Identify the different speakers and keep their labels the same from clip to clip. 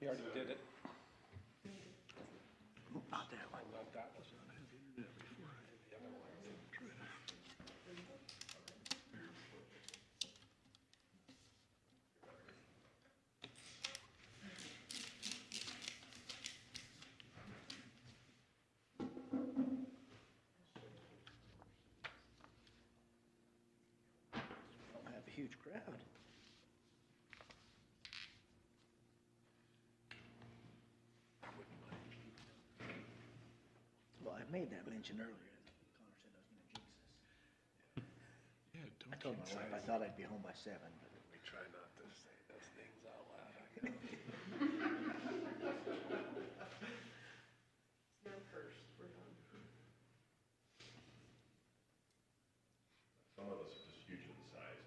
Speaker 1: You already did it.
Speaker 2: Not that one.
Speaker 1: Not that one.
Speaker 2: Don't have a huge crowd. Well, I made that mention earlier. Connor said I was gonna jinx us.
Speaker 1: Yeah,
Speaker 2: I told my wife I thought I'd be home by 7, but
Speaker 1: We try not to say those things out loud.
Speaker 3: Some of us are just huge in size.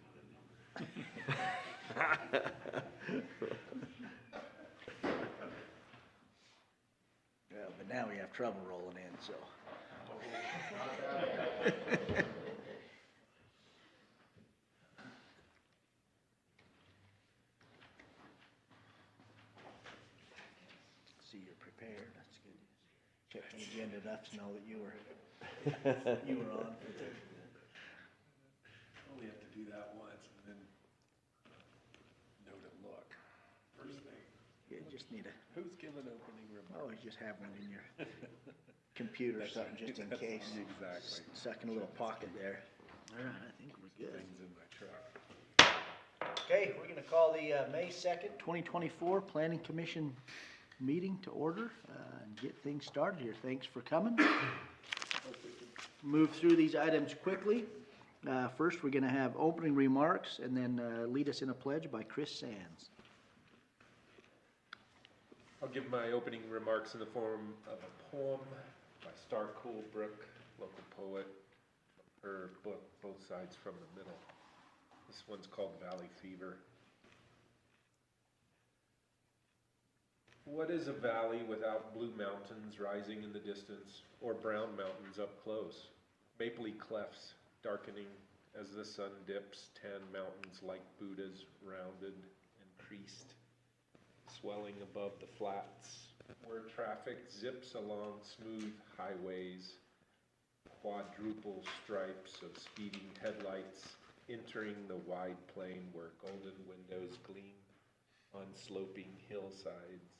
Speaker 2: yeah, but now we have trouble rolling in, so. See, you're prepared, that's good. Checked the agenda enough to know that you were on.
Speaker 1: Only have to do that once and then note it, look. First thing,
Speaker 2: You just need to
Speaker 1: who's giving opening remarks?
Speaker 2: always just have one in your computer or something, just in case.
Speaker 1: Exactly.
Speaker 2: Stuck in a little pocket there. All right, I think we're good.
Speaker 1: Things in my truck.
Speaker 2: Okay, we're gonna call the May 2nd, 2024 Planning Commission meeting to order and get things started here. Thanks for coming. Move through these items quickly. First, we're gonna have opening remarks and then lead us in a pledge by Chris Sands.
Speaker 4: I'll give my opening remarks in the form of a poem by Star Coolbrook, local poet. Her book, Both Sides from the Middle. This one's called Valley Fever. What is a valley without blue mountains rising in the distance, or brown mountains up close? Mapley clefts darkening as the sun dips, tan mountains like Buddhas rounded and creased, swelling above the flats, where traffic zips along smooth highways, quadruple stripes of speeding headlights entering the wide plain where golden windows gleam on sloping hillsides.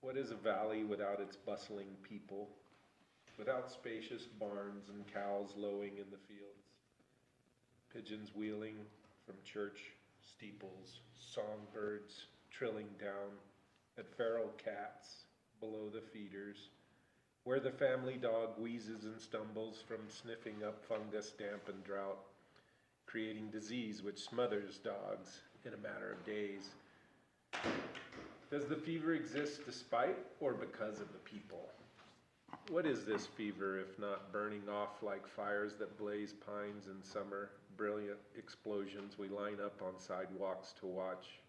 Speaker 4: What is a valley without its bustling people, without spacious barns and cows lowing in the fields, pigeons wheeling from church steeples, songbirds trilling down at feral cats below the feeders, where the family dog wheezes and stumbles from sniffing up fungus, damp and drought, creating disease which smothers dogs in a matter of days. Does the fever exist despite or because of the people? What is this fever if not burning off like fires that blaze pines in summer, brilliant explosions we line up on sidewalks to watch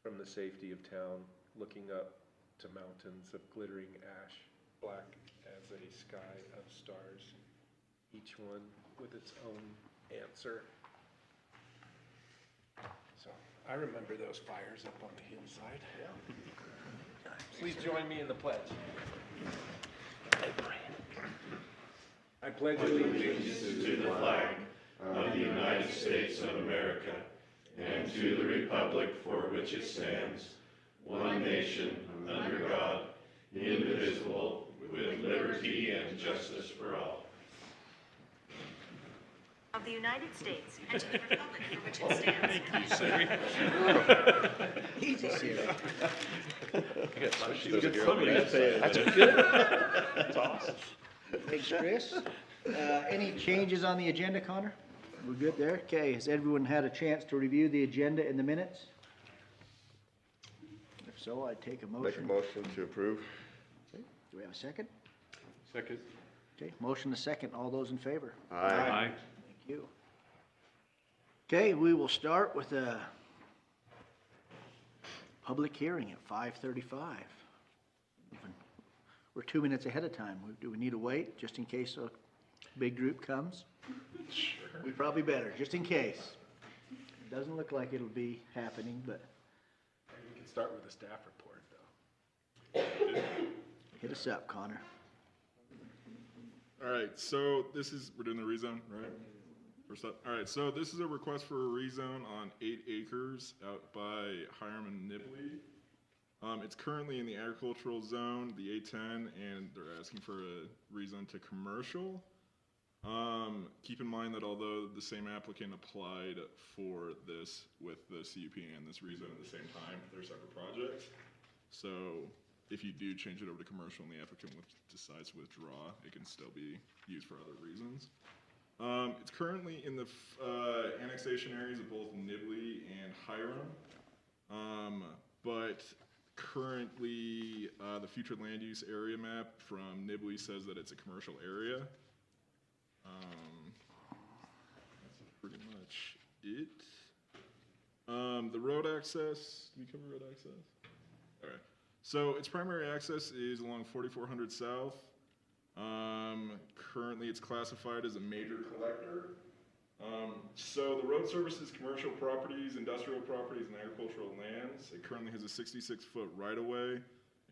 Speaker 4: from the safety of town, looking up to mountains of glittering ash, black as a sky of stars, each one with its own answer. So I remember those fires up on the hillside. Please join me in the pledge. I pledge allegiance
Speaker 3: To the flag of the United States of America and to the republic for which it stands, one nation, under God, indivisible, with liberty and justice for all.
Speaker 5: Of the United States and to the republic for which it stands.
Speaker 2: Easy, Siri.
Speaker 3: That's good. That's awesome.
Speaker 2: Thanks, Chris. Any changes on the agenda, Connor? We're good there? Okay, has everyone had a chance to review the agenda in the minutes? If so, I'd take a
Speaker 6: Make a
Speaker 2: motion.
Speaker 6: motion to approve.
Speaker 2: Do we have a second?
Speaker 1: Second.
Speaker 2: Okay, motion a second. All those in favor?
Speaker 6: Aye.
Speaker 2: Thank you. Okay, we will start with a public hearing at 5:35. We're 2 minutes ahead of time. Do we need to wait just in case a big group comes? We probably better, just in case. It doesn't look like it'll be happening, but
Speaker 4: We can start with the staff report, though.
Speaker 2: Hit us up, Connor.
Speaker 6: All right, so we're doing the rezone, right? First up. All right, so this is a request for a rezone on 8 acres out by Hiram and Nibley. It's currently in the agricultural zone, the A10, and they're asking for a rezone to commercial. Keep in mind that although the same applicant applied for this with the CUP and this rezone at the same time, they're separate projects. So if you do change it over to commercial and the applicant decides to withdraw, it can still be used for other reasons. It's currently in the annexation areas of both Nibley and Hiram, but currently the future land use area map from Nibley says that it's a commercial area. That's pretty much it. The road access, did we cover road access? All right. So its primary access is along 4400 South. Currently it's classified as a major collector. So the road services commercial properties, industrial properties, and agricultural lands. It currently has a 66-foot right-of-way,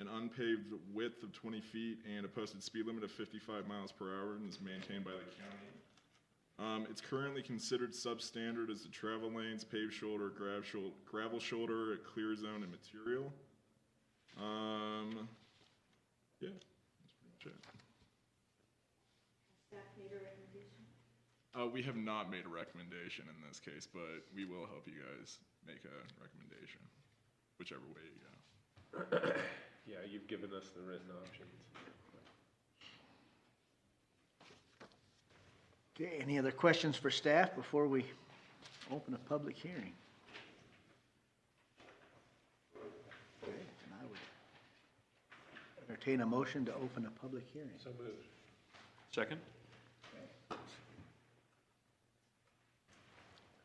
Speaker 6: an unpaved width of 20 feet, and a posted speed limit of 55 miles per hour, and is maintained by the county. It's currently considered substandard as the travel lanes, paved shoulder, gravel shoulder, a clear zone, and material. Yeah, that's pretty much it.
Speaker 5: Staff made a recommendation.
Speaker 6: We have not made a recommendation in this case, but we will help you guys make a recommendation, whichever way you go.
Speaker 4: Yeah, you've given us the written options.
Speaker 2: Okay, any other questions for staff before we open a public hearing? Okay, and I would entertain a motion to open a public hearing.
Speaker 4: So moved.
Speaker 1: Second?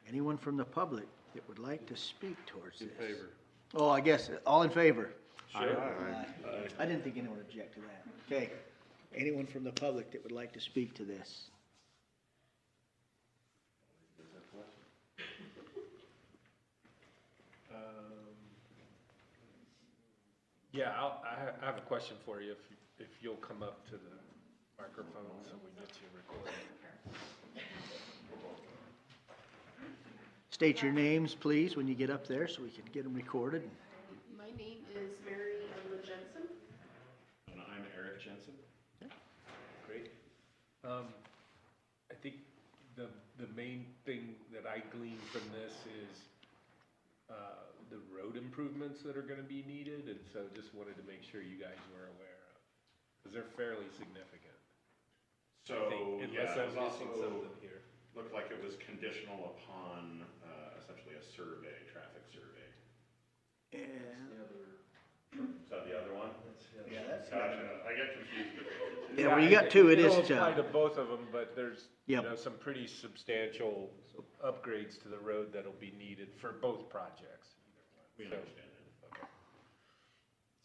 Speaker 2: Anyone from the public that would like to speak towards this?
Speaker 1: In favor.
Speaker 2: Oh, I guess, all in favor?
Speaker 4: Sure.
Speaker 2: Aye. I didn't think anyone would object to that. Okay, anyone from the public that would like to speak to this?
Speaker 4: Yeah, I have a question for you, if you'll come up to the microphone so we get you recorded.
Speaker 2: State your names, please, when you get up there, so we can get them recorded.
Speaker 7: My name is Mary Ella Jensen.
Speaker 3: And I'm Eric Jensen.
Speaker 4: Great. I think the main thing that I gleaned from this is the road improvements that are gonna be needed, and so just wanted to make sure you guys were aware of, because they're fairly significant.
Speaker 3: So,
Speaker 4: I think,
Speaker 3: yeah,
Speaker 4: unless
Speaker 3: it
Speaker 4: I'm
Speaker 3: was
Speaker 4: missing
Speaker 3: also,
Speaker 4: something here.
Speaker 3: looked like it was conditional upon essentially a survey, traffic survey.
Speaker 2: And,
Speaker 3: Is that the other one?
Speaker 2: yeah, that's,
Speaker 3: Gotcha, I get confused between the two.
Speaker 2: yeah, well, you got two, it is,
Speaker 4: It'll apply to both of them, but there's, you
Speaker 2: Yep.
Speaker 4: know, some pretty substantial upgrades to the road that'll be needed for both projects.
Speaker 3: We
Speaker 4: So,
Speaker 3: understand it.
Speaker 4: okay.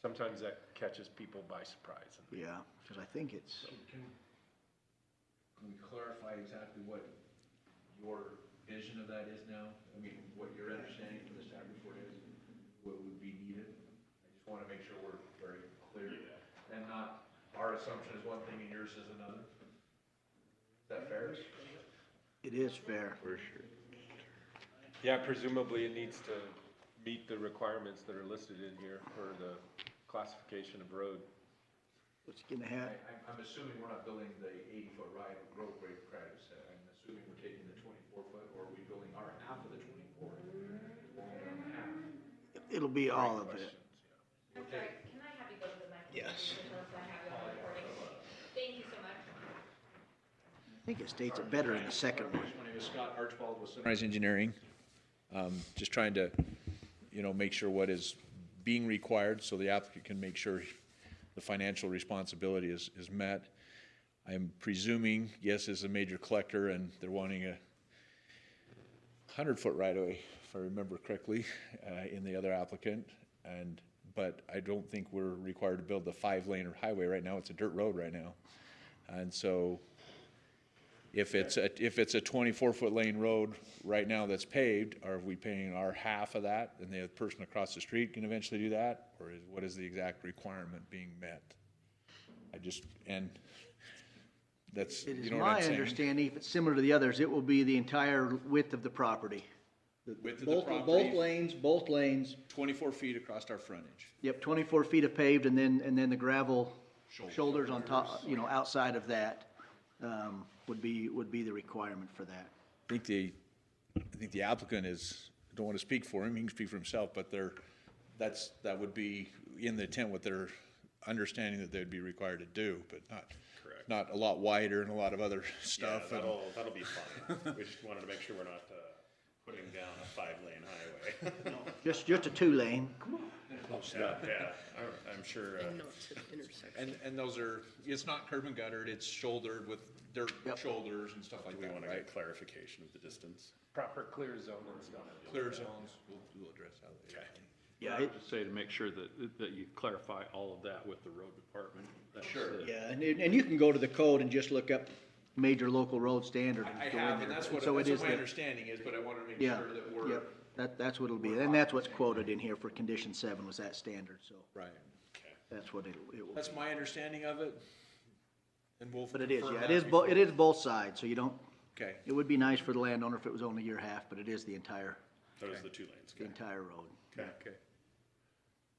Speaker 4: Sometimes that catches people by surprise.
Speaker 2: yeah, because I think it's,
Speaker 1: Can we clarify exactly what your vision of that is now? I mean, what your understanding from the staff report is, what would be needed? I just want to make sure we're very clear and not, our assumption is one thing and yours is another. Is that fair?
Speaker 2: it is fair.
Speaker 3: For sure.
Speaker 4: Yeah, presumably it needs to meet the requirements that are listed in here for the classification of road.
Speaker 2: What's gonna happen?
Speaker 1: I'm assuming we're not building the 80-foot right road grade credits. I'm assuming we're taking the 24-foot, or are we building our half of the 24? Only on the half.
Speaker 2: It'll be all of it.
Speaker 5: I'm sorry, can I have you go to the microphone?
Speaker 2: Yes.
Speaker 5: Until I have you on recording. Thank you so much.
Speaker 2: I think it states it better in the second one.
Speaker 1: My name is Scott Archibald with
Speaker 8: Sunrise Engineering, just trying to, make sure what is being required so the applicant can make sure the financial responsibility is met. I'm presuming, yes, it's a major collector and they're wanting a 100-foot right-of-way, if I remember correctly, in the other applicant. But I don't think we're required to build the 5-lane highway right now. It's a dirt road right now. And so If it's a 24-foot lane road right now that's paved, are we paying our half of that, and the person across the street can eventually do that? Or what is the exact requirement being met? And that's,
Speaker 2: It is
Speaker 8: you know what I'm
Speaker 2: my
Speaker 8: saying?
Speaker 2: understanding, if it's similar to the others, it will be the entire width of the property.
Speaker 8: Width of the
Speaker 2: Both
Speaker 8: property?
Speaker 2: both lanes,
Speaker 8: 24 feet across our frontage.
Speaker 2: yep, 24 feet of paved, and then the gravel shoulders on top, you know, outside of that, would be the requirement for that.
Speaker 8: I think the applicant is, I don't want to speak for him, he can speak for himself, but that would be in the intent what they're understanding that they'd be required to do, but
Speaker 3: Correct.
Speaker 8: not a lot wider and a lot of other stuff.
Speaker 3: Yeah, that'll be fine. We just wanted to make sure we're not putting down a 5-lane highway.
Speaker 2: Just a 2-lane.
Speaker 3: Yeah, I'm sure.
Speaker 7: And not to the intersection.
Speaker 8: And those are, it's not curb and guttered, it's shouldered with dirt
Speaker 2: Yep.
Speaker 8: shoulders and stuff like
Speaker 3: We
Speaker 8: that,
Speaker 3: want to
Speaker 8: right?
Speaker 3: get clarification of the distance.
Speaker 4: Proper clear zone and stuff.
Speaker 8: Clear zones, we'll address that later.
Speaker 2: Yeah,
Speaker 9: I would just say to make sure that you clarify all of that with the road department. That's it.
Speaker 2: yeah, and you can go to the code and just look up major local road standard.
Speaker 8: I
Speaker 2: go in
Speaker 8: have,
Speaker 2: there.
Speaker 8: and that's what
Speaker 2: So it is
Speaker 8: my
Speaker 2: the-
Speaker 8: understanding is, but I want to make
Speaker 2: Yeah,
Speaker 8: sure that we're.
Speaker 2: yep, that's what it'll be, and that's what's quoted in here for condition 7 was that standard, so
Speaker 8: Right.
Speaker 2: that's what it will.
Speaker 8: That's my understanding of it. And we'll.
Speaker 2: But it is,
Speaker 8: confirm
Speaker 2: yeah,
Speaker 8: that
Speaker 2: it is
Speaker 8: before-
Speaker 2: it is both sides, so you don't,
Speaker 8: Okay,
Speaker 2: it would be nice for the landowner if it was only your half, but it is the entire
Speaker 3: That was the 2 lanes.
Speaker 2: road.
Speaker 8: okay.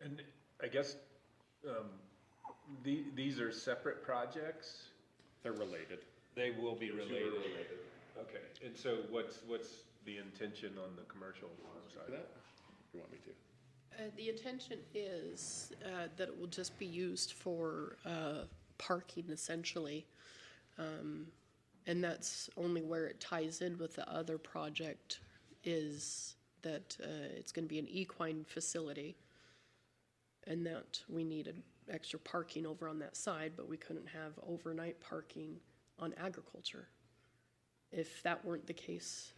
Speaker 4: And I guess, these are separate projects?
Speaker 3: They're related.
Speaker 4: They will be related? Okay, and so what's the intention on the commercial side?
Speaker 3: You want me to?
Speaker 7: The intention is that it will just be used for parking essentially. And that's only where it ties in with the other project is that it's going to be an equine facility. And that we needed extra parking over on that side, but we couldn't have overnight parking on agriculture. If that weren't the case,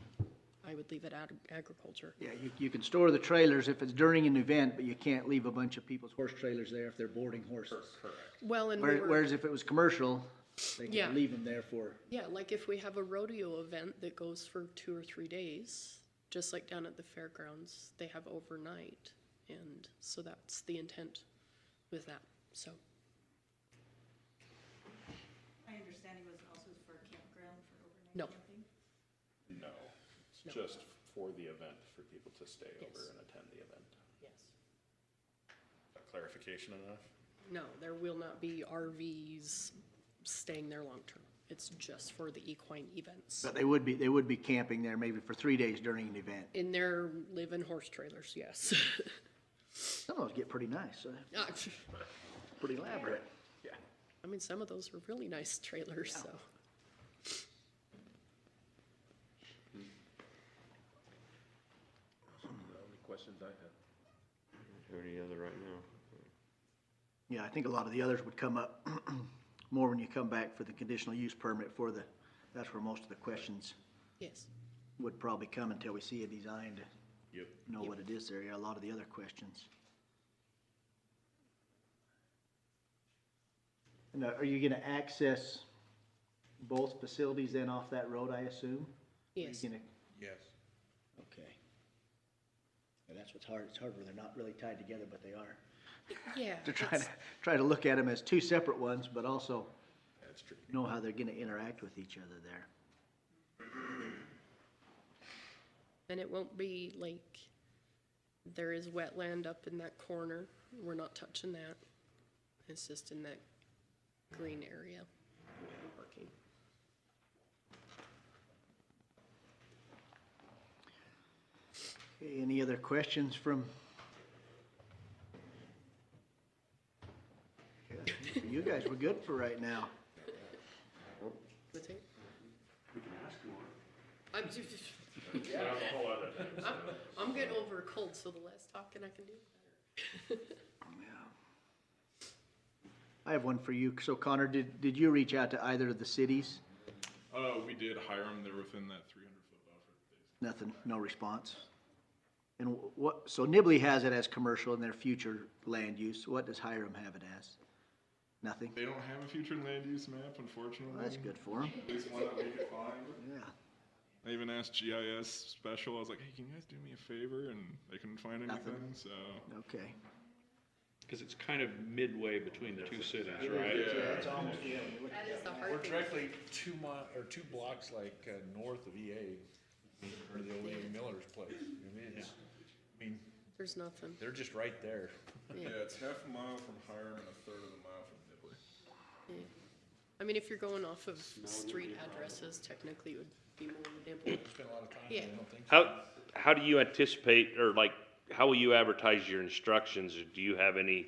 Speaker 7: I would leave it at agriculture.
Speaker 2: Yeah, you can store the trailers if it's during an event, but you can't leave a bunch of people's horse trailers there if they're boarding horses.
Speaker 7: Well, and we were,
Speaker 2: Whereas if it was commercial, they
Speaker 7: Yeah.
Speaker 2: can leave them there for,
Speaker 7: yeah, like if we have a rodeo event that goes for 2 or 3 days, just like down at the fairgrounds, they have overnight. And so that's the intent with that, so.
Speaker 5: My understanding was also for campground for overnight
Speaker 7: No.
Speaker 5: camping.
Speaker 3: No, it's
Speaker 7: No.
Speaker 3: just for the event, for people to stay over
Speaker 7: Yes.
Speaker 3: and attend the event.
Speaker 7: Yes.
Speaker 3: Clarification enough?
Speaker 7: No, there will not be RVs staying there long-term. It's just for the equine events.
Speaker 2: but they would be camping there maybe for 3 days during an event.
Speaker 7: In their live-in horse trailers, yes.
Speaker 2: Some of those get pretty nice, pretty elaborate.
Speaker 7: I mean, some of those are really nice trailers, so.
Speaker 4: The only questions I have.
Speaker 3: Any other right now?
Speaker 2: Yeah, I think a lot of the others would come up more when you come back for the conditional use permit that's where most of the questions
Speaker 7: Yes.
Speaker 2: would probably come until we see a design to
Speaker 3: Yep.
Speaker 2: know what it is there. Yeah, a lot of the other questions. And are you gonna access both facilities then off that road, I assume? Are you
Speaker 7: Yes.
Speaker 2: gonna-
Speaker 8: Yes.
Speaker 2: Okay. And that's what's hard, it's hard when they're not really tied together, but they are.
Speaker 7: Yeah.
Speaker 2: To
Speaker 7: it's-
Speaker 2: try to look at them as two separate ones, but also
Speaker 3: That's true.
Speaker 2: know how they're gonna interact with each other there.
Speaker 7: And it won't be like, there is wetland up in that corner. We're not touching that. It's just in that green area. Parking.
Speaker 2: Okay, any other questions from? Yeah, you guys were good for right now.
Speaker 7: What's it? I'm just, I'm getting over a cold, so the less talking I can do, the better.
Speaker 2: I have one for you. So Connor, did you reach out to either of the cities?
Speaker 6: We did hire them, they're within that 300-foot buffer.
Speaker 2: Nothing, no response? And so Nibley has it as commercial in their future land use. What does Hiram have it as? Nothing.
Speaker 6: They don't have a future land use map, unfortunately.
Speaker 2: Well, that's good for them.
Speaker 6: At least one that we could find.
Speaker 2: Yeah.
Speaker 6: I even asked GIS special, I was like, hey, can you guys do me a favor? And they couldn't find anything,
Speaker 2: Nothing.
Speaker 6: so.
Speaker 2: Okay.
Speaker 9: Cause it's kind of midway between the two cities,
Speaker 6: Yeah.
Speaker 9: right?
Speaker 2: It's almost, yeah.
Speaker 7: That is the
Speaker 8: We're
Speaker 7: hard thing.
Speaker 8: directly 2 blocks like north of EA, or the old EA Miller's place. I mean,
Speaker 7: There's nothing.
Speaker 8: they're just right there.
Speaker 6: Yeah, it's half a mile from Hiram and a third of a mile from Nibley.
Speaker 7: Yeah. I mean, if you're going off of street addresses, technically it would be more Nibley.
Speaker 8: Spent a lot of time,
Speaker 7: Yeah.
Speaker 8: I don't think so.
Speaker 3: How do you anticipate, or like, how will you advertise your instructions? Do you have any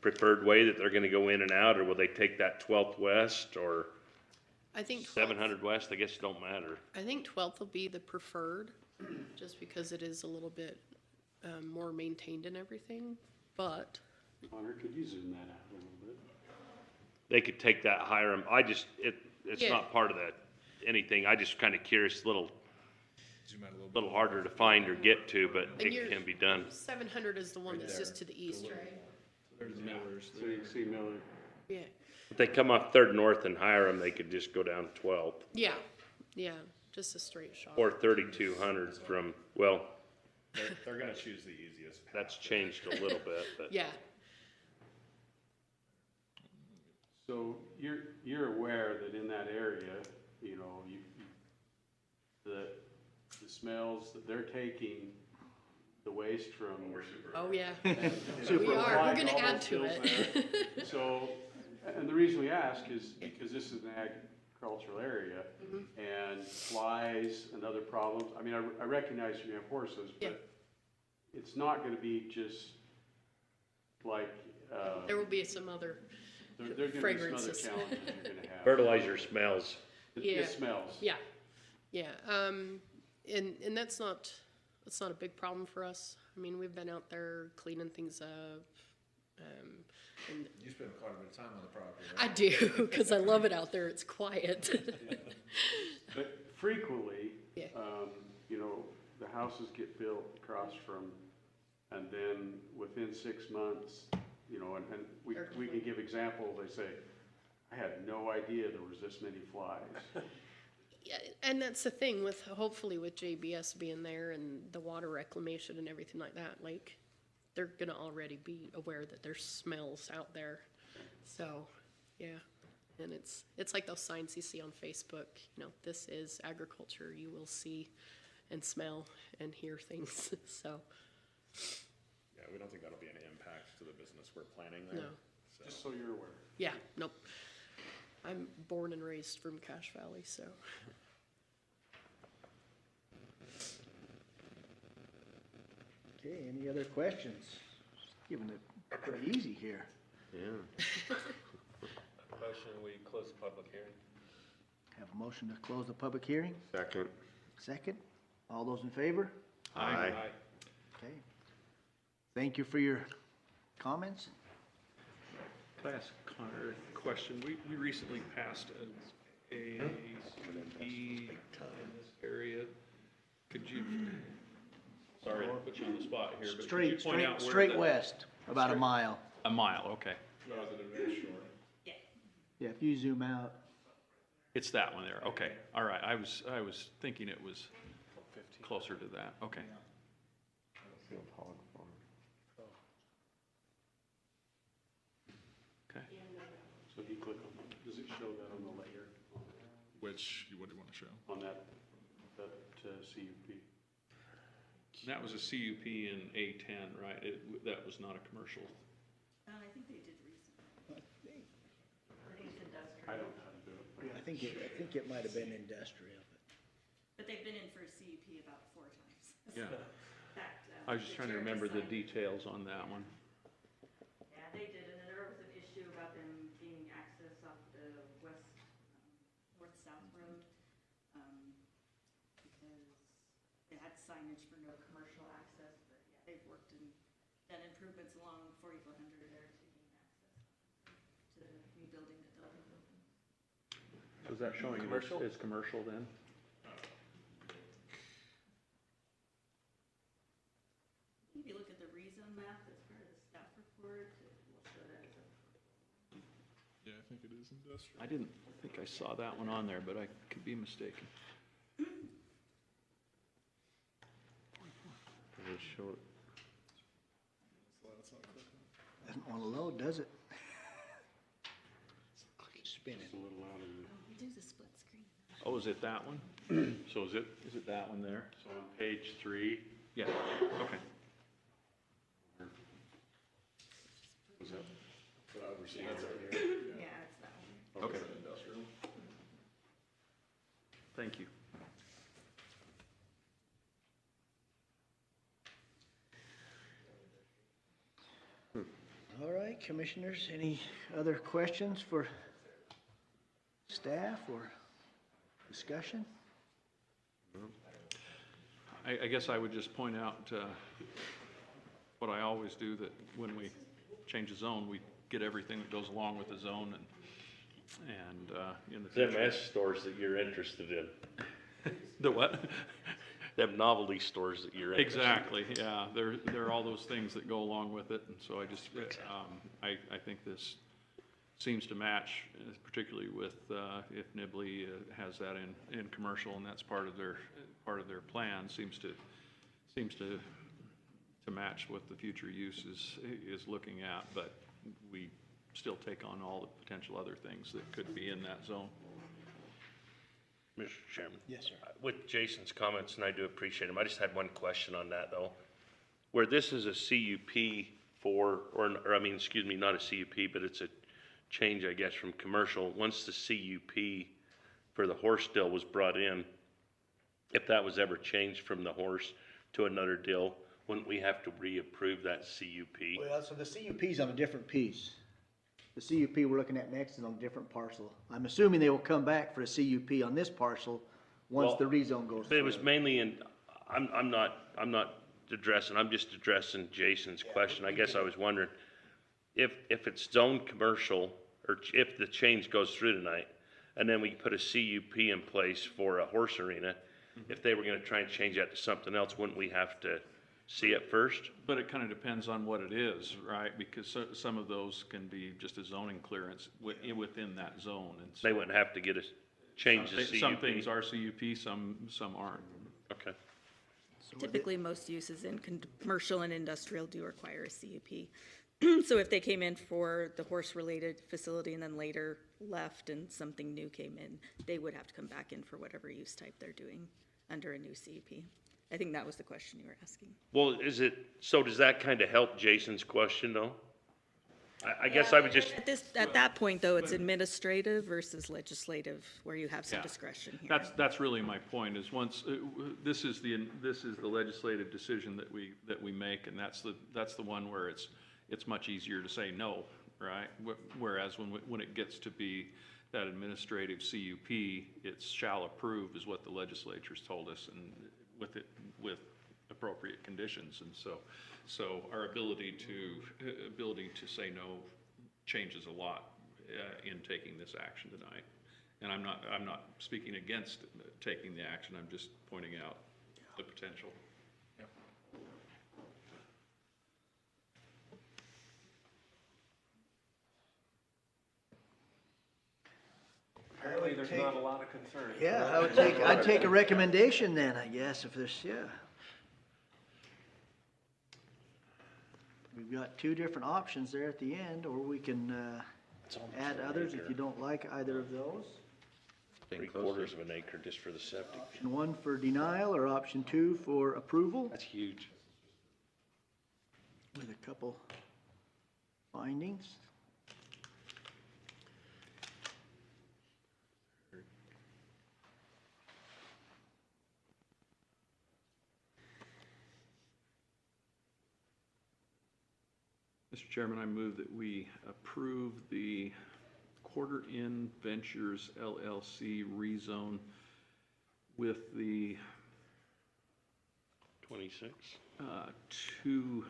Speaker 3: preferred way that they're gonna go in and out, or will they take that 12th west or
Speaker 7: I think
Speaker 3: 700 west? I guess it don't matter.
Speaker 7: I think 12th will be the preferred, just because it is a little bit more maintained and everything, but
Speaker 9: Connor, could you zoom that out a little bit?
Speaker 3: They could take that Hiram. It's
Speaker 7: Yeah.
Speaker 3: not part of that, anything. I just kinda curious,
Speaker 8: Zoom out a little bit.
Speaker 3: little harder to find or get to, but
Speaker 7: And you're-
Speaker 3: it can be done.
Speaker 7: 700 is the one that's just to the east, right?
Speaker 8: There's Miller's.
Speaker 9: So you see Miller.
Speaker 7: Yeah,
Speaker 3: If they come off Third North and Hiram, they could just go down 12th
Speaker 7: yeah, just a straight shot.
Speaker 3: or 3200 from, well,
Speaker 8: They're gonna choose the easiest path.
Speaker 3: that's changed a little bit, but.
Speaker 7: Yeah,
Speaker 10: So you're aware that in that area, you know, the smells that they're taking, the waste from.
Speaker 7: oh, yeah,
Speaker 10: Super
Speaker 7: we are, we're
Speaker 10: White,
Speaker 7: gonna
Speaker 10: all
Speaker 7: add
Speaker 10: those
Speaker 7: to
Speaker 10: hills
Speaker 7: it.
Speaker 10: there. So, and the reason we ask is because this is an agricultural area, and flies and other problems. I mean, I recognize you have horses,
Speaker 7: Yeah.
Speaker 10: but it's not gonna be just like,
Speaker 7: There will be some other,
Speaker 10: there's gonna be some other
Speaker 7: fragrances.
Speaker 10: challenges you're gonna have.
Speaker 3: Fertilizer smells.
Speaker 7: Yeah.
Speaker 10: It smells.
Speaker 7: yeah, and that's not a big problem for us. I mean, we've been out there cleaning things up, and
Speaker 8: You spend quite a bit of time on the property,
Speaker 7: I
Speaker 8: right?
Speaker 7: do, because I love it out there, it's quiet.
Speaker 10: But frequently,
Speaker 7: Yeah.
Speaker 10: you know, the houses get built across from, and then within 6 months, you know, and we can give examples, they say, I had no idea there was this many flies.
Speaker 7: Yeah, and that's the thing with, hopefully with JBS being there and the water reclamation and everything like that, like, they're gonna already be aware that there's smells out there. So, yeah, and it's like those signs you see on Facebook, you know, this is agriculture, you will see and smell and hear things, so,
Speaker 9: Yeah, we don't think that'll be an impact to the business we're planning there.
Speaker 7: no.
Speaker 10: Just so you're aware.
Speaker 7: Yeah, nope. I'm born and raised from Cache Valley, so.
Speaker 2: Okay, any other questions? Giving it pretty easy here.
Speaker 3: Yeah.
Speaker 4: Motion, we close the public hearing.
Speaker 2: Have a motion to close the public hearing?
Speaker 3: Second.
Speaker 2: Second. All those in favor?
Speaker 3: Aye.
Speaker 2: Okay. Thank you for your comments.
Speaker 9: Can I ask Connor a question? We recently passed a in this area. Could you, sorry to put you on the spot here, but could you point out where
Speaker 2: Straight
Speaker 9: the-
Speaker 2: west, about a mile.
Speaker 9: A mile, okay.
Speaker 2: Yeah, if you zoom out.
Speaker 9: It's that one there, okay. All right, I was thinking it was closer to that, okay. Okay.
Speaker 10: So if you click on, does it show that on the layer,
Speaker 6: Which, what do you want to show?
Speaker 10: on that CUP?
Speaker 9: And that was a CUP in A10, right? That was not a commercial.
Speaker 5: I think they did recently. I think it's industrial.
Speaker 10: I don't know how to do it.
Speaker 2: I think it might have been industrial.
Speaker 5: But they've been in for a CUP about 4 times.
Speaker 9: Yeah.
Speaker 5: Fact,
Speaker 9: I was just trying to remember the details on that one.
Speaker 5: Yeah, they did, and there was an issue about them gaining access off the west, north-south road, because they had signage for no commercial access, but yeah, they've worked and done improvements along 4400 there to gain access to the new building that they'll be building.
Speaker 9: Was that showing
Speaker 4: Commercial?
Speaker 9: it's commercial then?
Speaker 5: If you look at the rezone map that's part of the staff report, it will show that as a.
Speaker 6: think it is industrial.
Speaker 9: I didn't think I saw that one on there, but I could be mistaken.
Speaker 2: Doesn't want to load, does it? Spinning.
Speaker 5: We do the split screen.
Speaker 9: Oh, is it that one? So is it that one there?
Speaker 10: So on page 3,
Speaker 9: Yeah, okay.
Speaker 5: Yeah, it's that one.
Speaker 9: Okay. Thank you.
Speaker 2: All right, commissioners, any other questions for staff or discussion?
Speaker 9: I guess I would just point out what I always do, that when we change a zone, we get everything that goes along with the zone and in the
Speaker 3: Them
Speaker 9: future.
Speaker 3: S stores that you're interested in,
Speaker 9: The what?
Speaker 3: them novelty stores that you're interested in.
Speaker 9: Exactly, yeah, there are all those things that go along with it, and so I just, I think this seems to match, particularly with, if Nibley has that in commercial, and that's part of their plan, seems to match what the future use is looking at, but we still take on all the potential other things that could be in that zone.
Speaker 3: Mr. Chairman.
Speaker 2: Yes, sir.
Speaker 3: With Jason's comments, and I do appreciate them, I just had one question on that, though. Where this is a CUP for, or I mean, excuse me, not a CUP, but it's a change, I guess, from commercial. Once the CUP for the horse deal was brought in, if that was ever changed from the horse to another deal, wouldn't we have to reapprove that CUP?
Speaker 2: Well, so the CUP's on a different piece. The CUP we're looking at next is on a different parcel. I'm assuming they will come back for a CUP on this parcel once the rezone goes
Speaker 3: But it was
Speaker 2: through.
Speaker 3: mainly in, I'm not addressing, I'm just addressing Jason's question. I guess I was wondering, if it's zoned commercial, or if the change goes through tonight, and then we put a CUP in place for a horse arena, if they were gonna try and change that to something else, wouldn't we have to see it first?
Speaker 9: But it kind of depends on what it is, right? Because some of those can be just a zoning clearance within that zone, and so.
Speaker 3: They wouldn't have to get a change the CUP?
Speaker 9: Some things are CUP, some aren't.
Speaker 3: Okay.
Speaker 5: Typically, most uses in commercial and industrial do require a CUP. So if they came in for the horse-related facility and then later left and something new came in, they would have to come back in for whatever use type they're doing under a new CUP. I think that was the question you were asking.
Speaker 3: Well, so does that kind of help Jason's question, though? I guess I would just,
Speaker 5: At that point, though, it's administrative versus legislative, where you have some
Speaker 9: Yeah.
Speaker 5: discretion here.
Speaker 9: That's really my point, is once, this is the legislative decision that we make, and that's the one where it's much easier to say no, right? Whereas when it gets to be that administrative CUP, it's shall approve is what the legislature's told us, and with appropriate conditions, and so our ability to say no changes a lot in taking this action tonight. And I'm not speaking against taking the action, I'm just pointing out the potential.
Speaker 2: Apparently,
Speaker 4: There's not a lot of concern.
Speaker 2: Yeah, I'd take a recommendation then, I guess, if there's, yeah. We've got two different options there at the end, or we can, add others if you don't like either of those.
Speaker 3: 3/4 of an acre just for the septic.
Speaker 2: Option 1 for denial, or option 2 for approval,
Speaker 3: That's huge.
Speaker 2: with a couple findings.
Speaker 9: Mr. Chairman, I move that we approve the Quarter Inn Ventures LLC rezone with the
Speaker 3: 26?
Speaker 9: two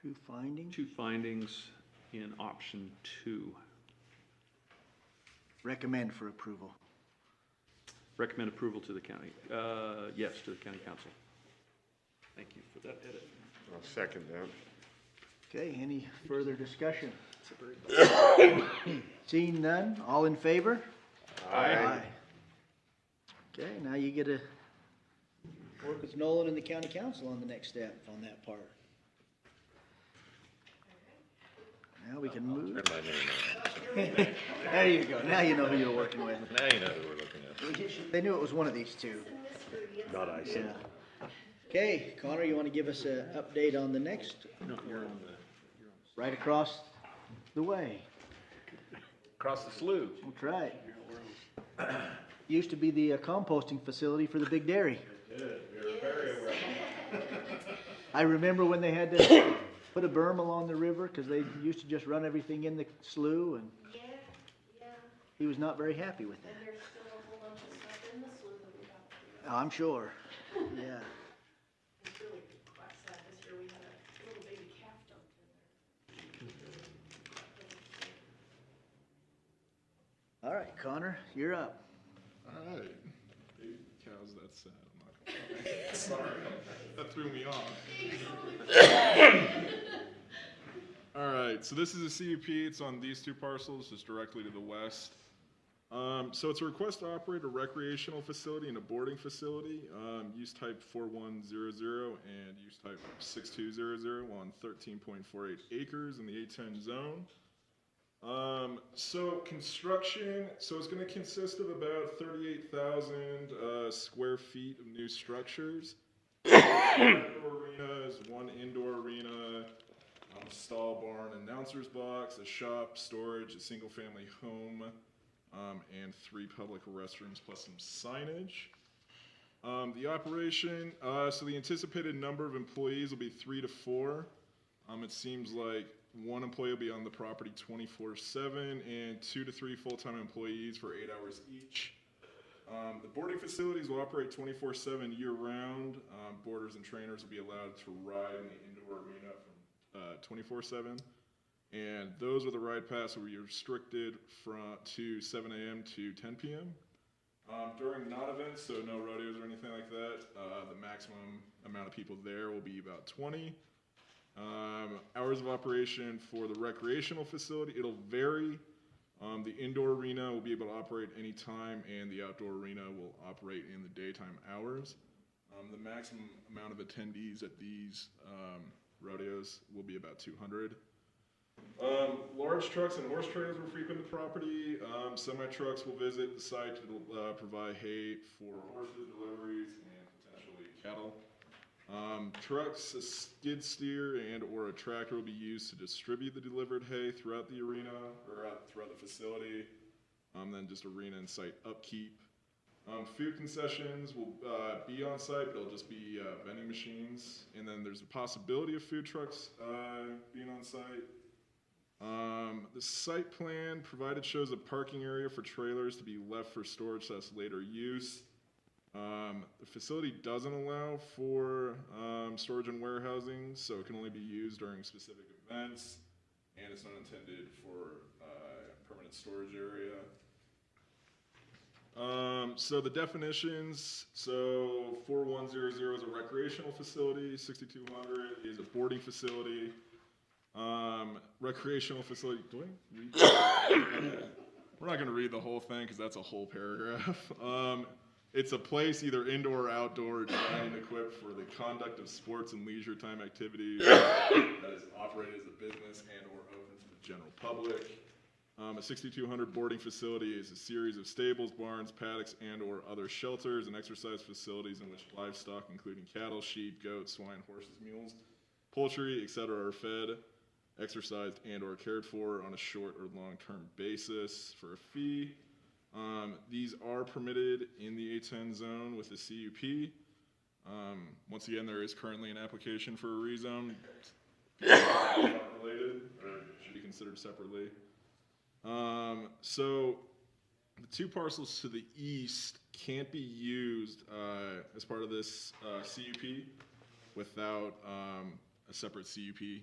Speaker 2: Two findings,
Speaker 9: findings in option 2.
Speaker 2: recommend for approval.
Speaker 9: Recommend approval to the county, yes, to the county council. Thank you for that edit.
Speaker 3: I'll second that.
Speaker 2: Okay, any further discussion? Seeing none, all in favor? Aye. Okay, now you get to work with Nolan and the county council on the next step on that part. Now we can move.
Speaker 3: Turn my name on.
Speaker 2: There you go, now you know who you're working with.
Speaker 3: Now you know who we're looking at.
Speaker 2: They knew it was one of these two.
Speaker 3: Not I
Speaker 2: Yeah. Okay, Connor, you want to give us an update on the next?
Speaker 4: No, you're on
Speaker 2: Right across the way.
Speaker 4: across the slough.
Speaker 2: That's right. Used to be the composting facility for the big dairy. I remember when they had to put a berm along the river because they used to just run everything in the slough, and he was not very happy with that.
Speaker 7: There's still a whole bunch of stuff in the slough that we have to do.
Speaker 2: I'm sure, yeah.
Speaker 7: It's really quite sad. This year we had a little baby calf dumped in there.
Speaker 2: All right, Connor, you're up.
Speaker 6: All right. Baby cows, that's sad. I'm not gonna lie. Sorry, that threw me off. All right, so this is a CUP. It's on these two parcels, just directly to the west. So it's a request to operate a recreational facility and a boarding facility, use type 4100 and use type 6200 on 13.48 acres in the A10 zone. So construction, so it's going to consist of about 38,000 square feet of new structures. Outdoor arenas, one indoor arena, a stall, barn, announcer's box, a shop, storage, a single-family home, and 3 public restrooms plus some signage. The operation, so the anticipated number of employees will be 3 to 4. It seems like 1 employee will be on the property 24/7 and 2 to 3 full-time employees for 8 hours each. The boarding facilities will operate 24/7 year-round. Boarders and trainers will be allowed to ride in the indoor arena from 24/7. And those with a ride pass will be restricted to 7 a.m. to 10 p.m. During non-events, so no rodeos or anything like that, the maximum amount of people there will be about 20. Hours of operation for the recreational facility, it'll vary. The indoor arena will be able to operate anytime, and the outdoor arena will operate in the daytime hours. The maximum amount of attendees at these rodeos will be about 200. Large trucks and horse trailers will frequent the property. Semi-trucks will visit the site to provide hay for horses, deliveries, and potentially cattle. Trucks, a skid steer, and or a tractor will be used to distribute the delivered hay throughout the arena, or throughout the facility. Then just arena and site upkeep. Food concessions will be on site, but it'll just be vending machines. And then there's a possibility of food trucks being on site. The site plan provided shows a parking area for trailers to be left for storage / later use. The facility doesn't allow for storage and warehousing, so it can only be used during specific events, and it's not intended for permanent storage area. So the definitions, so 4100 is a recreational facility, 6200 is a boarding facility. Recreational facility, do I read? We're not gonna read the whole thing, because that's a whole paragraph. It's a place, either indoor or outdoor, designed and equipped for the conduct of sports and leisure time activities that is operated as a business and or open to the general public. A 6200 boarding facility is a series of stables, barns, paddocks, and or other shelters and exercise facilities in which livestock, including cattle, sheep, goats, swine, horses, mules, poultry, etc., are fed, exercised, and or cared for on a short or long-term basis for a fee. These are permitted in the A10 zone with the CUP. Once again, there is currently an application for a rezone. Not related, or should be considered separately. So the 2 parcels to the east can't be used as part of this CUP without a separate CUP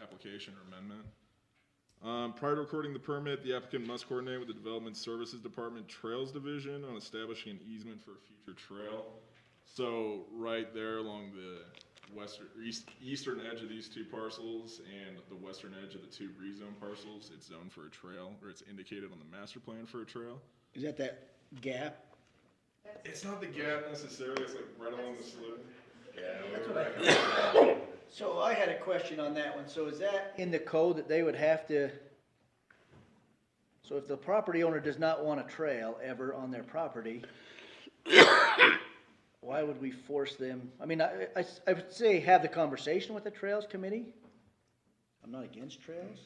Speaker 6: application or amendment. Prior to recording the permit, the applicant must coordinate with the Development Services Department Trails Division on establishing an easement for a future trail. So right there along the eastern edge of these two parcels and the western edge of the two rezone parcels, it's zoned for a trail, or it's indicated on the master plan for a trail.
Speaker 2: Is that gap?
Speaker 6: It's not the gap necessarily, it's like right along the slope.
Speaker 2: So I had a question on that one. So is that in the code that they would have to, so if the property owner does not want a trail ever on their property, why would we force them? I mean, I would say have the conversation with the Trails Committee. I'm not against trails,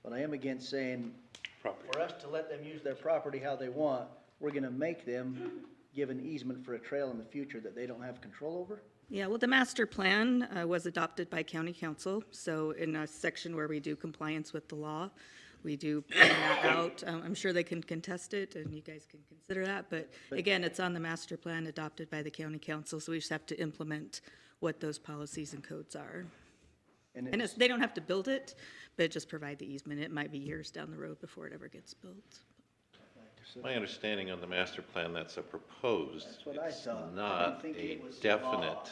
Speaker 2: but I am against saying, for us to let them use their property how they want, we're gonna make them give an easement for a trail in the future that they don't have control over?
Speaker 5: Yeah, well, the master plan was adopted by county council, so in a section where we do compliance with the law, we do point that out. I'm sure they can contest it, and you guys can consider that, but again, it's on the master plan adopted by the county council, so we just have to implement what those policies and codes are. And they don't have to build it, but just provide the easement. It might be years down the road before it ever gets built.
Speaker 3: My understanding on the master plan, that's a proposed.
Speaker 2: That's what I
Speaker 3: It's
Speaker 2: thought. I don't
Speaker 3: not
Speaker 2: think
Speaker 3: a
Speaker 2: it was
Speaker 3: definite.
Speaker 2: law.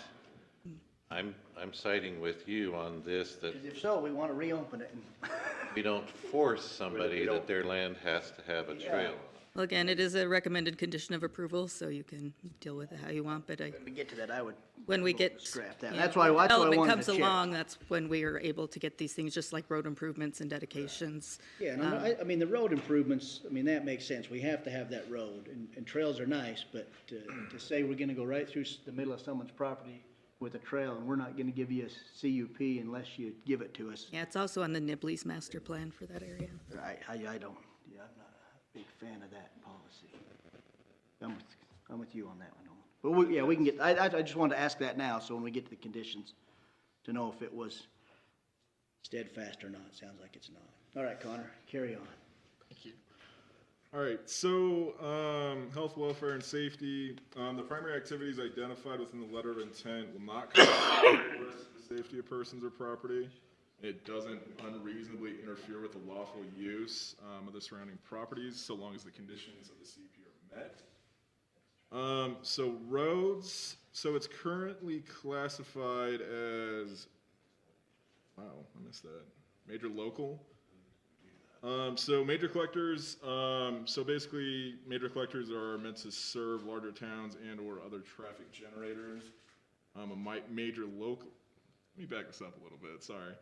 Speaker 3: I'm siding with you on this, that
Speaker 2: Because if so, we wanna reopen it and.
Speaker 3: we don't force somebody that their land has to have a trail.
Speaker 5: Well, again, it is a recommended condition of approval, so you can deal with it how you want, but
Speaker 2: When we get to that, I would.
Speaker 5: when we get.
Speaker 2: Scrap that.
Speaker 5: yeah,
Speaker 2: That's why I wanted
Speaker 5: development
Speaker 2: to
Speaker 5: comes
Speaker 2: check.
Speaker 5: along, that's when we are able to get these things, just like road improvements and dedications.
Speaker 2: Yeah, and I mean, the road improvements, I mean, that makes sense. We have to have that road, and trails are nice, but to say we're gonna go right through the middle of someone's property with a trail, and we're not gonna give you a CUP unless you give it to us,
Speaker 5: Yeah, it's also on the Nibley's master plan for that area.
Speaker 2: I don't, yeah, I'm not a big fan of that policy. I'm with you on that one, Nolan. But yeah, we can get, I just wanted to ask that now, so when we get to the conditions, to know if it was steadfast or not. Sounds like it's not. All right, Connor, carry on.
Speaker 6: Thank you. All right, so, health, welfare, and safety, the primary activities identified within the letter of intent will not constitute a risk to the safety of persons or property. It doesn't unreasonably interfere with the lawful use, of the surrounding properties, so long as the conditions of the CUP are met. So roads, so it's currently classified as, wow, I missed that, major local. So major collectors, so basically major collectors are meant to serve larger towns and or other traffic generators. Major local, let me back this up a little bit, sorry.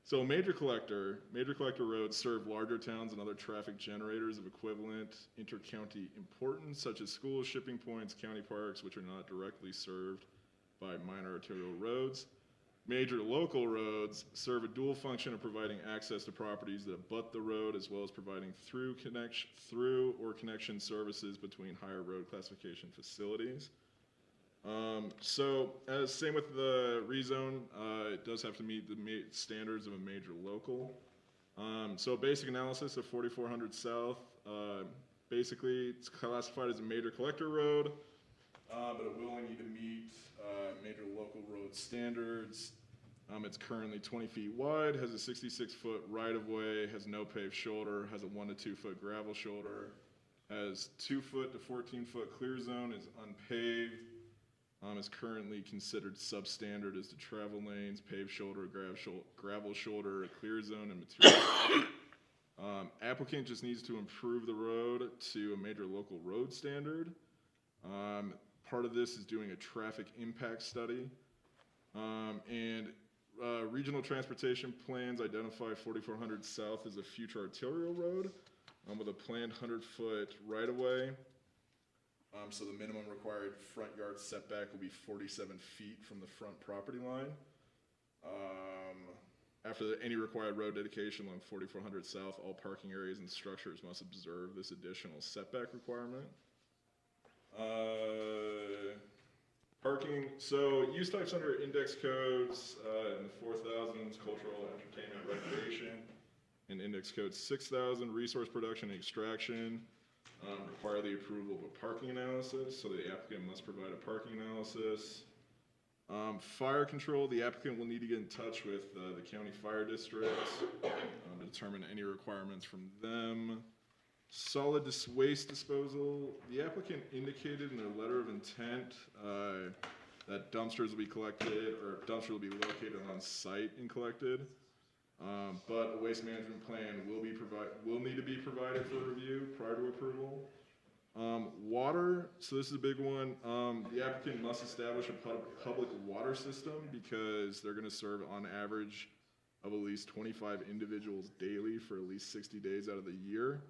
Speaker 6: So major collector roads serve larger towns and other traffic generators of equivalent inter-county importance, such as schools, shipping points, county parks, which are not directly served by minor arterial roads. Major local roads serve a dual function of providing access to properties that abut the road, as well as providing through or connection services between higher road classification facilities. So as same with the rezone, it does have to meet the standards of a major local. So basic analysis of 4400 South, basically it's classified as a major collector road, but it will need to meet major local road standards. It's currently 20 feet wide, has a 66-foot right-of-way, has no paved shoulder, has a 1 to 2 foot gravel shoulder, has 2 foot to 14-foot clear zone, is unpaved. Is currently considered substandard as to travel lanes, paved shoulder, gravel shoulder, a clear zone, and material. Applicant just needs to improve the road to a major local road standard. Part of this is doing a traffic impact study. Regional transportation plans identify 4400 South as a future arterial road with a planned 100-foot right-of-way. So the minimum required front yard setback will be 47 feet from the front property line. After any required road dedication along 4400 South, all parking areas and structures must observe this additional setback requirement. Parking, so use types under index codes in the 4000s, cultural, entertainment, recreation, and index code 6000, resource production and extraction. Require the approval of a parking analysis, so the applicant must provide a parking analysis. Fire control, the applicant will need to get in touch with the county fire district to determine any requirements from them. Solid waste disposal, the applicant indicated in their letter of intent that dumpsters will be collected, or dumpster will be located on site and collected. But a waste management plan will need to be provided for review prior to approval. Water, so this is a big one. The applicant must establish a public water system because they're gonna serve on average of at least 25 individuals daily for at least 60 days out of the year.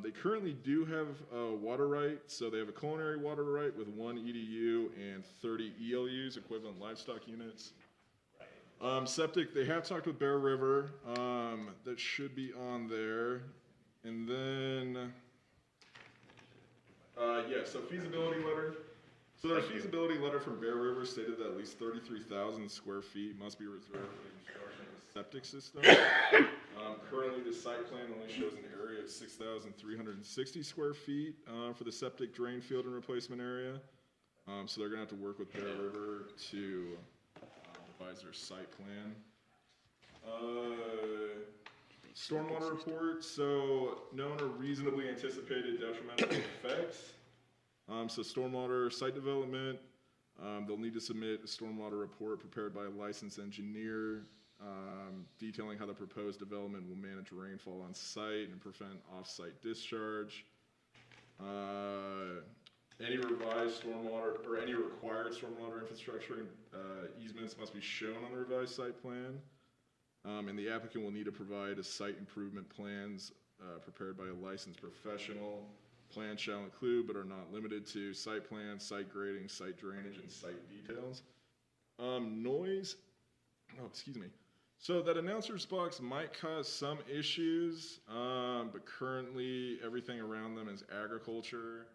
Speaker 6: They currently do have a water right, so they have a culinary water right with 1 EDU and 30 ELUs, equivalent livestock units. Septic, they have talked with Bear River, that should be on there. And then, so feasibility letter. So their feasibility letter from Bear River stated that at least 33,000 square feet must be reserved for the construction of a septic system. Currently, the site plan only shows an area of 6,360 square feet for the septic drain field and replacement area. So they're gonna have to work with Bear River to devise their site plan. Stormwater report, so known or reasonably anticipated detrimental effects. So stormwater site development, they'll need to submit a stormwater report prepared by a licensed engineer, detailing how the proposed development will manage rainfall on site and prevent off-site discharge. Any revised stormwater, or any required stormwater infrastructure easements must be shown on the revised site plan. And the applicant will need to provide a site improvement plans prepared by a licensed professional. Plans shall include, but are not limited to, site plans, site grading, site drainage, and site details. Noise, so that announcer's box might cause some issues, but currently everything around them is agriculture.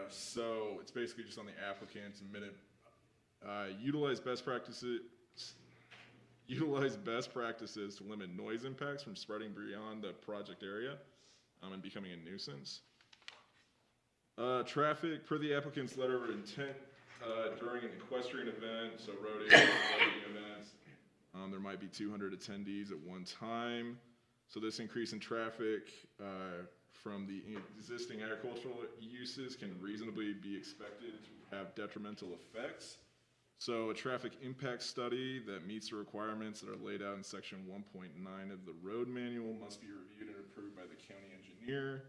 Speaker 6: So it's basically just on the applicant to utilize best practices to limit noise impacts from spreading beyond the project area and becoming a nuisance. Traffic, per the applicant's letter of intent, during an equestrian event, so rodeo events, there might be 200 attendees at one time. So this increase in traffic from the existing agricultural uses can reasonably be expected to have detrimental effects. So a traffic impact study that meets the requirements that are laid out in section 1.9 of the road manual must be reviewed and approved by the county engineer.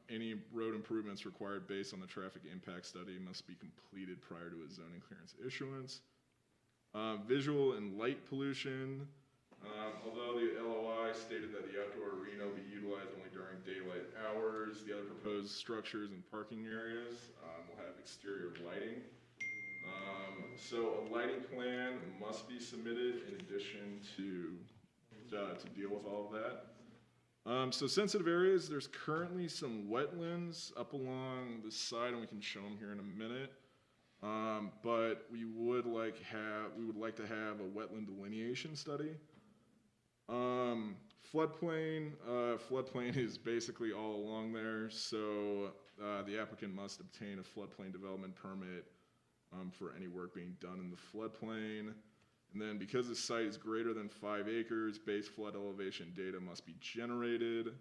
Speaker 6: Any road improvements required based on the traffic impact study must be completed prior to a zoning clearance issuance. Visual and light pollution. Although the LOI stated that the outdoor arena will be utilized only during daylight hours, the other proposed structures and parking areas will have exterior lighting. So a lighting plan must be submitted in addition to deal with all of that. So sensitive areas, there's currently some wetlands up along the side, and we can show them here in a minute. But we would like to have a wetland delineation study. Floodplain is basically all along there, so the applicant must obtain a floodplain development permit for any work being done in the floodplain. And then because the site is greater than 5 acres, base flood elevation data must be generated.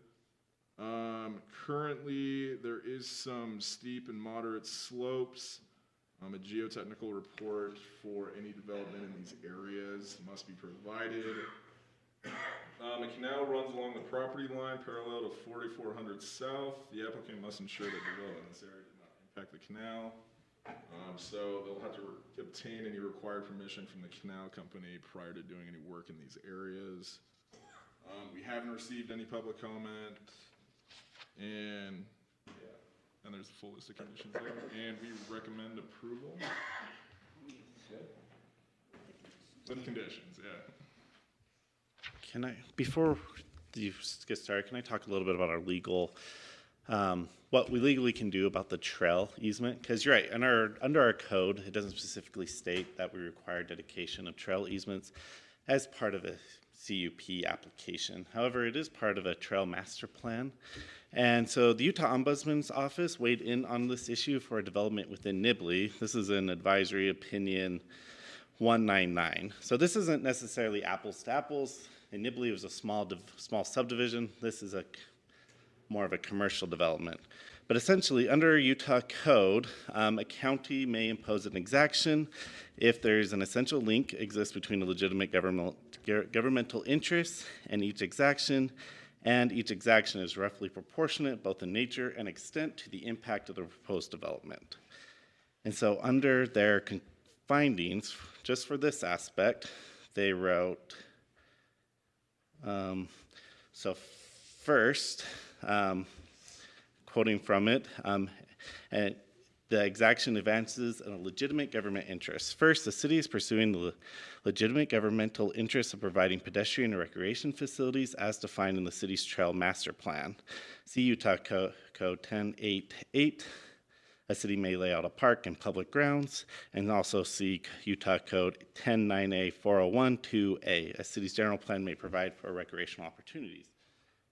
Speaker 6: Currently, there is some steep and moderate slopes. A geotechnical report for any development in these areas must be provided. A canal runs along the property line parallel to 4400 South. The applicant must ensure that development in this area did not impact the canal. So they'll have to obtain any required permission from the canal company prior to doing any work in these areas. We haven't received any public comment, and there's a full list of conditions there, and we recommend approval. With conditions,
Speaker 11: Can I, before you get started, can I talk a little bit about our legal, what we legally can do about the trail easement? Because you're right, under our code, it doesn't specifically state that we require dedication of trail easements as part of a CUP application. However, it is part of a trail master plan. And so the Utah Ombudsman's Office weighed in on this issue for a development within Nibley. This is an advisory opinion 199. So this isn't necessarily apples to apples. In Nibley, it was a small subdivision. This is more of a commercial development. But essentially, under Utah code, a county may impose an exaction if there's an essential link exists between a legitimate governmental interest and each exaction is roughly proportionate both in nature and extent to the impact of the proposed development. And so under their findings, just for this aspect, they wrote, so first, quoting from it, and the exaction advances in a legitimate government interest. First, the city is pursuing the legitimate governmental interest of providing pedestrian and recreation facilities as defined in the city's trail master plan. See Utah Code 10.8.8. A city may lay out a park and public grounds, and also see Utah Code 10.9a.401.2a. A city's general plan may provide for recreational opportunities,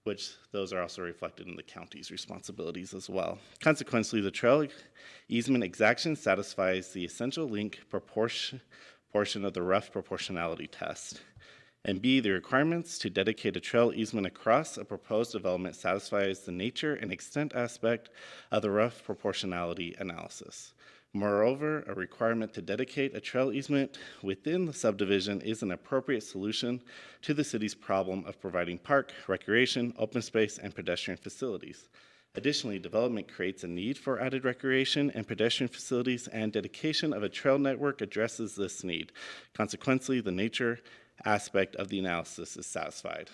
Speaker 11: which those are also reflected in the county's responsibilities as well. Consequently, the trail easement exaction satisfies the essential link portion of the rough proportionality test. And B, the requirements to dedicate a trail easement across a proposed development satisfies the nature and extent aspect of the rough proportionality analysis. Moreover, a requirement to dedicate a trail easement within the subdivision is an appropriate solution to the city's problem of providing park, recreation, open space, and pedestrian facilities. Additionally, development creates a need for added recreation and pedestrian facilities, and dedication of a trail network addresses this need. Consequently, the nature aspect of the analysis is satisfied.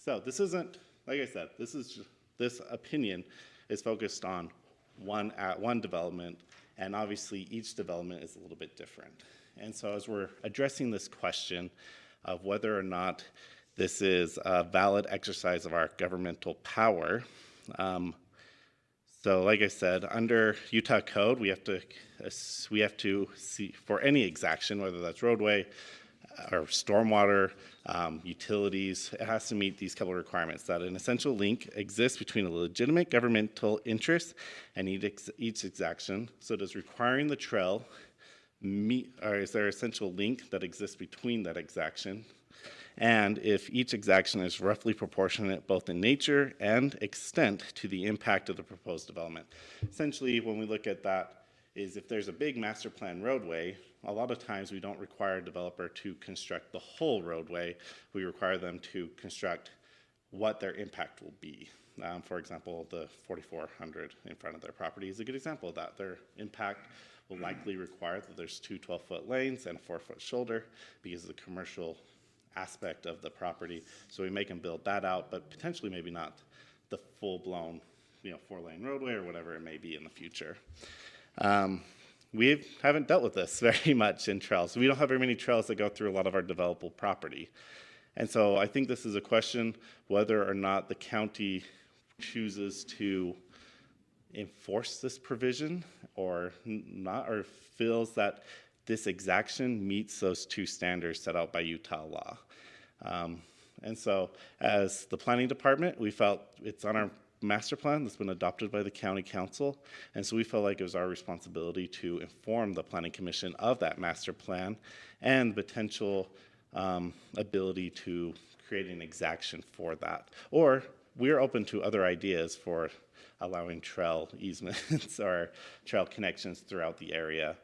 Speaker 11: So this isn't, like I said, this opinion is focused on one development, and obviously each development is a little bit different. And so as we're addressing this question of whether or not this is a valid exercise of our governmental power, so like I said, under Utah code, we have to see for any exaction, whether that's roadway or stormwater, utilities, it has to meet these couple of requirements, that an essential link exists between a legitimate governmental interest and each exaction. So does requiring the trail meet, or is there an essential link that exists between that exaction? And if each exaction is roughly proportionate both in nature and extent to the impact of the proposed development. Essentially, when we look at that, is if there's a big master plan roadway, a lot of times we don't require a developer to construct the whole roadway. We require them to construct what their impact will be. For example, the 4400 in front of their property is a good example of that. Their impact will likely require that there's two 12-foot lanes and a 4-foot shoulder because of the commercial aspect of the property. So we make them build that out, but potentially maybe not the full-blown, 4-lane roadway or whatever it may be in the future. We haven't dealt with this very much in trails. We don't have very many trails that go through a lot of our developable property. And so I think this is a question whether or not the county chooses to enforce this provision or not, or feels that this exaction meets those two standards set out by Utah law. And so as the planning department, we felt it's on our master plan that's been adopted by the county council. And so we felt like it was our responsibility to inform the planning commission of that master plan and potential ability to create an exaction for that. Or we're open to other ideas for allowing trail easements or trail connections throughout the area.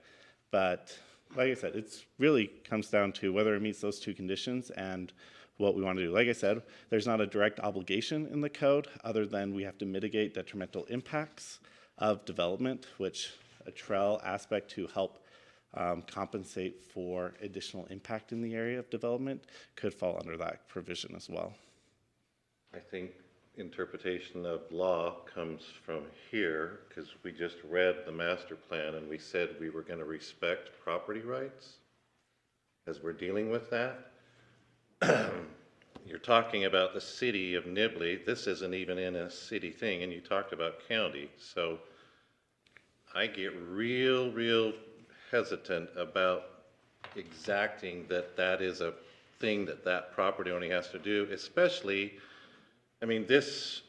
Speaker 11: But like I said, it really comes down to whether it meets those two conditions and what we want to do. Like I said, there's not a direct obligation in the code other than we have to mitigate detrimental impacts of development, which a trail aspect to help compensate for additional impact in the area of development could fall under that provision as well.
Speaker 3: I think interpretation of law comes from here, because we just read the master plan and we said we were going to respect property rights as we're dealing with that. You're talking about the city of Nibley. This isn't even in a city thing, and you talked about county. So I get real hesitant about exacting that is a thing that property owner has to do, especially, I mean, this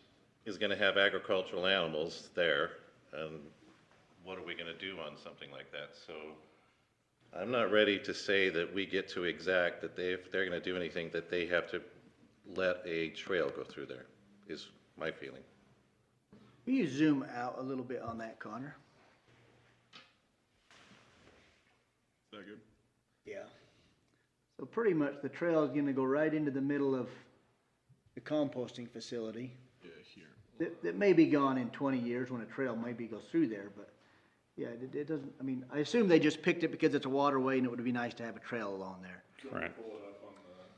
Speaker 3: is going to have agricultural animals there, and what are we going to do on something like that? So I'm not ready to say that we get to exact that if they're going to do anything, that they have to let a trail go through there, is my feeling.
Speaker 2: Will you zoom out a little bit on that, Connor?
Speaker 6: Is that good?
Speaker 2: Yeah. So pretty much the trail is gonna go right into the middle of the composting facility.
Speaker 6: Yeah, here.
Speaker 2: That may be gone in 20 years when a trail maybe goes through there, but yeah, it doesn't, I mean, I assume they just picked it because it's a waterway and it would be nice to have a trail along there.
Speaker 11: Correct.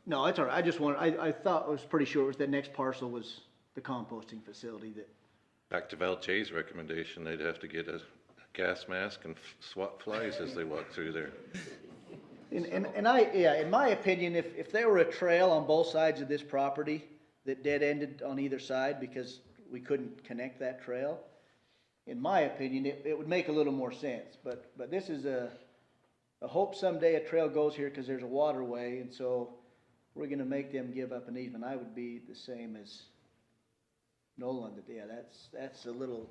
Speaker 2: No, it's all right. I just wanted, I thought, I was pretty sure it was the next parcel was the composting facility that,
Speaker 3: Back to Val J's recommendation, they'd have to get a gas mask and swat flies as they walk through there.
Speaker 2: and I, yeah, in my opinion, if there were a trail on both sides of this property that dead ended on either side because we couldn't connect that trail, in my opinion, it would make a little more sense. But this is a hope someday a trail goes here because there's a waterway, and so we're gonna make them give up an easement. I would be the same as Nolan, that, yeah, that's a little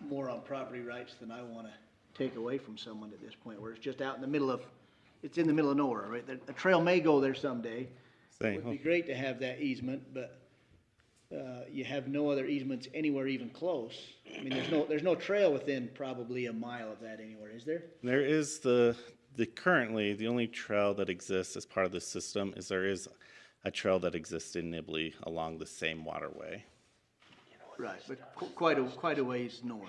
Speaker 2: more on property rights than I wanna take away from someone at this point, where it's just out in the middle of, it's in the middle of nowhere, right? The trail may go there someday. It would be great to have that easement, but, you have no other easements anywhere even close. I mean, there's no trail within probably a mile of that anywhere, is there?
Speaker 11: There is currently, the only trail that exists as part of this system is there is a trail that exists in Nibley along the same waterway.
Speaker 2: Right, but quite a ways north.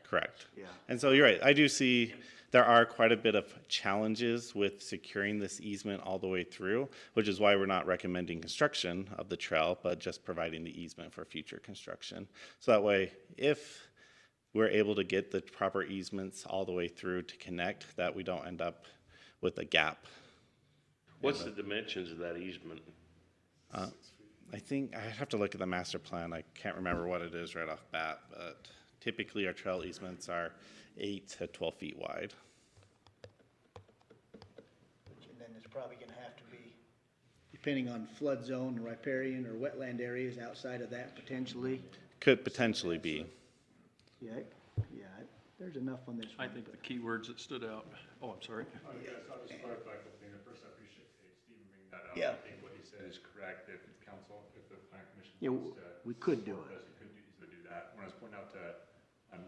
Speaker 11: Correct.
Speaker 2: Yeah.
Speaker 11: And so you're right, I do see there are quite a bit of challenges with securing this easement all the way through, which is why we're not recommending construction of the trail, but just providing the easement for future construction. So that way, if we're able to get the proper easements all the way through to connect, that we don't end up with a gap.
Speaker 3: What's the dimensions of that easement?
Speaker 11: I think, I have to look at the master plan, I can't remember what it is right off bat, but typically our trail easements are 8 to 12 feet wide.
Speaker 2: And then there's probably gonna have to be, depending on flood zone, riparian or wetland areas outside of that potentially.
Speaker 11: Could potentially be.
Speaker 2: Yeah, there's enough on this
Speaker 9: I
Speaker 2: one.
Speaker 9: think the key words that stood out, oh, I'm sorry.
Speaker 12: I'll just clarify the thing. First, I appreciate Stephen bringing that up.
Speaker 2: Yeah.
Speaker 12: I think what he said is correct. If council, if the plan commission
Speaker 2: Yeah,
Speaker 12: wants to.
Speaker 2: we could do it.
Speaker 12: Us, we could easily do that. When I was pointing out to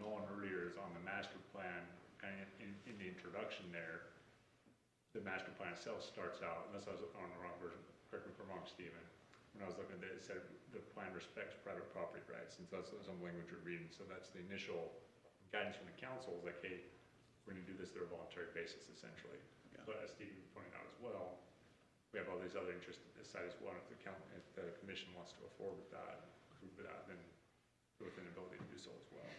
Speaker 12: Nolan earlier is on the master plan, kind of in the introduction there, the master plan itself starts out, unless I was on the wrong version, correct me if I'm wrong, Stephen. When I was looking at it, it said the plan respects private property rights, and so that's some language we're reading. So that's the initial guidance from the council, is like, hey, we're gonna do this on a voluntary basis, essentially. But as Stephen pointed out as well, we have all these other interests to decide as well. If the commission wants to go forward with that, approve that, then within the ability to do so as well.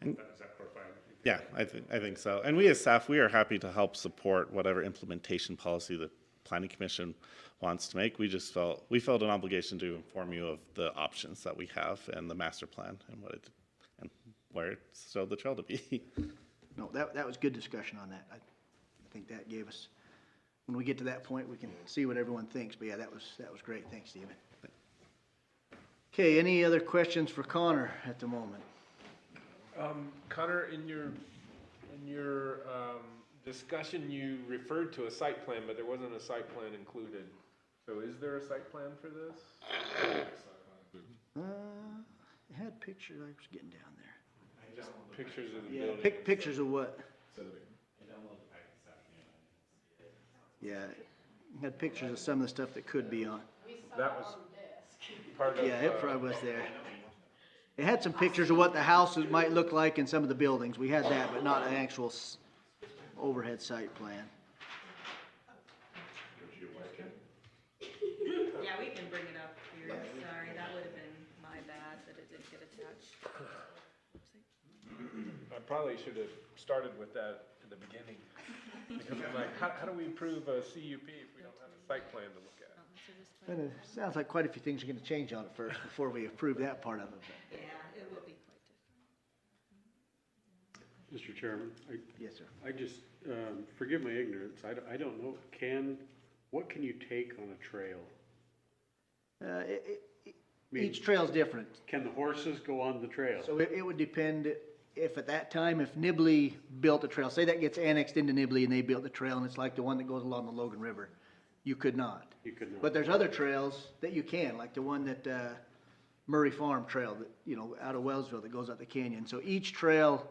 Speaker 12: Does that clarify?
Speaker 11: Yeah, I think so. And we as staff, we are happy to help support whatever implementation policy the planning commission wants to make. We felt an obligation to inform you of the options that we have and the master plan and where it's showed the trail to be.
Speaker 2: No, that was good discussion on that. I think that gave us, when we get to that point, we can see what everyone thinks. But yeah, that was great. Thanks, Stephen. Okay, any other questions for Connor at the moment?
Speaker 4: Connor, in your discussion, you referred to a site plan, but there wasn't a site plan included. So is there a site plan for this?
Speaker 2: It had pictures, I was getting down there.
Speaker 4: Just pictures of the
Speaker 2: Yeah,
Speaker 4: building.
Speaker 2: pictures of what? Yeah, it had pictures of some of the stuff that could be on.
Speaker 4: That was part of.
Speaker 2: Yeah, it probably was there. It had some pictures of what the houses might look like in some of the buildings. We had that, but not an actual overhead site plan.
Speaker 5: Yeah, we can bring it up here. Sorry, that would have been my bad that it didn't get attached.
Speaker 4: I probably should have started with that in the beginning. Because I'm like, how do we approve a CUP if we don't have a site plan to look at?
Speaker 2: But it sounds like quite a few things are gonna change on it first before we approve that part of it.
Speaker 5: Yeah, it will be quite different.
Speaker 10: Mr. Chairman,
Speaker 2: Yes, sir.
Speaker 10: I just, forgive my ignorance, I don't know, what can you take on a trail?
Speaker 2: Each trail's different.
Speaker 10: Can the horses go on the trail?
Speaker 2: So it would depend if at that time, if Nibley built a trail, say that gets annexed into Nibley and they built the trail and it's like the one that goes along the Logan River, you could not.
Speaker 10: You could not.
Speaker 2: But there's other trails that you can, like the one that, Murray Farm Trail that, you know, out of Wellsville that goes up the canyon. So each trail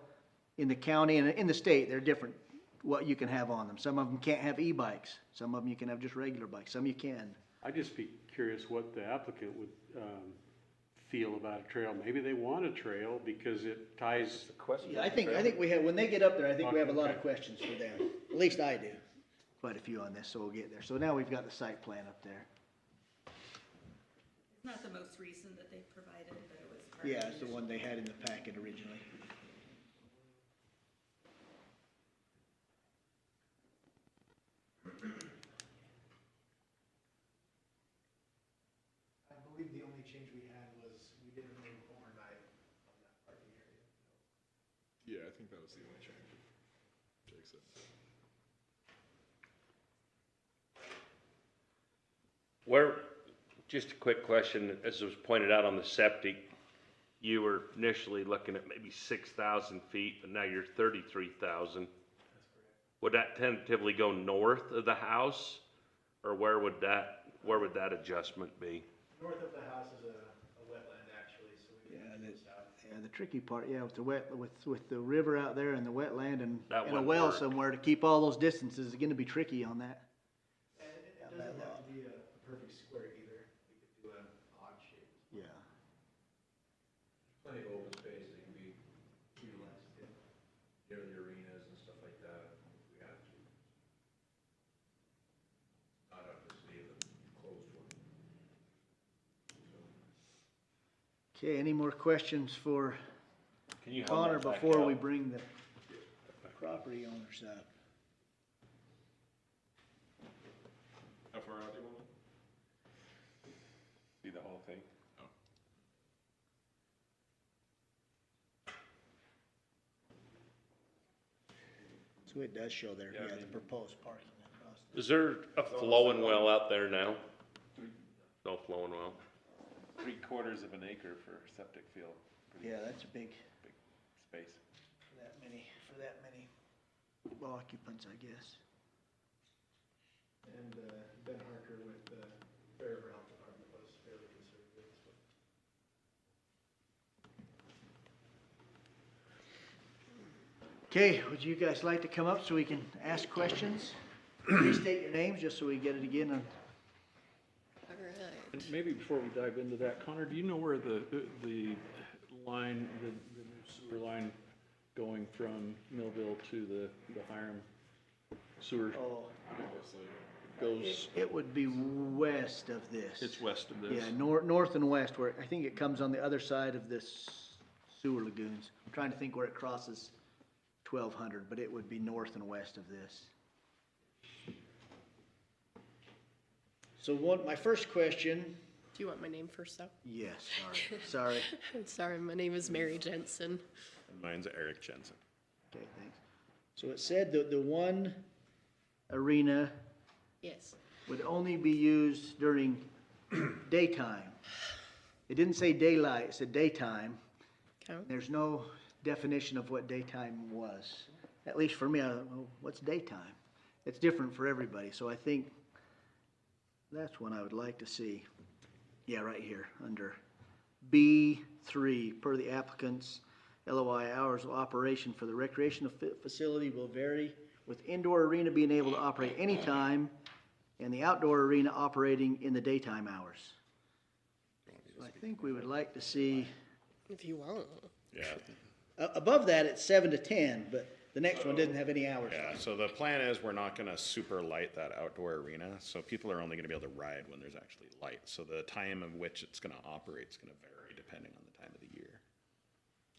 Speaker 2: in the county and in the state, they're different, what you can have on them. Some of them can't have e-bikes. Some of them you can have just regular bikes. Some you can.
Speaker 10: I'd just be curious what the applicant would, feel about a trail. Maybe they want a trail because it ties.
Speaker 2: Yeah, I think we have, when they get up there, I think we have a lot of questions for them. At least I do. Quite a few on this, so we'll get there. So now we've got the site plan up there.
Speaker 5: It's not the most recent that they provided, but it was part of
Speaker 2: Yeah, it's the one they had in the packet originally.
Speaker 13: I believe the only change we had was we didn't remove overnight on that parking area.
Speaker 6: Yeah, I think that was the only change. Jake said.
Speaker 3: Where, just a quick question, as was pointed out on the septic, you were initially looking at maybe 6,000 feet, but now you're 33,000. Would that tentatively go north of the house, or where would that adjustment be?
Speaker 13: North of the house is a wetland actually, so we
Speaker 2: Yeah,
Speaker 13: can
Speaker 2: and
Speaker 13: move
Speaker 2: it-
Speaker 13: south.
Speaker 2: Yeah, the tricky part, yeah, with the with the river out there and the wetland and
Speaker 3: That
Speaker 2: a
Speaker 3: wouldn't
Speaker 2: well
Speaker 3: work.
Speaker 2: somewhere to keep all those distances is gonna be tricky on that.
Speaker 13: And it doesn't have to be a perfect square either. We could do an odd shape.
Speaker 2: Yeah.
Speaker 1: Plenty of open space that can be utilized, near the arenas and stuff like that, if we have to. Not obviously the closed one.
Speaker 2: Okay, any more questions for
Speaker 3: Can you hold
Speaker 2: Connor
Speaker 3: that back
Speaker 2: before
Speaker 3: out?
Speaker 2: we bring the property owners up?
Speaker 6: How far out do you want it?
Speaker 4: See the whole thing?
Speaker 2: So it does show there, yeah, the proposed parking across.
Speaker 3: Is there a flowing well out there now? No flowing well.
Speaker 4: 3/4 of an acre for septic field. Pretty
Speaker 2: Yeah, that's a big,
Speaker 4: space.
Speaker 2: for that many occupants, I guess.
Speaker 13: And Ben Harker with the Fairground Health Department was fairly conservative.
Speaker 2: Okay, would you guys like to come up so we can ask questions? Restate your names, just so we get it again on.
Speaker 7: All right.
Speaker 9: And maybe before we dive into that, Connor, do you know where the line, the new sewer line going from Millville to the Hiram sewer
Speaker 2: Oh,
Speaker 9: goes,
Speaker 2: it would be west of this.
Speaker 9: it's west of this?
Speaker 2: Yeah, north and west, where, I think it comes on the other side of this sewer lagoons. I'm trying to think where it crosses 1200, but it would be north and west of this. So my first question,
Speaker 7: Do you want my name first, though?
Speaker 2: yes, sorry.
Speaker 7: Sorry, my name is Mary Jensen.
Speaker 11: Mine's Eric Jensen.
Speaker 2: Okay, thanks. So it said that the one arena
Speaker 7: Yes.
Speaker 2: would only be used during daytime. It didn't say daylight, it said daytime.
Speaker 7: Okay.
Speaker 2: There's no definition of what daytime was. At least for me, I don't know, what's daytime? It's different for everybody, so I think that's one I would like to see. Yeah, right here, under B3, per the applicant's LOI, hours of operation for the recreational facility will vary, with indoor arena being able to operate anytime and the outdoor arena operating in the daytime hours. So I think we would like to see,
Speaker 7: If you want.
Speaker 11: Yeah,
Speaker 2: above that, it's 7 to 10, but the next one didn't have any hours.
Speaker 11: yeah, so the plan is we're not gonna super light that outdoor arena, so people are only gonna be able to ride when there's actually light. So the time of which it's gonna operate is gonna vary depending on the time of the year.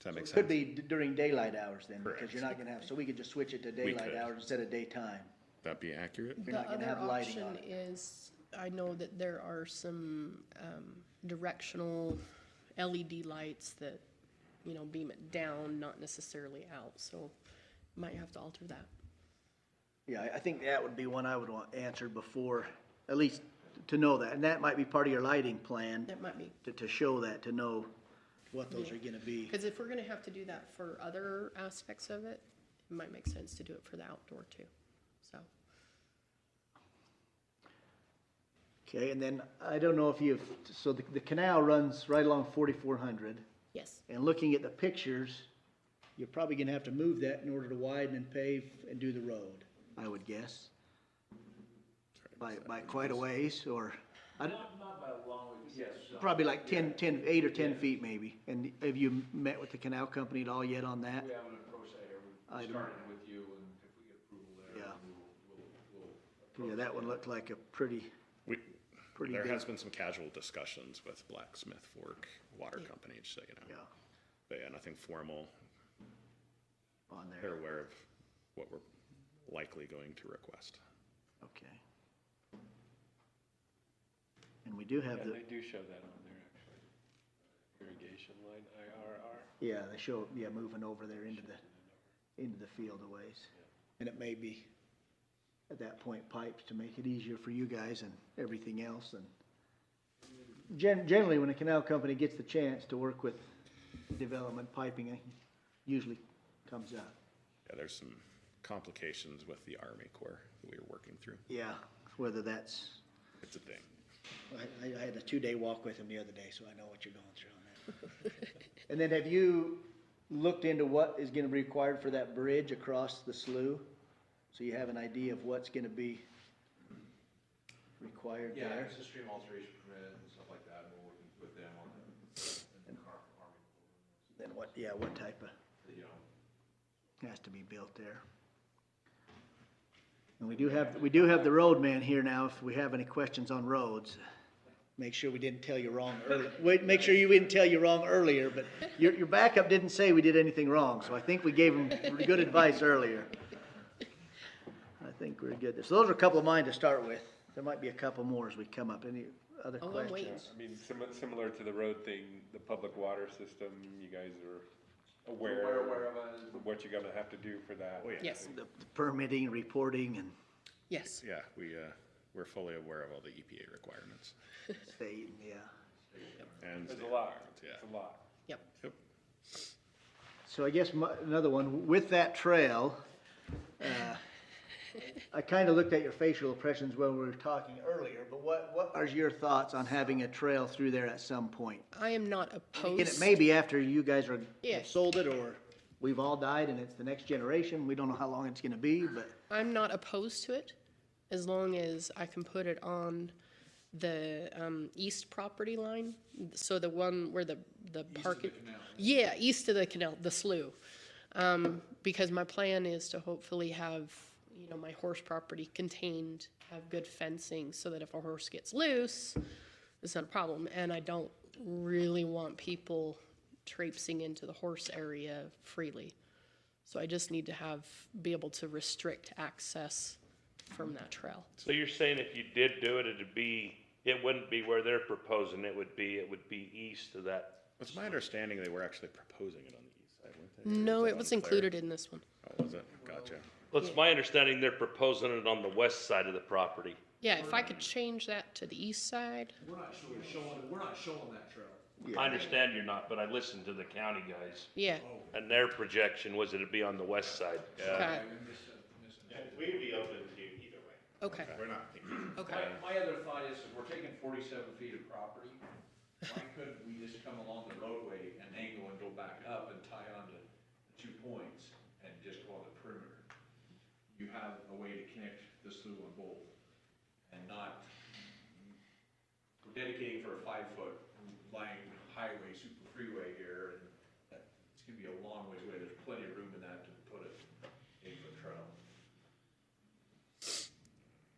Speaker 11: Does that make sense?
Speaker 2: Could be during daylight hours then, because
Speaker 11: Correct.
Speaker 2: you're not gonna have, so we could just switch it to daylight
Speaker 11: could.
Speaker 2: hours instead of daytime.
Speaker 11: That be accurate?
Speaker 2: You're
Speaker 7: The
Speaker 2: not gonna
Speaker 7: other
Speaker 2: have lighting on
Speaker 7: option
Speaker 2: it.
Speaker 7: is, I know that there are some directional LED lights that, you know, beam it down, not necessarily out, so might have to alter that.
Speaker 2: Yeah, I think that would be one I would want answered before, at least to know that, and that might be part of your lighting plan,
Speaker 7: That might be,
Speaker 2: to show that, to know what those are gonna be.
Speaker 7: because if we're gonna have to do that for other aspects of it, it might make sense to do it for the outdoor too, so.
Speaker 2: Okay, and then I don't know if you've, so the canal runs right along 4400.
Speaker 7: Yes.
Speaker 2: And looking at the pictures, you're probably gonna have to move that in order to widen and pave and do the road, I would guess. By quite a ways, or, I don't,
Speaker 1: Not by a long, yes.
Speaker 2: probably like 8 or 10 feet maybe. And have you met with the canal company at all yet on that?
Speaker 1: We haven't approached that here, we
Speaker 2: Item.
Speaker 1: started with you, and if we get approval there,
Speaker 2: Yeah.
Speaker 1: we'll
Speaker 2: Yeah, that one looked like a pretty
Speaker 11: There
Speaker 2: big.
Speaker 11: has been some casual discussions with Blacksmith Fork Water Company, just so you know.
Speaker 2: Yeah,
Speaker 11: But yeah, nothing formal.
Speaker 2: on there,
Speaker 11: They're aware of what we're likely going to request.
Speaker 2: okay. And we do have
Speaker 9: Yeah,
Speaker 2: the,
Speaker 9: they do show that on there, actually. Irrigation line, IRR.
Speaker 2: yeah, they show, yeah, moving over there into the field a ways. And it may be, at that point, pipes to make it easier for you guys and everything else. And generally, when a canal company gets the chance to work with development, piping usually comes up.
Speaker 11: Yeah, there's some complications with the Army Corps that we were working through.
Speaker 2: Yeah, whether that's,
Speaker 11: It's a thing.
Speaker 2: I had a 2-day walk with him the other day, so I know what you're going through on that. And then have you looked into what is gonna be required for that bridge across the slough? So you have an idea of what's gonna be required
Speaker 1: Yeah,
Speaker 2: there?
Speaker 1: it's a stream alteration permit and stuff like that, and we're working with them on the Army.
Speaker 2: Then what type of,
Speaker 1: You know,
Speaker 2: has to be built there? And we do have the road man here now, if we have any questions on roads. Make sure we didn't tell you wrong earlier. Make sure you didn't tell you wrong earlier, but your backup didn't say we did anything wrong, so I think we gave him good advice earlier. I think we're good. So those are a couple of mine to start with. There might be a couple more as we come up. Any other
Speaker 7: Oh, I'm waiting.
Speaker 2: questions?
Speaker 4: I mean, similar to the road thing, the public water system, you guys are aware of what you're gonna have to do for that.
Speaker 11: Oh, yeah.
Speaker 7: Yes.
Speaker 2: The permitting, reporting, and
Speaker 7: Yes.
Speaker 11: Yeah, we're fully aware of all the EPA requirements.
Speaker 2: state, yeah.
Speaker 11: And
Speaker 4: There's a
Speaker 11: state
Speaker 4: lot,
Speaker 11: requirements, yeah.
Speaker 4: it's a lot.
Speaker 7: Yep.
Speaker 11: Yep.
Speaker 2: So I guess another one, with that trail, I kind of looked at your facial expressions when we were talking earlier, but what are your thoughts on having a trail through there at some point?
Speaker 7: I am not opposed.
Speaker 2: And it may be after you guys are
Speaker 7: Yes.
Speaker 2: sold it, or we've all died and it's the next generation. We don't know how long it's gonna be, but
Speaker 7: I'm not opposed to it, as long as I can put it on the east property line, so the one where the parking. Yeah, east of the canal, the slough. Because my plan is to hopefully have, my horse property contained, have good fencing, so that if a horse gets loose, it's not a problem. And I don't really want people traipsing into the horse area freely. So I just need to be able to restrict access from that trail.
Speaker 3: So you're saying if you did do it, it wouldn't be where they're proposing, it would be east of that?
Speaker 11: It's my understanding they were actually proposing it on the east side, weren't they?
Speaker 7: No,
Speaker 11: Is
Speaker 7: it
Speaker 11: that
Speaker 7: was
Speaker 11: unclear?
Speaker 7: included in this one.
Speaker 11: Oh, was it? Gotcha.
Speaker 3: Well, it's my understanding they're proposing it on the west side of the property.
Speaker 7: Yeah, if I could change that to the east side.
Speaker 1: we're not showing that trail.
Speaker 3: I understand you're not, but I listened to the county guys,
Speaker 7: Yeah,
Speaker 3: and their projection was it'd be on the west side.
Speaker 7: okay,
Speaker 11: We'd be open to either way.
Speaker 7: okay,
Speaker 11: We're not thinking.
Speaker 7: okay.
Speaker 1: My other thought is, if we're taking 47 feet of property, why couldn't we just come along the roadway and angle and go back up and tie onto 2 points and just go on the perimeter? You have a way to connect the slough on both, and not, we're dedicating for a 5-foot line highway, super freeway here, and it's gonna be a long ways away. There's plenty of room in that to put an 8-foot trail.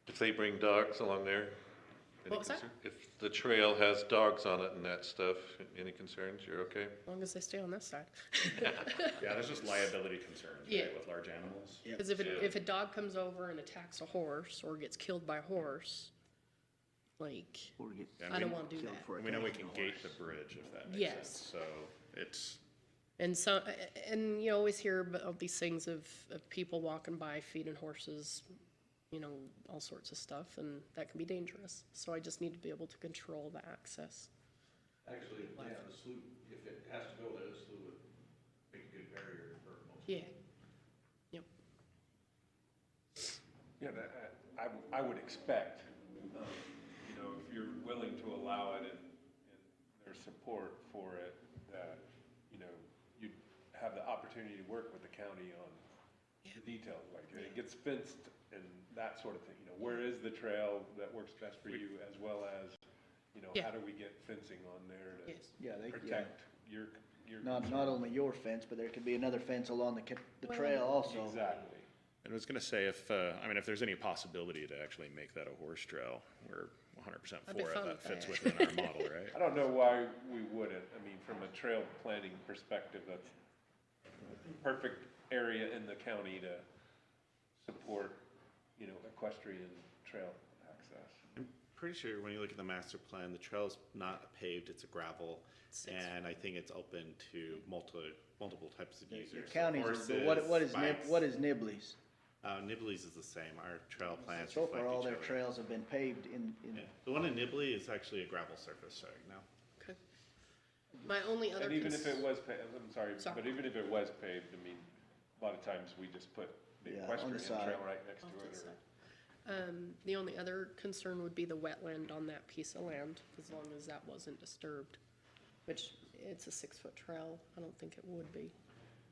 Speaker 3: If they bring dogs along there?
Speaker 7: What was that?
Speaker 3: If the trail has dogs on it and that stuff, any concerns, you're okay?
Speaker 7: As long as they stay on this side.
Speaker 11: Yeah, there's just liability concerns,
Speaker 7: Yeah.
Speaker 11: right, with large animals.
Speaker 7: Because if a dog comes over and attacks a horse or gets killed by a horse, like,
Speaker 2: Or get
Speaker 7: I don't want to do
Speaker 2: killed
Speaker 7: that.
Speaker 2: for a
Speaker 11: We know we
Speaker 2: cat.
Speaker 11: can gate the bridge if that makes
Speaker 7: Yes.
Speaker 11: sense, so it's,
Speaker 7: And you always hear of these things of people walking by feeding horses, all sorts of stuff, and that can be dangerous. So I just need to be able to control the access.
Speaker 1: Actually, yeah, the slough, if it has to go there, the slough would make a good barrier for most.
Speaker 7: Yeah, yep.
Speaker 4: Yeah, I would expect, if willing to allow it and their support for it, that, you know, you'd have the opportunity to work with the county on the details, like it gets fenced and that sort of thing, you know, where is the trail that works best for you, as well as, you know, how do we get fencing on there to
Speaker 2: Yeah,
Speaker 4: protect your
Speaker 2: not only your fence, but there could be another fence along the trail also.
Speaker 4: Exactly.
Speaker 14: And I was gonna say, if there's any possibility to actually make that a horse trail, we're 100%
Speaker 7: I'd be
Speaker 14: for it.
Speaker 7: fine
Speaker 14: That
Speaker 7: with
Speaker 14: fits
Speaker 7: that.
Speaker 14: within our model, right?
Speaker 4: I don't know why we wouldn't. I mean, from a trail planning perspective, that's a perfect area in the county to support, you know, equestrian trail access.
Speaker 11: I'm pretty sure when you look at the master plan, the trail's not paved, it's a gravel. And I think it's open to multiple types of users.
Speaker 2: Counties,
Speaker 11: Horses,
Speaker 2: what is
Speaker 11: bikes.
Speaker 2: Nibley's?
Speaker 11: Nibley's is the same. Our trail plans
Speaker 2: So
Speaker 11: reflect
Speaker 2: far, all
Speaker 11: each
Speaker 2: their
Speaker 11: other.
Speaker 2: trails have been paved in,
Speaker 11: Yeah. The one in Nibley is actually a gravel surface right now.
Speaker 7: Okay. My only other.
Speaker 4: And even if it
Speaker 7: cons-
Speaker 4: was paved, I'm sorry,
Speaker 7: Sorry.
Speaker 4: but even if it was paved, I mean, a lot of times we just put the
Speaker 2: Yeah, on the
Speaker 4: equestrian
Speaker 2: side.
Speaker 4: trail right next
Speaker 7: Off
Speaker 4: to
Speaker 7: to
Speaker 4: it.
Speaker 7: the
Speaker 4: Or,
Speaker 7: side. The only other concern would be the wetland on that piece of land, as long as that wasn't disturbed, which it's a 6-foot trail. I don't think it would be.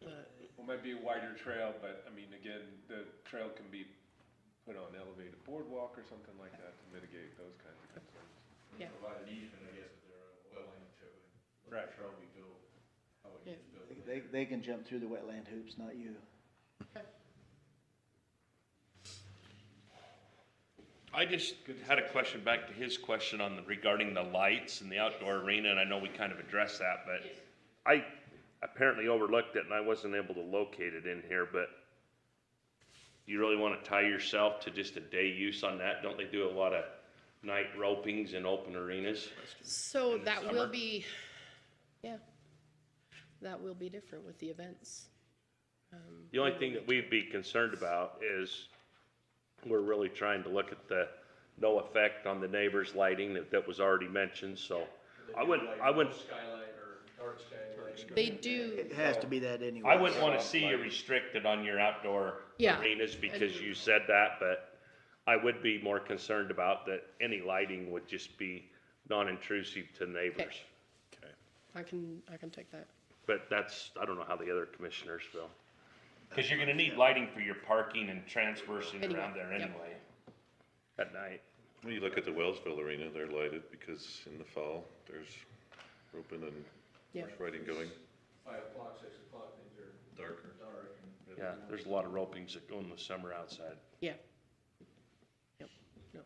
Speaker 4: well, it might be a wider trail, but I mean, again, the trail can be put on elevated boardwalk or something like that to mitigate those kinds of concerns.
Speaker 7: Yeah.
Speaker 1: Provide an easement, I guess, if they're a wetland to it.
Speaker 4: Right.
Speaker 1: Trail be built, how it
Speaker 7: Yeah.
Speaker 1: gets built.
Speaker 2: they can jump through the wetland hoops, not you.
Speaker 3: I just had a question back to his question on regarding the lights and the outdoor arena, and I know we kind of addressed that, but I apparently overlooked it and I wasn't able to locate it in here, but you really want to tie yourself to just a day use on that? Don't they do a lot of night ropings in open arenas?
Speaker 7: So
Speaker 3: In the
Speaker 7: that will
Speaker 3: summer?
Speaker 7: be, yeah, that will be different with the events.
Speaker 3: The only thing that we'd be concerned about is we're really trying to look at the no effect on the neighbor's lighting that was already mentioned, so I wouldn't,
Speaker 1: Skylight or dark skylight.
Speaker 7: They do,
Speaker 2: It has to be that anyway.
Speaker 3: I wouldn't wanna see you restricted on your outdoor
Speaker 7: Yeah.
Speaker 3: arenas because you said that, but I would be more concerned about that any lighting would just be non-intrusive to neighbors.
Speaker 7: I can take that.
Speaker 3: But that's, I don't know how the other commissioners feel. Cause you're gonna need lighting for your parking and transversing
Speaker 7: Anyway,
Speaker 3: around there
Speaker 7: yep.
Speaker 3: anyway, at night.
Speaker 15: When you look at the Wellsville Arena, they're lighted because in the fall, there's roping and
Speaker 7: Yeah.
Speaker 15: horse riding going.
Speaker 1: 5 o'clock, 6 o'clock, things are
Speaker 15: Darker.
Speaker 1: dark. And
Speaker 3: Yeah, there's a lot of ropings that go in the summer outside.
Speaker 7: Yeah. Yep, no.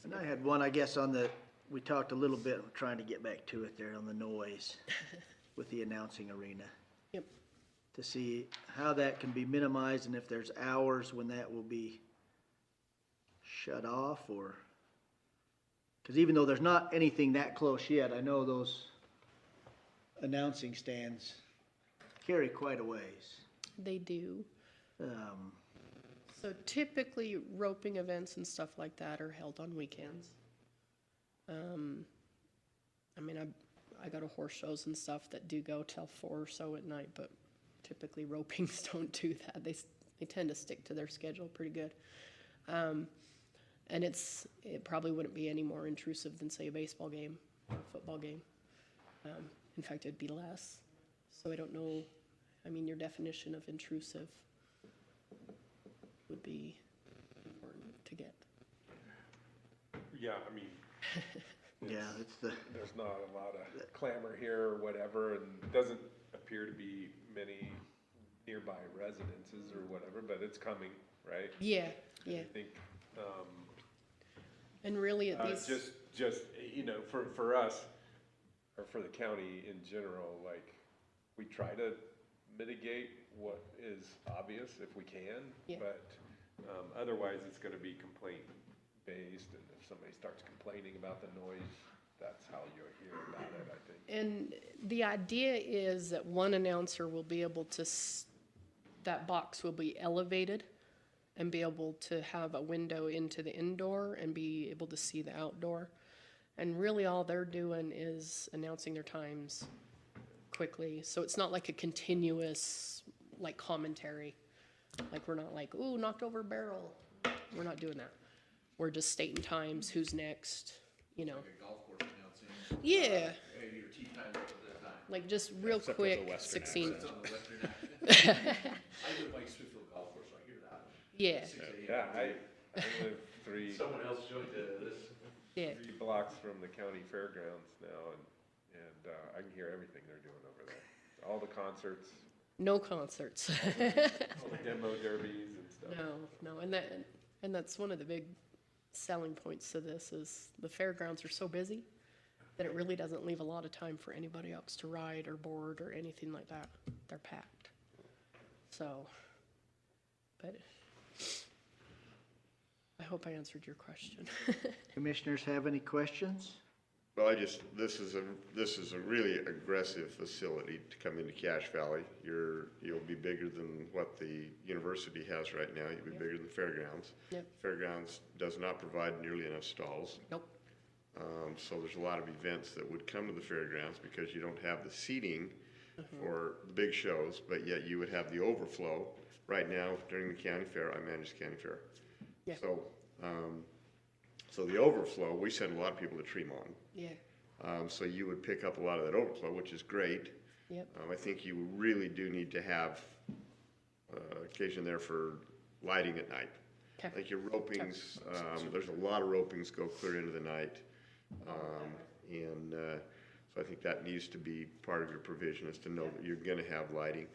Speaker 2: And I had one, I guess, we talked a little bit, trying to get back to it there on the noise with the announcing arena.
Speaker 7: Yep.
Speaker 2: To see how that can be minimized and if there's hours when that will be shut off or, because even though there's not anything that close yet, I know those announcing stands carry quite a ways.
Speaker 7: They do.
Speaker 2: Um,
Speaker 7: So typically roping events and stuff like that are held on weekends. I mean, I go to horse shows and stuff that do go till 4 or so at night, but typically ropings don't do that. They tend to stick to their schedule pretty good. And it probably wouldn't be any more intrusive than, say, a baseball game, or a football game. In fact, it'd be less. So I don't know, I mean, your definition of intrusive would be important to get.
Speaker 4: Yeah, I mean,
Speaker 2: yeah, it's the,
Speaker 4: there's not a lot of clamor here or whatever, and it doesn't appear to be many nearby residences or whatever, but it's coming, right?
Speaker 7: Yeah,
Speaker 4: And
Speaker 7: yeah.
Speaker 4: I think,
Speaker 7: And really at these,
Speaker 4: just, you know, for us, or for the county in general, like, we try to mitigate what is obvious if we can,
Speaker 7: Yeah.
Speaker 4: but, otherwise it's gonna be complaint based, and if somebody starts complaining about the noise, that's how you'll hear about it, I think.
Speaker 7: and the idea is that one announcer will be able to, that box will be elevated and be able to have a window into the indoor and be able to see the outdoor. And really all they're doing is announcing their times quickly. So it's not like a continuous, like, commentary. Like, we're not like, ooh, knocked over barrel. We're not doing that. we're just stating times, who's next, you know.
Speaker 1: Like a golf course announcing.
Speaker 7: Yeah,
Speaker 1: Hey, your tee time is at this time.
Speaker 7: like just real
Speaker 14: Except for the
Speaker 7: quick,
Speaker 14: western
Speaker 7: succinct.
Speaker 1: It's on the western accent. I live by Smithfield Golf Course, so I hear that.
Speaker 7: Yeah,
Speaker 1: 6 a.m.
Speaker 4: Yeah, I live three
Speaker 1: Someone else joined this.
Speaker 7: yeah,
Speaker 4: blocks from the county fairgrounds now, and I can hear everything they're doing over there. All the concerts,
Speaker 7: no concerts.
Speaker 4: all the demo derbies and stuff.
Speaker 7: No, and that's one of the big selling points to this is the fairgrounds are so busy that it really doesn't leave a lot of time for anybody else to ride or board or anything like that. They're packed. So, but I hope I answered your question.
Speaker 2: Commissioners have any questions?
Speaker 3: Well, this is a really aggressive facility to come into Cache Valley. You'll be bigger than what the university has right now. You'll be bigger than the fairgrounds.
Speaker 7: Yep.
Speaker 3: Fairgrounds does not provide nearly enough stalls.
Speaker 7: Nope.
Speaker 3: So there's a lot of events that would come to the fairgrounds because you don't have the seating for the big shows, but yet you would have the overflow. Right now, during the county fair, I manage the county fair.
Speaker 7: Yeah.
Speaker 3: So the overflow, we send a lot of people to Tremont.
Speaker 7: Yeah.
Speaker 3: So you would pick up a lot of that overflow, which is great.
Speaker 7: Yep.
Speaker 3: I think you really do need to have occasion there for lighting at night.
Speaker 7: Okay.
Speaker 3: Like your ropings, there's a lot of ropings go clear into the night. So I think that needs to be part of your provision, is to know that you're gonna have lighting.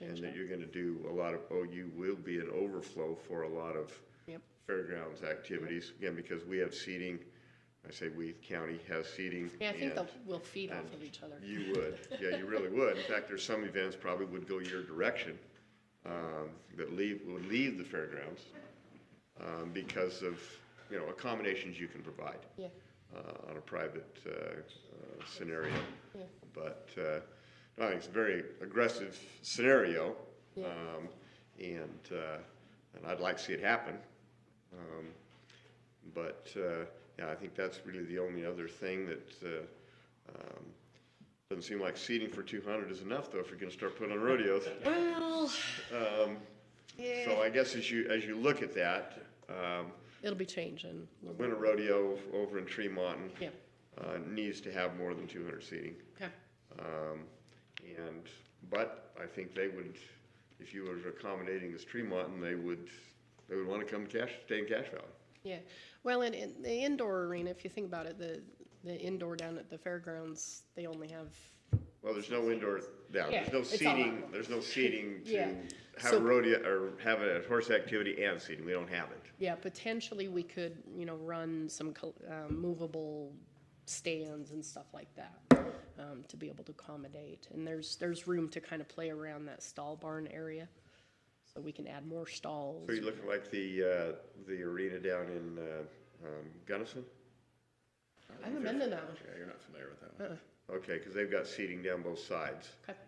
Speaker 3: And that you're gonna do a lot of, you will be an overflow for a lot of
Speaker 7: Yep.
Speaker 3: fairgrounds activities, again, because we have seating. I say we, county has seating.
Speaker 7: Yeah, I think
Speaker 3: and
Speaker 7: we'll feed off of each other.
Speaker 3: You would, yeah, you really would. In fact, there's some events probably would go your direction, that would leave the fairgrounds, because of, accommodations you can provide.
Speaker 7: Yeah.
Speaker 3: On a private, scenario.
Speaker 7: Yeah.
Speaker 3: But, no, I think it's a very aggressive scenario.
Speaker 7: Yeah.
Speaker 3: And I'd like to see it happen. Yeah, I think that's really the only other thing that, doesn't seem like seating for 200 is enough, though, if you're gonna start putting on rodeos.
Speaker 7: Well, yeah.
Speaker 3: So I guess as you look at that,
Speaker 7: It'll be changing.
Speaker 3: Winter Rodeo over in Tremont,
Speaker 7: Yeah.
Speaker 3: Needs to have more than 200 seating.
Speaker 7: Okay.
Speaker 3: But I think they would, if you were accommodating this Tremont, they would want to stay in Cache Valley.
Speaker 7: Yeah, well, in the indoor arena, if you think about it, the indoor down at the fairgrounds, they only have.
Speaker 3: Well, there's no indoor,
Speaker 7: Yeah,
Speaker 3: there's no
Speaker 7: it's all
Speaker 3: seating,
Speaker 7: outdoor.
Speaker 3: there's no seating to
Speaker 7: Yeah.
Speaker 3: have
Speaker 7: So-
Speaker 3: a rodeo, or have a horse activity and seating, we don't have it.
Speaker 7: Yeah, potentially we could, run some movable stands and stuff like that, to be able to accommodate. And there's room to kind of play around that stall barn area, so we can add more stalls.
Speaker 3: So you're looking like the arena down in, Gunnison?
Speaker 7: I haven't been to that one.
Speaker 14: Yeah, you're not familiar with that one.
Speaker 3: Okay, because they've got seating down both sides.
Speaker 7: Okay.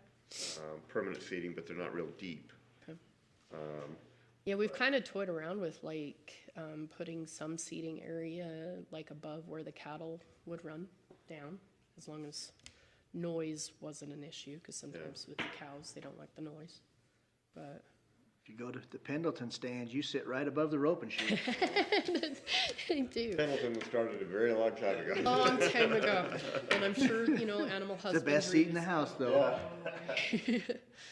Speaker 3: Permanent seating, but they're not real deep.
Speaker 7: Okay. Yeah, we've kind of toyed around with putting some seating area like above where the cattle would run down, as long as noise wasn't an issue, because sometimes with the cows, they don't like the noise. But
Speaker 2: If you go to the Pendleton stands, you sit right above the roping chute.
Speaker 7: they do.
Speaker 3: Pendleton was started a very long time ago.
Speaker 7: Long time ago, and I'm sure, animal
Speaker 2: It's the
Speaker 7: husbandry.
Speaker 2: best seat in the house, though.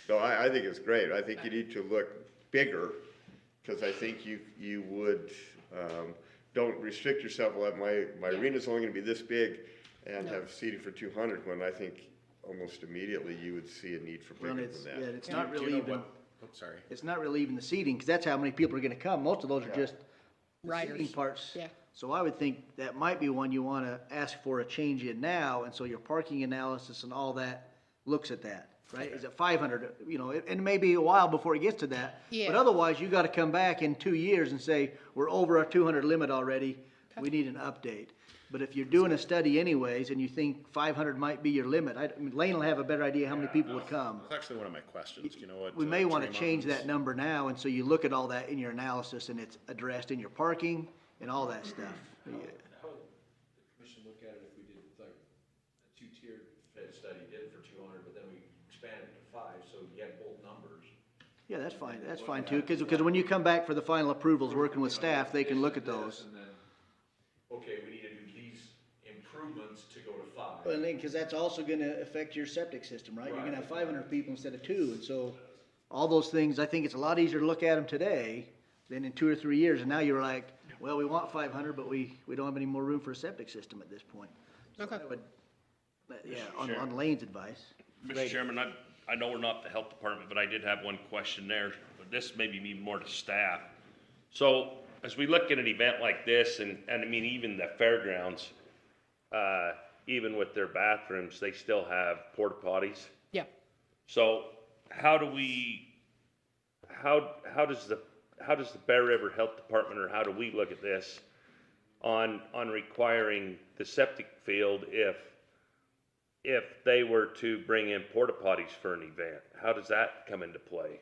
Speaker 3: No, I think it's great. I think you need to look bigger, because I think you would, don't restrict yourself, well, my arena's only gonna be this big, and
Speaker 7: No.
Speaker 3: have seating for 200, when I think almost immediately you would see a need for
Speaker 2: Well,
Speaker 3: bigger
Speaker 2: it's,
Speaker 3: than
Speaker 2: yeah,
Speaker 3: that.
Speaker 2: it's not
Speaker 14: Do you
Speaker 2: really
Speaker 14: know
Speaker 2: even,
Speaker 14: what- oh, sorry.
Speaker 2: it's not really even the seating, because that's how many people are gonna come. Most of those are just the
Speaker 7: Riders.
Speaker 2: seating parts.
Speaker 7: Yeah.
Speaker 2: So I would think that might be one you wanna ask for a change in now, and so your parking analysis and all that looks at that, right? Is it 500, and it may be a while before it gets to that.
Speaker 7: Yeah.
Speaker 2: But otherwise, you gotta come back in 2 years and say, we're over our 200 limit already, we need an update. But if you're doing a study anyways, and you think 500 might be your limit, Lane will have a better idea how many people would come.
Speaker 14: That's actually one of my questions, you know what?
Speaker 2: We may wanna
Speaker 14: Tremont
Speaker 2: change
Speaker 14: was-
Speaker 2: that number now, and so you look at all that in your analysis, and it's addressed in your parking and all that stuff. Yeah.
Speaker 1: How would the commission look at it if we did like a two-tiered Fed study, did it for 200, but then we expanded it to 5, so you had both numbers.
Speaker 2: Yeah, that's fine too, because when you come back for the final approvals, working with staff, they can look at those.
Speaker 1: And then, okay, we need to do these improvements to go to 5.
Speaker 2: But then, because that's also gonna affect your septic system, right? You're gonna have 500 people instead of 2, and so all those things, I think it's a lot easier to look at them today than in 2 or 3 years, and now you're like, well, we want 500, but we don't have any more room for a septic system at this point. So
Speaker 7: Okay.
Speaker 2: I would, yeah, on Lane's advice.
Speaker 16: Mr. Chairman, I know we're not the health department, but I did have one question there, but this may be more to staff. So as we look at an event like this, and I mean, even the fairgrounds, even with their bathrooms, they still have porta potties.
Speaker 7: Yeah.
Speaker 16: So how does the Bear River Health Department, or how do we look at this on requiring the septic field if they were to bring in porta potties for an event? How does that come into play?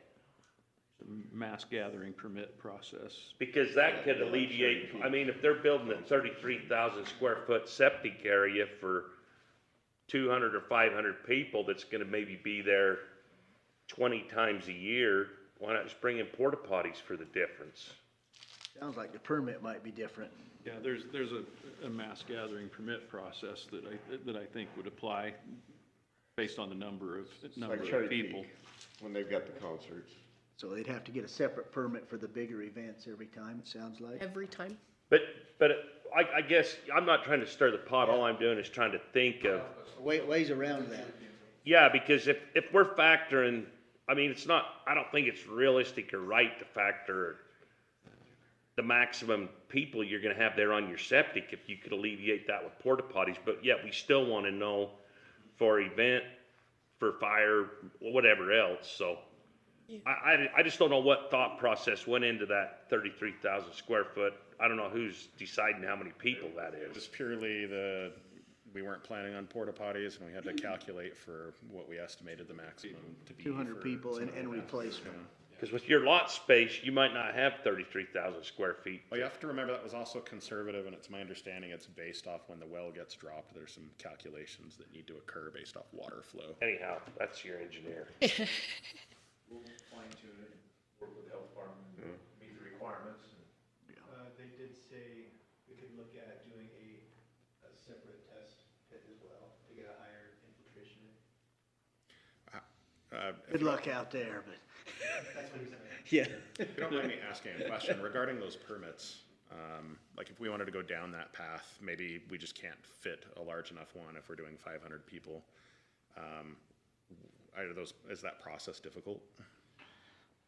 Speaker 9: Mass gathering permit process.
Speaker 16: Because that could alleviate, I mean, if they're building a 33,000 square foot septic area for 200 or 500 people, that's gonna maybe be there 20 times a year, why not just bring in porta potties for the difference?
Speaker 2: Sounds like the permit might be different.
Speaker 9: Yeah, there's a mass gathering permit process that I think would apply based on the number of people.
Speaker 3: When they've got the concerts.
Speaker 2: So they'd have to get a separate permit for the bigger events every time, it sounds like.
Speaker 7: Every time?
Speaker 16: But I guess, I'm not trying to stir the pot, all I'm doing is trying to think of,
Speaker 2: Ways around that.
Speaker 16: yeah, because if we're factoring, I mean, it's not, I don't think it's realistic or right to factor the maximum people you're gonna have there on your septic if you could alleviate that with porta potties, but yet we still wanna know for event, for fire, whatever else, so. I just don't know what thought process went into that 33,000 square foot. I don't know who's deciding how many people that
Speaker 14: It
Speaker 16: is.
Speaker 14: was purely we weren't planning on porta potties, and we had to calculate for what we estimated the maximum to be.
Speaker 2: 200
Speaker 14: for
Speaker 2: people
Speaker 14: some
Speaker 2: and
Speaker 14: events.
Speaker 2: replacement.
Speaker 16: Because with your lot space, you might not have 33,000 square feet.
Speaker 14: Well, you have to remember that was also conservative, and it's my understanding it's based off when the well gets dropped. There's some calculations that need to occur based off water flow.
Speaker 16: Anyhow, that's your engineer.
Speaker 1: We'll fine tune it, work with the health department, and meet the requirements.
Speaker 13: They did say we could look at doing a separate test pit as well to get a higher infiltration rate.
Speaker 2: Good luck out there, but.
Speaker 13: That's what he said.
Speaker 2: Yeah.
Speaker 14: If you don't mind me asking a question regarding those permits, like if we wanted to go down that path, maybe we just can't fit a large enough one if we're doing 500 people. Is that process difficult?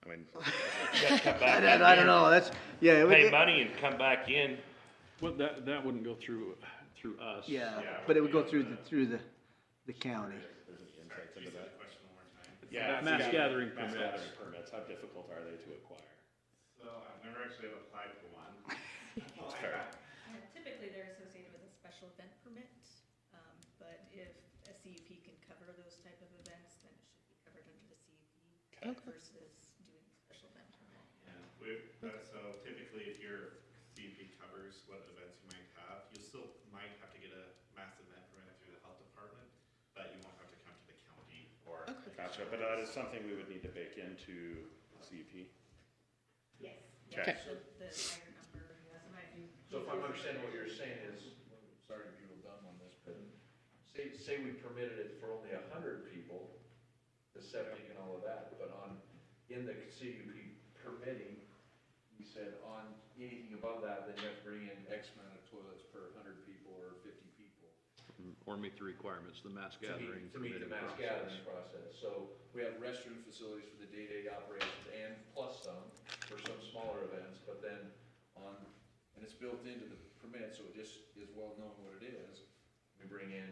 Speaker 14: I mean,
Speaker 2: I don't know, that's, yeah.
Speaker 16: Pay money and come back in.
Speaker 9: Well, that wouldn't go through us.
Speaker 2: Yeah, but it would go through the county.
Speaker 14: yeah,
Speaker 9: Mass gathering
Speaker 14: mass
Speaker 9: permits.
Speaker 14: gathering permits, how difficult are they to acquire?
Speaker 12: So I've never actually applied for one.
Speaker 14: That's fair.
Speaker 5: Typically, they're associated with a special event permit, but if a CUP can cover those type of events, then it should be covered under the CUP versus doing a special event permit.
Speaker 11: So typically, if your CUP covers what events you might have, you still might have to get a mass event permit through the health department, but you won't have to come to the county or.
Speaker 14: Gotcha, but that is something we would need to bake into CUP.
Speaker 5: Yes.
Speaker 14: Okay.
Speaker 5: The higher number, yes, and I do.
Speaker 1: So if I'm understanding what you're saying is, sorry to be real dumb on this, but say we permitted it for only 100 people, the septic and all of that, but in the CUP permitting, you said on anything above that, then you have to bring in X amount of toilets per 100 people or 50 people.
Speaker 9: Or meet the requirements, the mass gathering.
Speaker 1: To meet the
Speaker 9: permitting
Speaker 1: mass
Speaker 9: process.
Speaker 1: gathering process. So we have restroom facilities for the day-to-day operations and plus some for some smaller events, but then and it's built into the permit, so it just is well known what it is. We bring in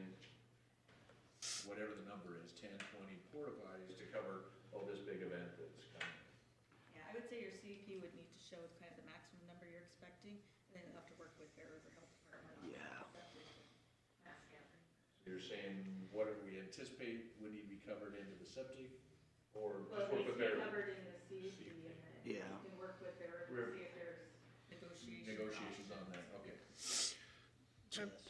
Speaker 1: whatever the number is, 10, 20 porta potties to cover, this big event that's coming.
Speaker 5: Yeah, I would say your CUP would need to show kind of the maximum number you're expecting, and then you'll have to work with Bear River Health Department. on
Speaker 2: Yeah.
Speaker 5: septic and mass gathering.
Speaker 1: So you're saying, what do we anticipate would need to be covered into the septic, or
Speaker 5: Well,
Speaker 1: just
Speaker 5: it
Speaker 1: work
Speaker 5: needs
Speaker 1: with
Speaker 5: to be
Speaker 1: Bear?
Speaker 5: covered in the CUP, and then
Speaker 2: Yeah.
Speaker 5: you can work with Bear River, see if there's
Speaker 1: Negotiations on that, okay.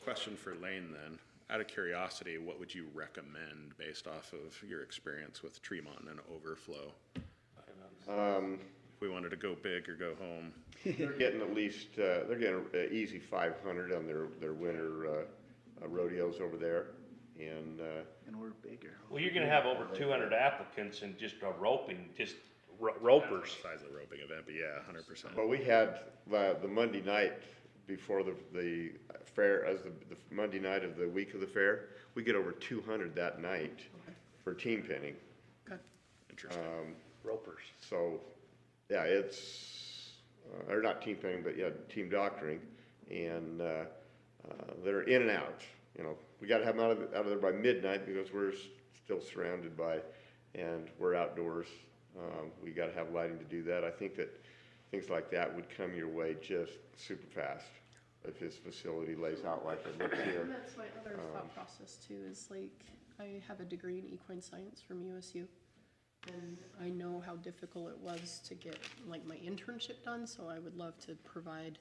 Speaker 14: Question for Lane then. Out of curiosity, what would you recommend based off of your experience with Tremont and overflow? If we wanted to go big or go home.
Speaker 3: They're getting at least, they're getting easy 500 on their winter rodeos over there, and
Speaker 2: we're bigger.
Speaker 16: Well, you're gonna have over 200 applicants and just a roping, just ropers.
Speaker 14: Size of the roping event, but yeah, 100%.
Speaker 3: Well, we had the Monday night before the fair, as the Monday night of the week of the fair, we get over 200 that night for team pinning.
Speaker 14: Interesting.
Speaker 16: Ropers.
Speaker 3: So, yeah, it's, or not team pinning, but yeah, team doctoring, and they're in and out. You know, we got to have them out of there by midnight because we're still surrounded by, and we're outdoors. We got to have lighting to do that. I think that things like that would come your way just super fast if his facility lays out like it looks here.
Speaker 7: And that's my other thought process too, is like, I have a degree in equine science from USU. And I know how difficult it was to get like my internship done, so I would love to provide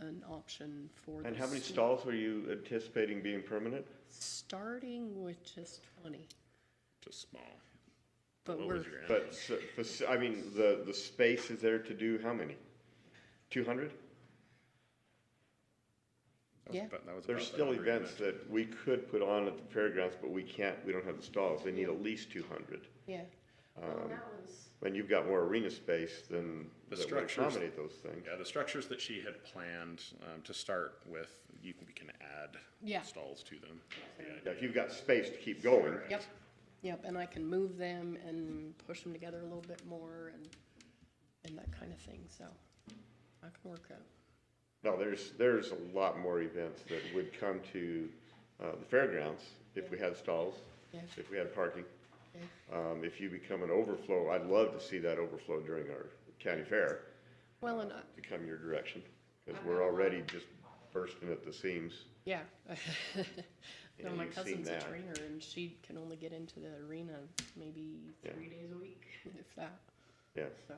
Speaker 7: an option for the
Speaker 3: And how many
Speaker 7: student.
Speaker 3: stalls were you anticipating being permanent?
Speaker 7: Starting with just 20.
Speaker 14: Just small.
Speaker 7: But
Speaker 14: What
Speaker 7: we're,
Speaker 14: was your end?
Speaker 3: But, I mean, the space is there to do how many? 200?
Speaker 7: yeah,
Speaker 3: There's still events that we could put on at the fairgrounds, but we can't, we don't have the stalls. They need at least 200.
Speaker 7: yeah. Well, that was,
Speaker 3: When you've got more arena space than
Speaker 14: The
Speaker 3: that would
Speaker 14: structures,
Speaker 3: accommodate those things.
Speaker 14: yeah, the structures that she had planned to start with, we can add
Speaker 7: Yeah.
Speaker 14: stalls to them.
Speaker 3: Yeah, if you've got space to keep going.
Speaker 7: yep, and I can move them and push them together a little bit more and that kind of thing, so I can work out.
Speaker 3: No, there's a lot more events that would come to the fairgrounds if we had stalls,
Speaker 7: Yeah.
Speaker 3: if we had parking.
Speaker 7: Okay.
Speaker 3: If you become an overflow, I'd love to see that overflow during our county fair
Speaker 7: Well, and
Speaker 3: to come your direction, because we're already just bursting at the seams.
Speaker 7: yeah.
Speaker 3: Yeah,
Speaker 7: No, my
Speaker 3: you've seen
Speaker 7: cousin's a
Speaker 3: that.
Speaker 7: trainer and she can only get into the arena maybe
Speaker 3: Yeah.
Speaker 7: 3 days a week, if that,
Speaker 3: Yeah.
Speaker 7: so.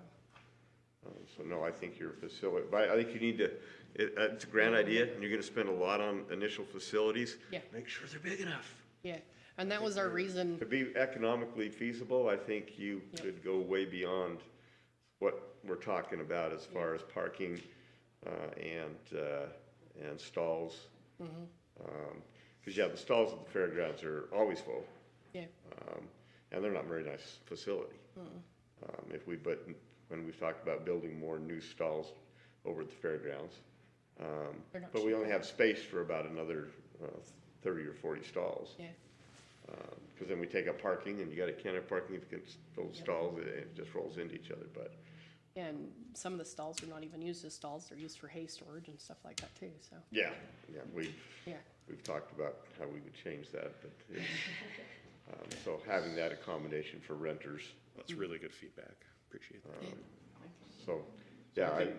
Speaker 3: So no, I think your facility, but I think you need to, it's a grand idea, and you're gonna spend a lot on initial facilities.
Speaker 7: Yeah.
Speaker 2: Make sure they're big enough.
Speaker 7: Yeah, and that was our reason,
Speaker 3: To be economically feasible, I think you
Speaker 7: Yep.
Speaker 3: could go way beyond what we're talking about as far as parking, and stalls. Cause yeah, the stalls at the fairgrounds are always full.
Speaker 7: yeah,
Speaker 3: And they're not a very nice facility. When we've talked about building more new stalls over at the fairgrounds.
Speaker 7: They're not
Speaker 3: But we only have space for about another 30 or 40 stalls.
Speaker 7: yeah,
Speaker 3: Because then we take up parking, and you got a can't have parking if you can build stalls, it just rolls into each other, but.
Speaker 7: and some of the stalls are not even used as stalls, they're used for hay storage and stuff like that too, so,
Speaker 3: Yeah,
Speaker 7: yeah.
Speaker 3: we've talked about how we would change that, but it's, so having that accommodation for renters,
Speaker 14: That's really good feedback. Appreciate that.
Speaker 3: so, yeah, I think,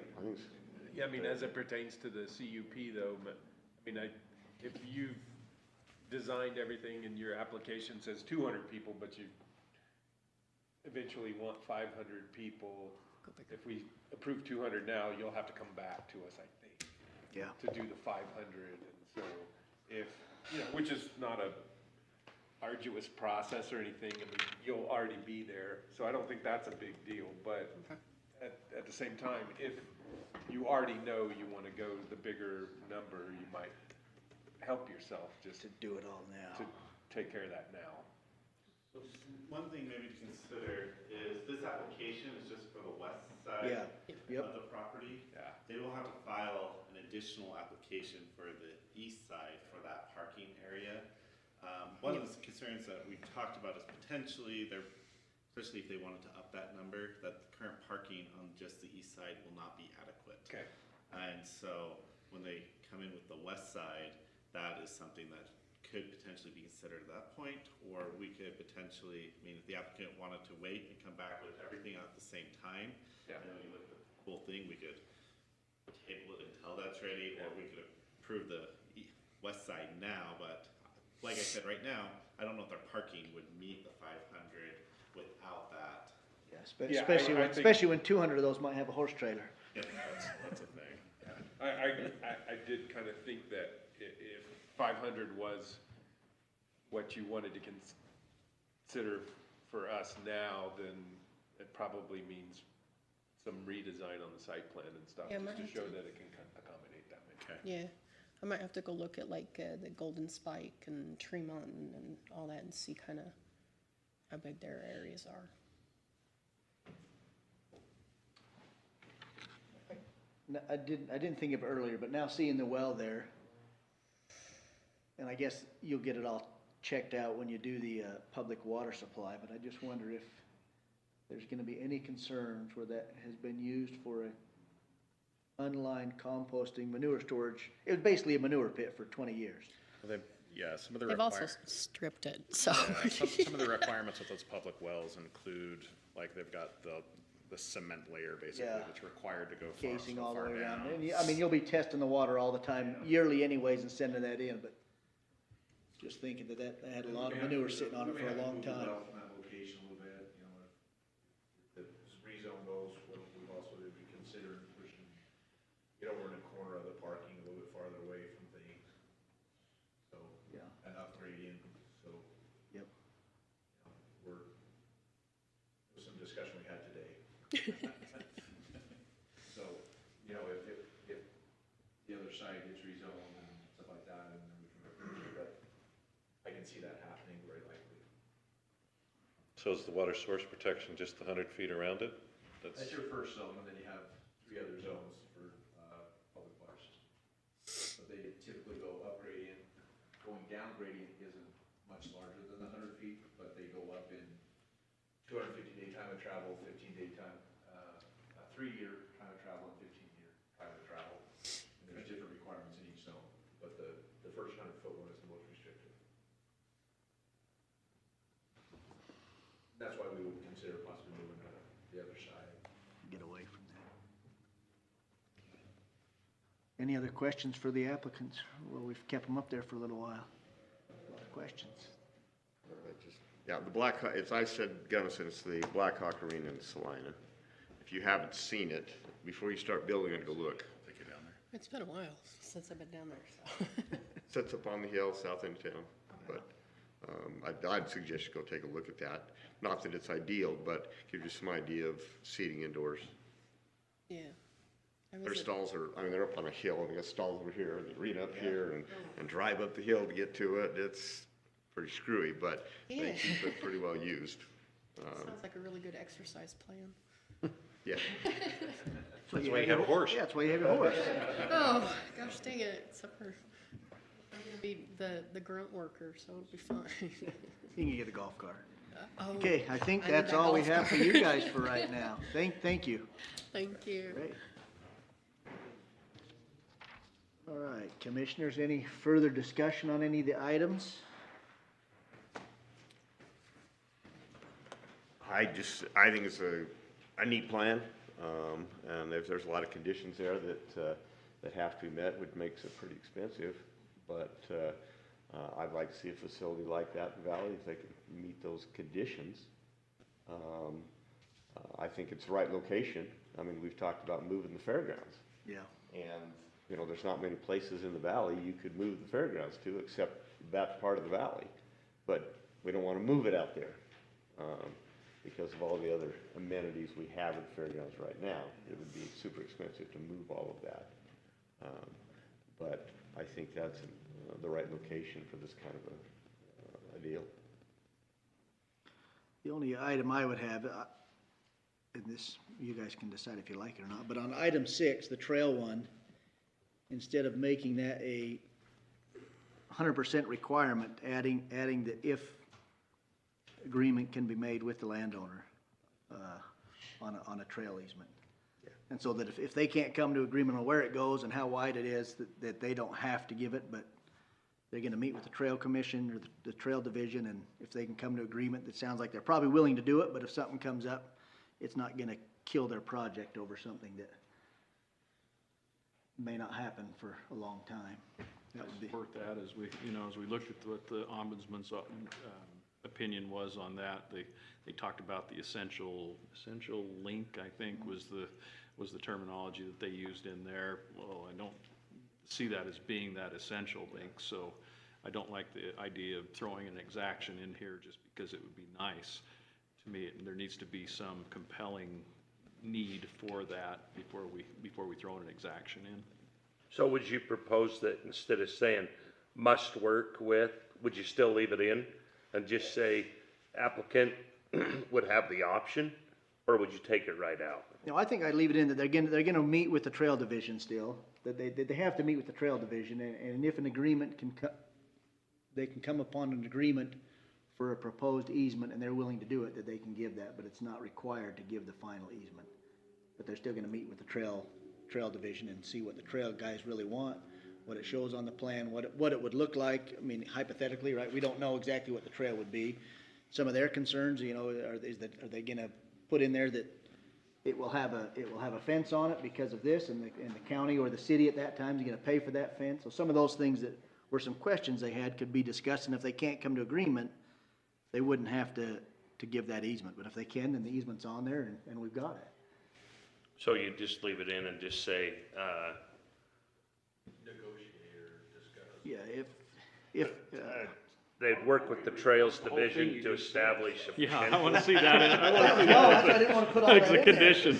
Speaker 4: Yeah, I mean, as it pertains to the CUP though, I mean, if you've designed everything and your application says 200 people, but you eventually want 500 people, if we approve 200 now, you'll have to come back to us, I think.
Speaker 2: Yeah.
Speaker 4: To do the 500, and so if, you know, which is not a arduous process or anything, I mean, you'll already be there, so I don't think that's a big deal, but at the same time, if you already know you wanna go the bigger number, you might help yourself just
Speaker 2: To do it all now.
Speaker 4: to take care of that now.
Speaker 11: So one thing maybe to consider is this application is just for the west side
Speaker 2: Yeah, yep.
Speaker 11: of the property.
Speaker 4: Yeah.
Speaker 11: They will have to file an additional application for the east side for that parking area. One of the concerns that we've talked about is potentially there, especially if they wanted to up that number, that the current parking on just the east side will not be adequate.
Speaker 4: Okay.
Speaker 11: And so when they come in with the west side, that is something that could potentially be considered at that point, or we could potentially, I mean, if the applicant wanted to wait and come back with everything at the same time,
Speaker 4: Yeah.
Speaker 11: and then we look at the whole thing, we could table it until that's ready, or we could approve the west side now, but like I said, right now, I don't know if their parking would meet the 500 without that.
Speaker 2: Yeah,
Speaker 4: Yeah,
Speaker 2: especially when 200 of those might have a horse trailer.
Speaker 11: Yeah, that's a thing.
Speaker 4: I did kind of think that if 500 was what you wanted to consider for us now, then it probably means some redesign on the site plan and stuff,
Speaker 7: Yeah,
Speaker 4: just
Speaker 7: might
Speaker 4: to
Speaker 7: have
Speaker 4: show
Speaker 7: to.
Speaker 4: that it can accommodate that.
Speaker 14: Okay.
Speaker 7: Yeah, I might have to go look at like the Golden Spike and Tremont and all that and see kind of how big their areas are.
Speaker 2: No, I didn't think of it earlier, but now seeing the well there, and I guess you'll get it all checked out when you do the, public water supply, but I just wonder if there's gonna be any concerns where that has been used for a unlined composting manure storage. It was basically a manure pit for 20 years.
Speaker 14: Well, yeah, some of the
Speaker 7: They've also
Speaker 14: requirements.
Speaker 7: stripped it, so.
Speaker 14: Yeah, some of the requirements with those public wells include, like, they've got the cement layer basically
Speaker 2: Yeah.
Speaker 14: that's required to go
Speaker 2: Casing
Speaker 14: so
Speaker 2: all the
Speaker 14: far
Speaker 2: way around.
Speaker 14: down.
Speaker 2: And I mean, you'll be testing the water all the time, yearly anyways, and sending that in, but just thinking that had a lot of manure sitting on it for a long time.
Speaker 1: From that location a little bit, you know, if the rezone goes, we've also to be considering pushing, get over in the corner of the parking a little bit farther away from things. So,
Speaker 2: Yeah.
Speaker 1: and upgrading, so.
Speaker 2: Yep.
Speaker 1: We're, it was some discussion we had today. So, you know, if the other side gets rezoned and stuff like that, and then we can approve it, but I can see that happening very likely.
Speaker 15: So is the water source protection just the 100 feet around it?
Speaker 1: That's your first zone, and then you have 3 other zones for, public water systems. But they typically go up gradient, going down gradient isn't much larger than the 100 feet, but they go up in 250-day time of travel, 15-day time, 3-year time of travel, and 15-year time of travel. And there's different requirements in each zone, but the first 100-foot one is the most restrictive. That's why we would consider possibly moving to the other side.
Speaker 2: Get away from that. Any other questions for the applicants? Well, we've kept them up there for a little while. A lot of questions.
Speaker 3: Yeah, the Blackhawk, as I said, Gunnison, it's the Blackhawk Arena in Salina. If you haven't seen it, before you start building it, go look.
Speaker 14: Take it down there.
Speaker 7: It's been a while since I've been down there, so.
Speaker 3: Sits up on the hill, south end of town, but, I'd suggest you go take a look at that. Not that it's ideal, but gives you some idea of seating indoors.
Speaker 7: Yeah. I
Speaker 3: Their
Speaker 7: was at-
Speaker 3: stalls are, I mean, they're up on a hill, and they got stalls over here, and the arena up here, and drive up the hill to get to it. It's pretty screwy, but
Speaker 7: Yeah.
Speaker 3: they keep it pretty well used.
Speaker 7: Sounds like a really good exercise plan.
Speaker 3: Yeah.
Speaker 2: That's why you have a horse. Yeah, that's why you have your horse.
Speaker 7: Oh, gosh dang it, except for, I'm gonna be the grunt worker, so it'll be fine.
Speaker 2: You can get a golf cart.
Speaker 7: Oh,
Speaker 2: Okay, I think
Speaker 7: I need
Speaker 2: that's
Speaker 7: that
Speaker 2: all we
Speaker 7: golf
Speaker 2: have for
Speaker 7: cart.
Speaker 2: you guys for right now. Thank you.
Speaker 7: Thank you.
Speaker 2: Great. All right, commissioners, any further discussion on any of the items?
Speaker 3: I think it's a neat plan, and there's a lot of conditions there that have to be met, which makes it pretty expensive. But, I'd like to see a facility like that in the valley, if they can meet those conditions. I think it's the right location. I mean, we've talked about moving the fairgrounds.
Speaker 2: Yeah.
Speaker 3: And, you know, there's not many places in the valley you could move the fairgrounds to, except that part of the valley. But we don't wanna move it out there, because of all the other amenities we have at the fairgrounds right now. It would be super expensive to move all of that. But I think that's the right location for this kind of a deal.
Speaker 2: The only item I would have, and this, you guys can decide if you like it or not, but on item 6, the trail one, instead of making that a 100% requirement, adding the if agreement can be made with the landowner on a trail easement. And so that if they can't come to agreement on where it goes and how wide it is, that they don't have to give it, but they're gonna meet with the trail commission or the trail division, and if they can come to agreement, that sounds like they're probably willing to do it, but if something comes up, it's not gonna kill their project over something that may not happen for a long time. That would be.
Speaker 9: Support that as we, as we looked at what the ombudsman's opinion was on that. They talked about the essential link, I think, was the terminology that they used in there. Well, I don't see that as being that essential link, so I don't like the idea of throwing an exaction in here just because it would be nice to me, there needs to be some compelling need for that before we throw an exaction in.
Speaker 16: So would you propose that instead of saying must work with, would you still leave it in and just say applicant would have the option, or would you take it right out?
Speaker 2: No, I think I'd leave it in that they're gonna meet with the trail division still, that they have to meet with the trail division, and if an agreement they can come upon an agreement for a proposed easement and they're willing to do it, that they can give that, but it's not required to give the final easement. But they're still gonna meet with the trail division and see what the trail guys really want, what it shows on the plan, what it would look like. I mean, hypothetically, right, we don't know exactly what the trail would be. Some of their concerns, you know, are they gonna put in there that it will have a fence on it because of this, and the county or the city at that time is gonna pay for that fence? So some of those things that were some questions they had could be discussed, and if they can't come to agreement, they wouldn't have to give that easement. But if they can, then the easement's on there and we've got it.
Speaker 16: So you just leave it in and just say,
Speaker 2: Yeah, if,
Speaker 16: they'd work with the Trails Division to establish a
Speaker 9: Yeah, I
Speaker 16: potential.
Speaker 9: wanna see that. I wanna see
Speaker 2: No,
Speaker 9: that.
Speaker 2: I didn't wanna put all that
Speaker 9: It's a
Speaker 2: in there.
Speaker 9: condition.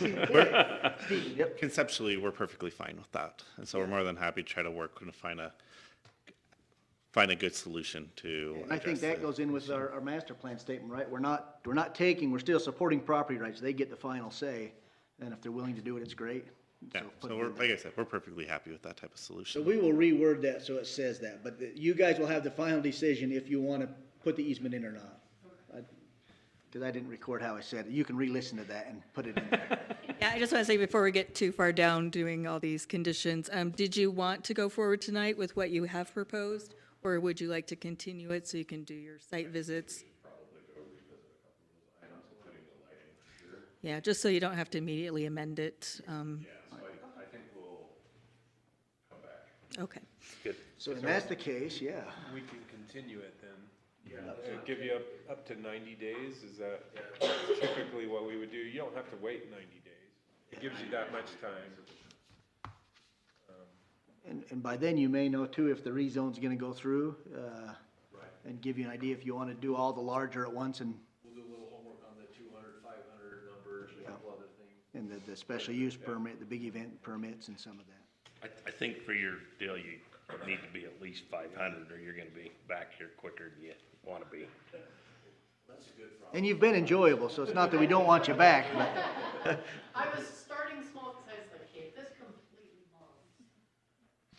Speaker 2: Stephen, yep.
Speaker 11: Conceptually, we're perfectly fine with that, and so we're more than happy to try to work and find a good solution to
Speaker 2: And I think
Speaker 11: address
Speaker 2: that
Speaker 11: the-
Speaker 2: goes in with our master plan statement, right? We're not taking, we're still supporting property rights. They get the final say, and if they're willing to do it, it's great.
Speaker 11: Yeah,
Speaker 2: put
Speaker 11: so
Speaker 2: it
Speaker 11: we're,
Speaker 2: in there.
Speaker 11: like I said, we're perfectly happy with that type of
Speaker 2: So
Speaker 11: solution.
Speaker 2: we will reword that so it says that, but you guys will have the final decision if you wanna put the easement in or not. Cause I didn't record how I said it. You can re-listen to that and put it in there.
Speaker 5: Yeah, I just want to say before we get too far down doing all these conditions, did you want to go forward tonight with what you have proposed? Or would you like to continue it so you can do your site visits? Yeah, just so you don't have to immediately amend it.
Speaker 12: I think we'll come back.
Speaker 5: Okay.
Speaker 16: Good.
Speaker 2: So if that's the case, yeah.
Speaker 4: We can continue it then. Give you up to 90 days, is that typically what we would do? You don't have to wait 90 days. It gives you that much time.
Speaker 2: And by then you may know too if the rezone's gonna go through, and give you an idea if you wanna do all the larger at once and,
Speaker 1: We'll do a little homework on the 200, 500 numbers, and a couple other things.
Speaker 2: and the special use permit, the big event permits and some of that.
Speaker 16: I think for your deal, you need to be at least 500 or you're gonna be back here quicker than you wanna be.
Speaker 2: And you've been enjoyable, so it's not that we don't want you back, but.
Speaker 7: I was starting small because I was like, hey, if this completely bombs,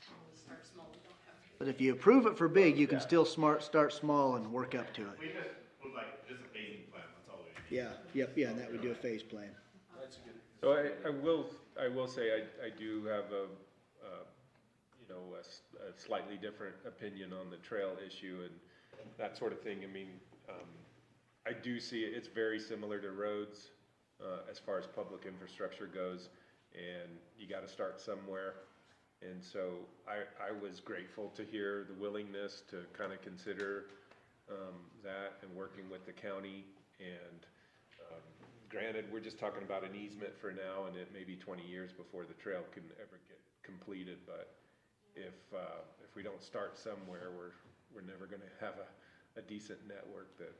Speaker 7: I'll just start small, we don't have to.
Speaker 2: But if you approve it for big, you can still start small and work up to it.
Speaker 11: We just would like, just a phasing plan, that's all we need.
Speaker 2: Yeah, and that we do a phase plan.
Speaker 4: So I will say, I do have a slightly different opinion on the trail issue and that sort of thing. I mean, I do see it's very similar to roads, as far as public infrastructure goes, and you gotta start somewhere. And so I was grateful to hear the willingness to kind of consider, that and working with the county. And, granted, we're just talking about an easement for now, and it may be 20 years before the trail can ever get completed, but if we don't start somewhere, we're never gonna have a decent network that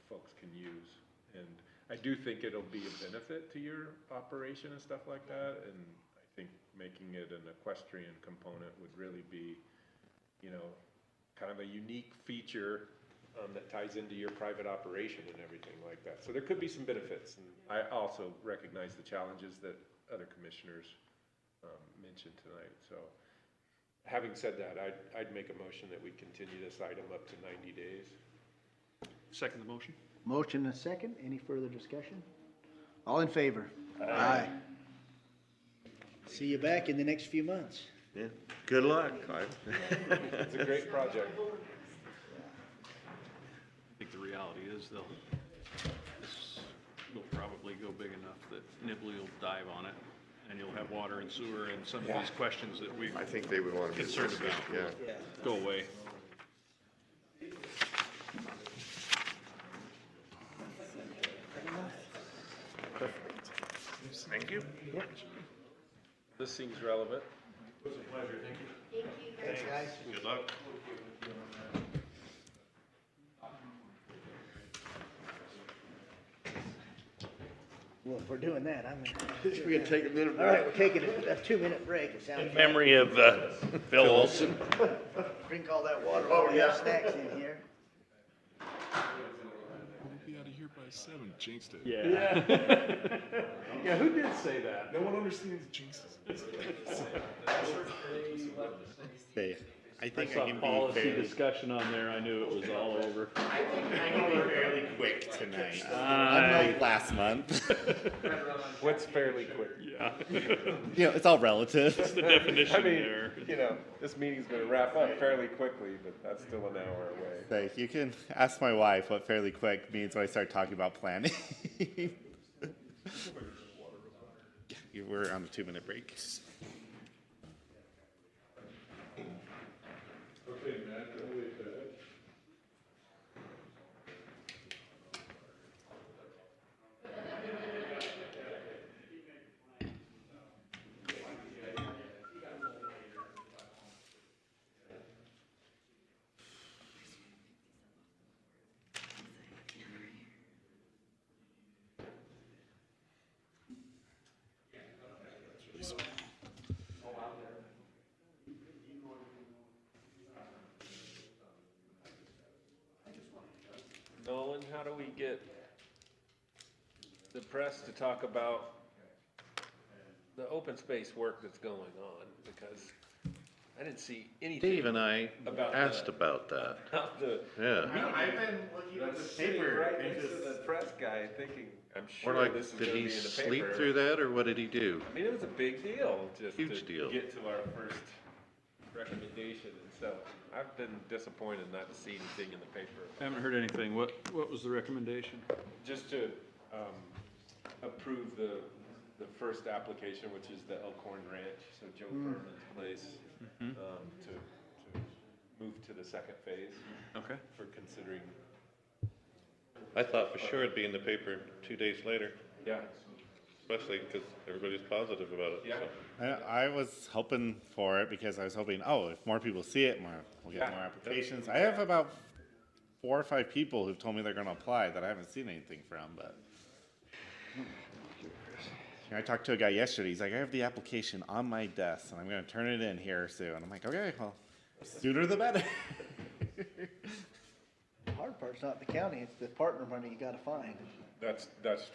Speaker 4: folks can use. And I do think it'll be a benefit to your operation and stuff like that, and I think making it an equestrian component would really be, kind of a unique feature that ties into your private operation and everything like that. So there could be some benefits, and I also recognize the challenges that other commissioners mentioned tonight. So having said that, I'd make a motion that we continue this item up to 90 days.
Speaker 9: Second the motion?
Speaker 2: Motion and a second. Any further discussion? All in favor? Aye. See you back in the next few months.
Speaker 15: Yeah, good luck, Clive.
Speaker 4: It's a great project.
Speaker 9: I think the reality is this will probably go big enough that Nibley will dive on it, and you'll have water and sewer and some of these questions that we've
Speaker 15: I think they would want to be
Speaker 9: concerned about
Speaker 15: yeah.
Speaker 9: go away.
Speaker 11: Thank you.
Speaker 4: This seems relevant.
Speaker 1: It was a pleasure, thank you.
Speaker 2: Thanks, guys.
Speaker 11: Good luck.
Speaker 2: Well, if we're doing that, I'm.
Speaker 3: We're gonna take a minute
Speaker 2: All right, we're taking a 2-minute break, it sounds
Speaker 16: In
Speaker 2: like.
Speaker 16: memory of, Phil Olson.
Speaker 2: Drink all that water, while we have snacks in here.
Speaker 6: We'll be out of here by 7, jinxed it.
Speaker 9: Yeah. Yeah, who did say that?
Speaker 6: No one understands jinxes.
Speaker 11: Hey, I
Speaker 9: I
Speaker 11: think I
Speaker 9: saw
Speaker 11: can be
Speaker 9: policy
Speaker 11: fairly,
Speaker 9: discussion on there, I knew it was all over.
Speaker 11: I can be fairly quick tonight. Unlike last month.
Speaker 4: What's fairly quick?
Speaker 9: Yeah.
Speaker 11: You know, it's all relative.
Speaker 9: The definition
Speaker 4: I mean,
Speaker 9: there.
Speaker 4: you know, this meeting's gonna wrap up fairly quickly, but that's still an hour away.
Speaker 11: Like, you can ask my wife what fairly quick means when I start talking about planning. We're on a 2-minute break.
Speaker 6: Okay, Matt, go way back.
Speaker 4: Nolan, how do we get the press to talk about the open space work that's going on? Because I didn't see anything.
Speaker 15: Dave and I
Speaker 4: about
Speaker 15: asked about that.
Speaker 4: about the
Speaker 15: Yeah.
Speaker 10: I've been looking at the
Speaker 4: sitting
Speaker 10: paper.
Speaker 4: right
Speaker 10: and
Speaker 4: next to
Speaker 10: just-
Speaker 4: the press guy thinking, I'm
Speaker 15: Or
Speaker 4: sure
Speaker 15: like,
Speaker 4: this is
Speaker 15: did
Speaker 4: gonna
Speaker 15: he
Speaker 4: be in the
Speaker 15: sleep
Speaker 4: paper.
Speaker 15: through that, or what did he do?
Speaker 4: I mean, it was a big deal just
Speaker 15: Huge
Speaker 4: to
Speaker 15: deal.
Speaker 4: get to our first recommendation, and so I've been disappointed not to see anything in the paper.
Speaker 9: Haven't heard anything. What was the recommendation?
Speaker 4: Just to, approve the first application, which is the Elkhorn Ranch, so Joe Furman's place, to move to the second phase
Speaker 9: Okay.
Speaker 4: for considering,
Speaker 15: I thought for sure it'd be in the paper 2 days later,
Speaker 4: yeah,
Speaker 15: especially because everybody's positive about it.
Speaker 4: yeah.
Speaker 15: so.
Speaker 11: I was hoping for it because I was hoping, oh, if more people see it, we'll get
Speaker 4: Yeah,
Speaker 11: more
Speaker 4: that's-
Speaker 11: applications. I have about 4 or 5 people who've told me they're gonna apply that I haven't seen anything from, but. I talked to a guy yesterday, he's like, I have the application on my desk and I'm gonna turn it in here soon. I'm like, okay, well, sooner the better.
Speaker 2: The hard part's not the county, it's the partner money you gotta find.
Speaker 4: That's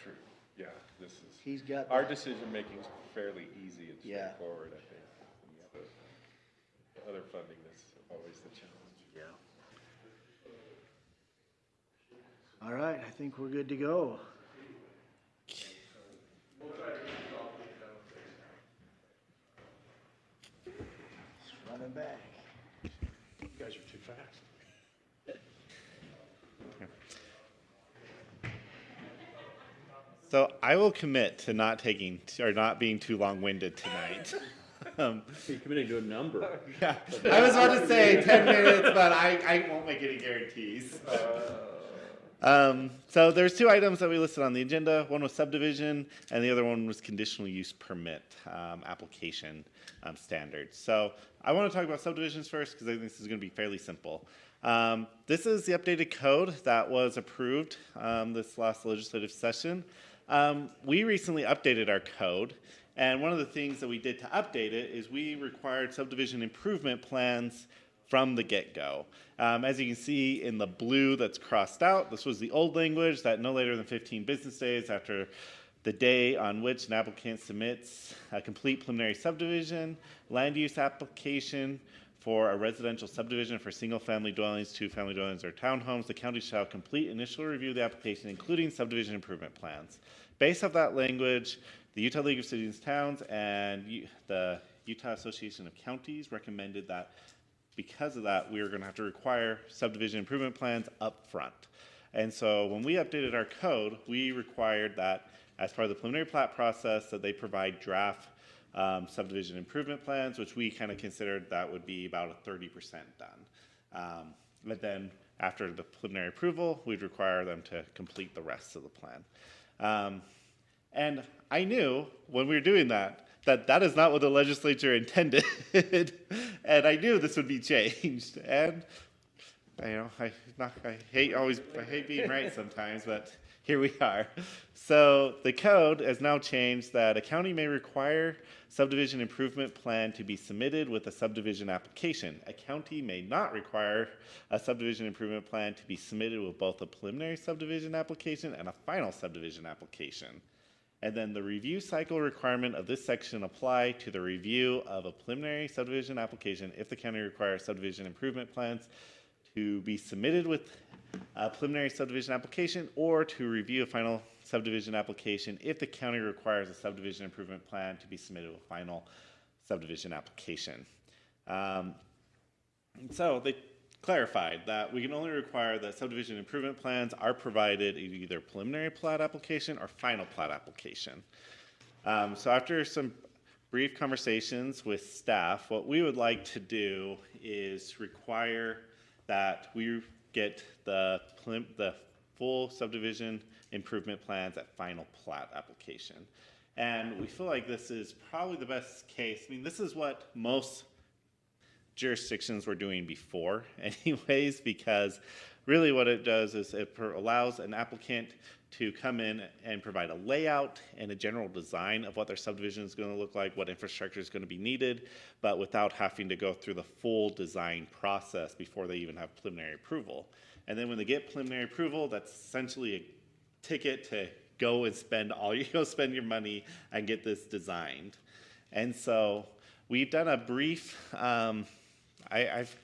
Speaker 4: true, yeah, this is,
Speaker 2: He's got.
Speaker 4: our decision-making's fairly easy and
Speaker 2: Yeah.
Speaker 4: straightforward, I think. The other funding is always the challenge.
Speaker 2: Yeah. All right, I think we're good to go. Just running back.
Speaker 3: You guys are too fast.
Speaker 11: So I will commit to not being too long-winded tonight.
Speaker 9: You're committing to a number.
Speaker 11: Yeah, I was about to say 10 minutes, but I won't make any guarantees. So there's 2 items that we listed on the agenda. One was subdivision, and the other one was conditional use permit application standards. So I want to talk about subdivisions first because I think this is going to be fairly simple. This is the updated code that was approved this last legislative session. We recently updated our code, and one of the things that we did to update it is we required subdivision improvement plans from the get-go. As you can see in the blue that's crossed out, this was the old language that no later than 15 business days after the day on which an applicant submits a complete preliminary subdivision, land use application for a residential subdivision for single-family dwellings, 2-family dwellings, or townhomes, the county shall complete initial review of the application, including subdivision improvement plans. Based off that language, the Utah League of Cities and Towns and the Utah Association of Counties recommended that because of that, we were going to have to require subdivision improvement plans up front. And so when we updated our code, we required that as part of the preliminary plat process that they provide draft subdivision improvement plans, which we kind of considered that would be about a 30% done. But then after the preliminary approval, we'd require them to complete the rest of the plan. And I knew when we were doing that that is not what the legislature intended. And I knew this would be changed. And I hate being right sometimes, but here we are. So the code has now changed that a county may require subdivision improvement plan to be submitted with a subdivision application. A county may not require a subdivision improvement plan to be submitted with both a preliminary subdivision application and a final subdivision application. And then the review cycle requirement of this section apply to the review of a preliminary subdivision application if the county requires subdivision improvement plans to be submitted with a preliminary subdivision application, or to review a final subdivision application if the county requires a subdivision improvement plan to be submitted with a final subdivision application. So they clarified that we can only require that subdivision improvement plans are provided in either preliminary plat application or final plat application. So after some brief conversations with staff, what we would like to do is require that we get the full subdivision improvement plans at final plat application. And we feel like this is probably the best case. I mean, this is what most jurisdictions were doing before anyways, because really what it does is it allows an applicant to come in and provide a layout and a general design of what their subdivision is going to look like, what infrastructure is going to be needed, but without having to go through the full design process before they even have preliminary approval. And then when they get preliminary approval, that's essentially a ticket to go and spend spend your money and get this designed. And so we've done a brief, I've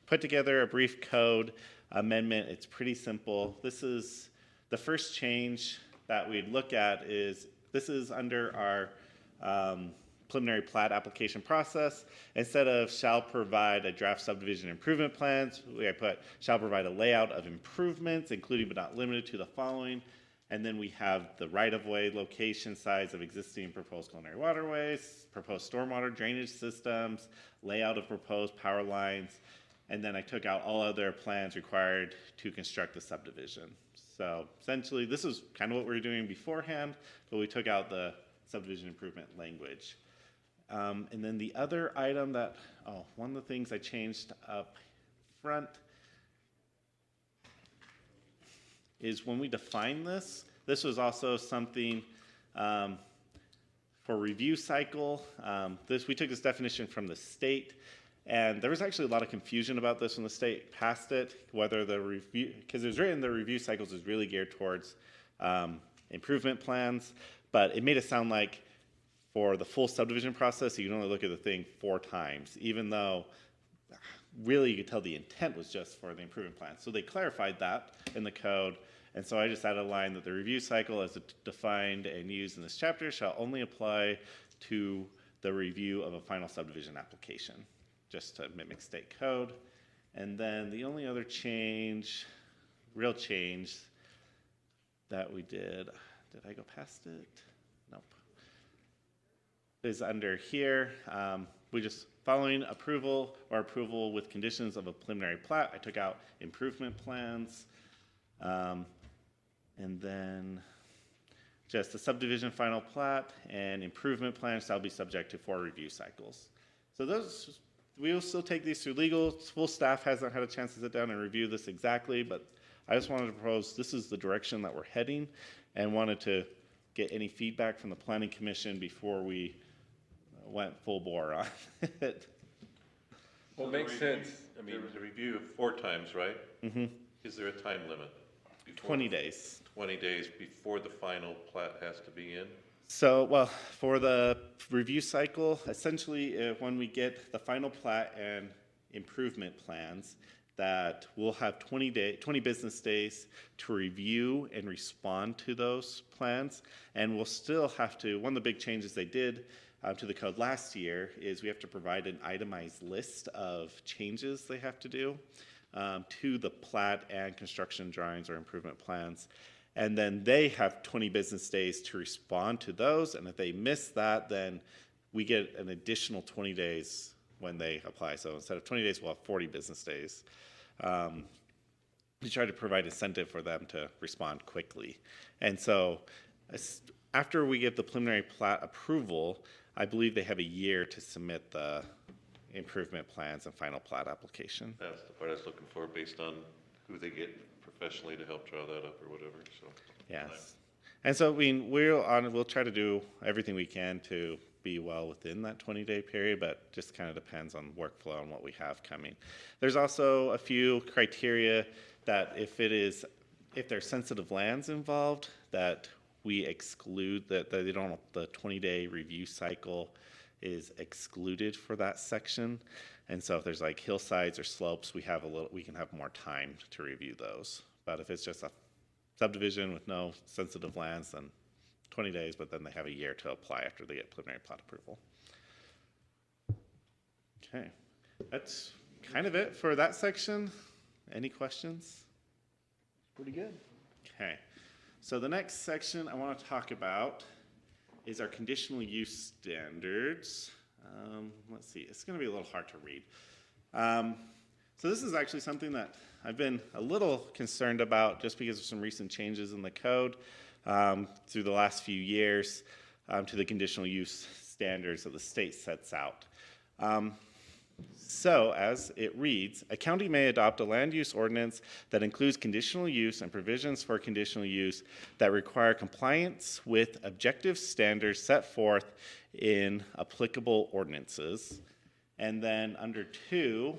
Speaker 11: put together a brief code amendment. It's pretty simple. This is the first change that we'd look at is, this is under our preliminary plat application process. Instead of shall provide a draft subdivision improvement plans, I put shall provide a layout of improvements, including but not limited to the following. And then we have the right-of-way location, size of existing proposed culinary waterways, proposed stormwater drainage systems, layout of proposed power lines, and then I took out all other plans required to construct the subdivision. So essentially, this is kind of what we were doing beforehand, but we took out the subdivision improvement language. And then the other item that, one of the things I changed up front is when we define this, this was also something for review cycle. We took this definition from the state, and there was actually a lot of confusion about this when the state passed it, whether the review, because it was written the review cycles is really geared towards improvement plans, but it made it sound like for the full subdivision process, you can only look at the thing 4 times, even though really you could tell the intent was just for the improvement plan. So they clarified that in the code, and so I just added a line that the review cycle as defined and used in this chapter shall only apply to the review of a final subdivision application, just to mimic state code. And then the only other change, real change that we did I go past it? Nope. Is under here. We just, following approval or approval with conditions of a preliminary plat, I took out improvement plans. And then just the subdivision final plat and improvement plans shall be subject to 4 review cycles. So those, we will still take these through legal. Full staff hasn't had a chance to sit down and review this exactly, but I just wanted to propose this is the direction that we're heading, and wanted to get any feedback from the Planning Commission before we went full bore on it.
Speaker 4: Well, it makes sense.
Speaker 15: I mean, there was a review 4 times, right?
Speaker 11: Mm-hmm.
Speaker 15: Is there a time limit?
Speaker 11: 20 days.
Speaker 15: 20 days before the final plat has to be in?
Speaker 11: So, well, for the review cycle, essentially, when we get the final plat and improvement plans, that we'll have 20 business days to review and respond to those plans. And we'll still have to, one of the big changes they did to the code last year is we have to provide an itemized list of changes they have to do to the plat and construction drawings or improvement plans. And then they have 20 business days to respond to those. And if they miss that, then we get an additional 20 days when they apply. So instead of 20 days, we'll have 40 business days. We try to provide incentive for them to respond quickly. And so after we get the preliminary plat approval, I believe they have a year to submit the improvement plans and final plat application.
Speaker 15: That's the part I was looking for, based on who they get professionally to help draw that up or whatever, so.
Speaker 11: Yes. And so, I mean, we'll try to do everything we can to be well within that 20-day period, but just kind of depends on workflow and what we have coming. There's also a few criteria that if there's sensitive lands involved, that we exclude, that they don't, the 20-day review cycle is excluded for that section. And so if there's like hillsides or slopes, we can have more time to review those. But if it's just a subdivision with no sensitive lands, then 20 days, but then they have a year to apply after they get preliminary plat approval. Okay, that's kind of it for that section. Any questions?
Speaker 2: Pretty good.
Speaker 11: Okay, so the next section I want to talk about is our conditional use standards. Let's see, it's going to be a little hard to read. So this is actually something that I've been a little concerned about just because of some recent changes in the code through the last few years to the conditional use standards that the state sets out. So as it reads, a county may adopt a land use ordinance that includes conditional use and provisions for conditional use that require compliance with objective standards set forth in applicable ordinances. And then under 2A,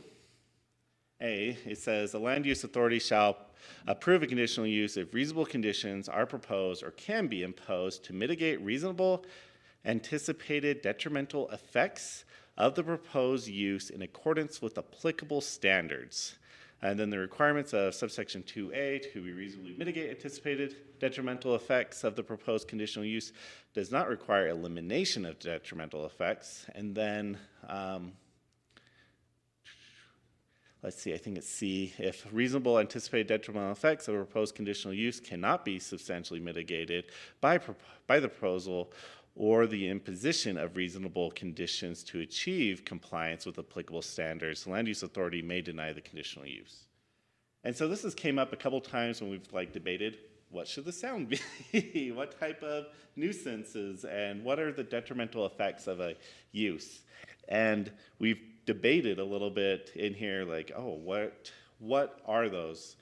Speaker 11: it says a land use authority shall approve a conditional use if reasonable conditions are proposed or can be imposed to mitigate reasonable anticipated detrimental effects of the proposed use in accordance with applicable standards. And then the requirements of subsection 2A to reasonably mitigate anticipated detrimental effects of the proposed conditional use does not require elimination of detrimental effects. And then let's see, I think it's C. If reasonable anticipated detrimental effects of a proposed conditional use cannot be substantially mitigated by the proposal or the imposition of reasonable conditions to achieve compliance with applicable standards, the land use authority may deny the conditional use. And so this has came up a couple times when we've debated what should the sound be, what type of nuisances, and what are the detrimental effects of a use. And we've debated a little bit in here, what are those?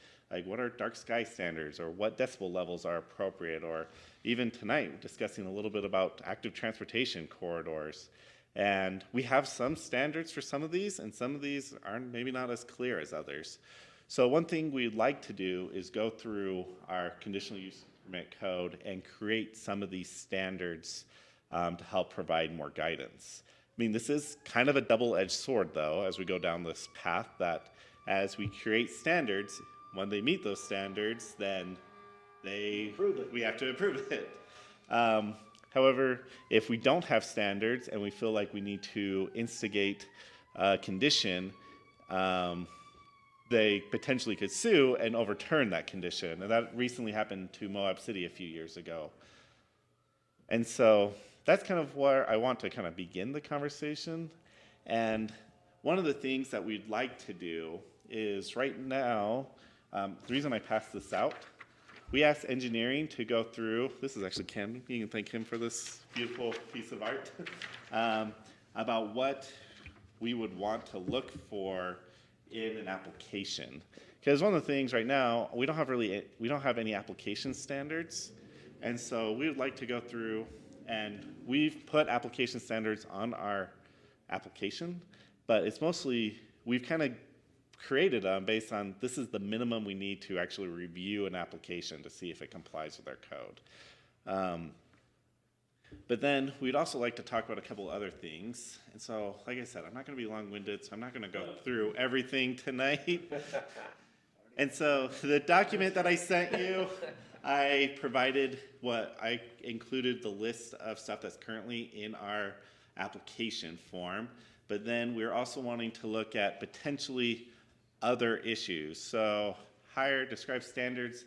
Speaker 11: What are dark sky standards, or what decibel levels are appropriate, or even tonight discussing a little bit about active transportation corridors. And we have some standards for some of these, and some of these are maybe not as clear as others. So one thing we'd like to do is go through our conditional use permit code and create some of these standards to help provide more guidance. I mean, this is kind of a double-edged sword, though, as we go down this path, that as we create standards, when they meet those standards, then we have to approve it. However, if we don't have standards and we feel like we need to instigate a condition, they potentially could sue and overturn that condition. And that recently happened to Moab City a few years ago. And so that's kind of where I want to kind of begin the conversation. And one of the things that we'd like to do is right now, the reason I passed this out, we asked engineering to go through, this is actually Ken, you can thank him for this beautiful piece of art, about what we would want to look for in an application. Because one of the things right now, we don't have any application standards, and so we would like to go through, and we've put application standards on our application, but it's mostly, we've kind of created them based on this is the minimum we need to actually review an application to see if it complies with our code. But then we'd also like to talk about a couple other things. And so, like I said, I'm not going to be long-winded, so I'm not going to go through everything tonight. And so the document that I sent you, I provided I included the list of stuff that's currently in our application form. But then we're also wanting to look at potentially other issues. So describe standards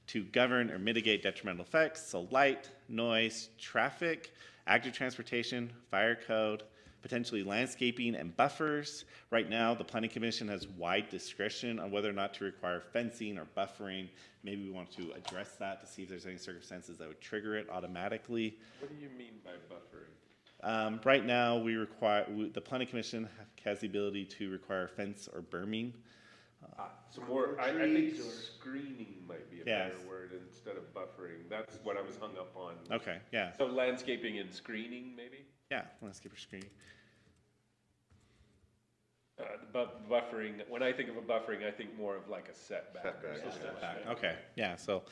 Speaker 11: to govern or mitigate detrimental effects, so light, noise, traffic, active transportation, fire code, potentially landscaping and buffers. Right now, the Planning Commission has wide discretion on whether or not to require fencing or buffering. Maybe we want to address that to see if there's any circumstances that would trigger it automatically.
Speaker 4: What do you mean by buffering?
Speaker 11: Right now, the Planning Commission has the ability to require fence or berming.
Speaker 4: Some more, I think screening might be be a
Speaker 11: Yes.
Speaker 4: better word instead of buffering. That's what I was hung up on.
Speaker 11: Okay, yeah.
Speaker 4: So landscaping and screening, maybe?
Speaker 11: Yeah, landscape screening.
Speaker 4: Buffering, when I think of a buffering, I think more of like a setback.
Speaker 11: Setback, okay, yeah, so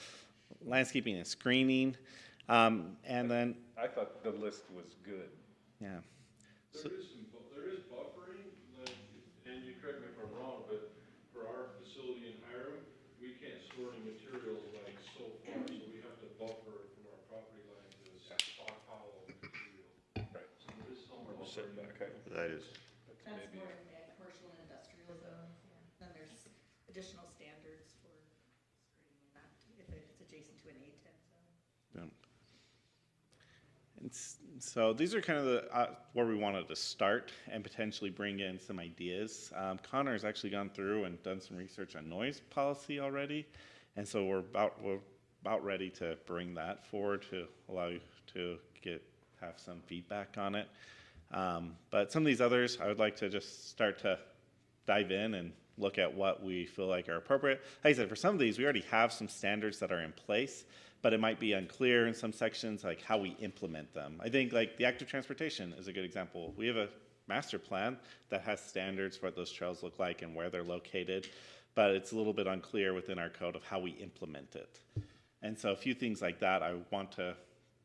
Speaker 11: landscaping and screening, and then,
Speaker 4: I thought the list was good.
Speaker 11: yeah. So-
Speaker 17: There is buffering, and you correct me if I'm wrong, but for our facility in Hiram, we can't store any materials like so far, so we have to buffer from our property line to stockpile of material.
Speaker 4: Right.
Speaker 17: So there is somewhere
Speaker 4: Setback.
Speaker 15: That is,
Speaker 5: That's more in the commercial and industrial zones, yeah. Then there's additional standards for screening that if it's adjacent to an A10 zone.
Speaker 11: And so these are kind of the, where we wanted to start and potentially bring in some ideas. Connor's actually gone through and done some research on noise policy already. And so we're about ready to bring that forward to allow you to have some feedback on it. But some of these others, I would like to just start to dive in and look at what we feel like are appropriate. Like I said, for some of these, we already have some standards that are in place, but it might be unclear in some sections, like how we implement them. I think like the active transportation is a good example. We have a master plan that has standards for what those trails look like and where they're located, but it's a little bit unclear within our code of how we implement it. And so a few things like that I want to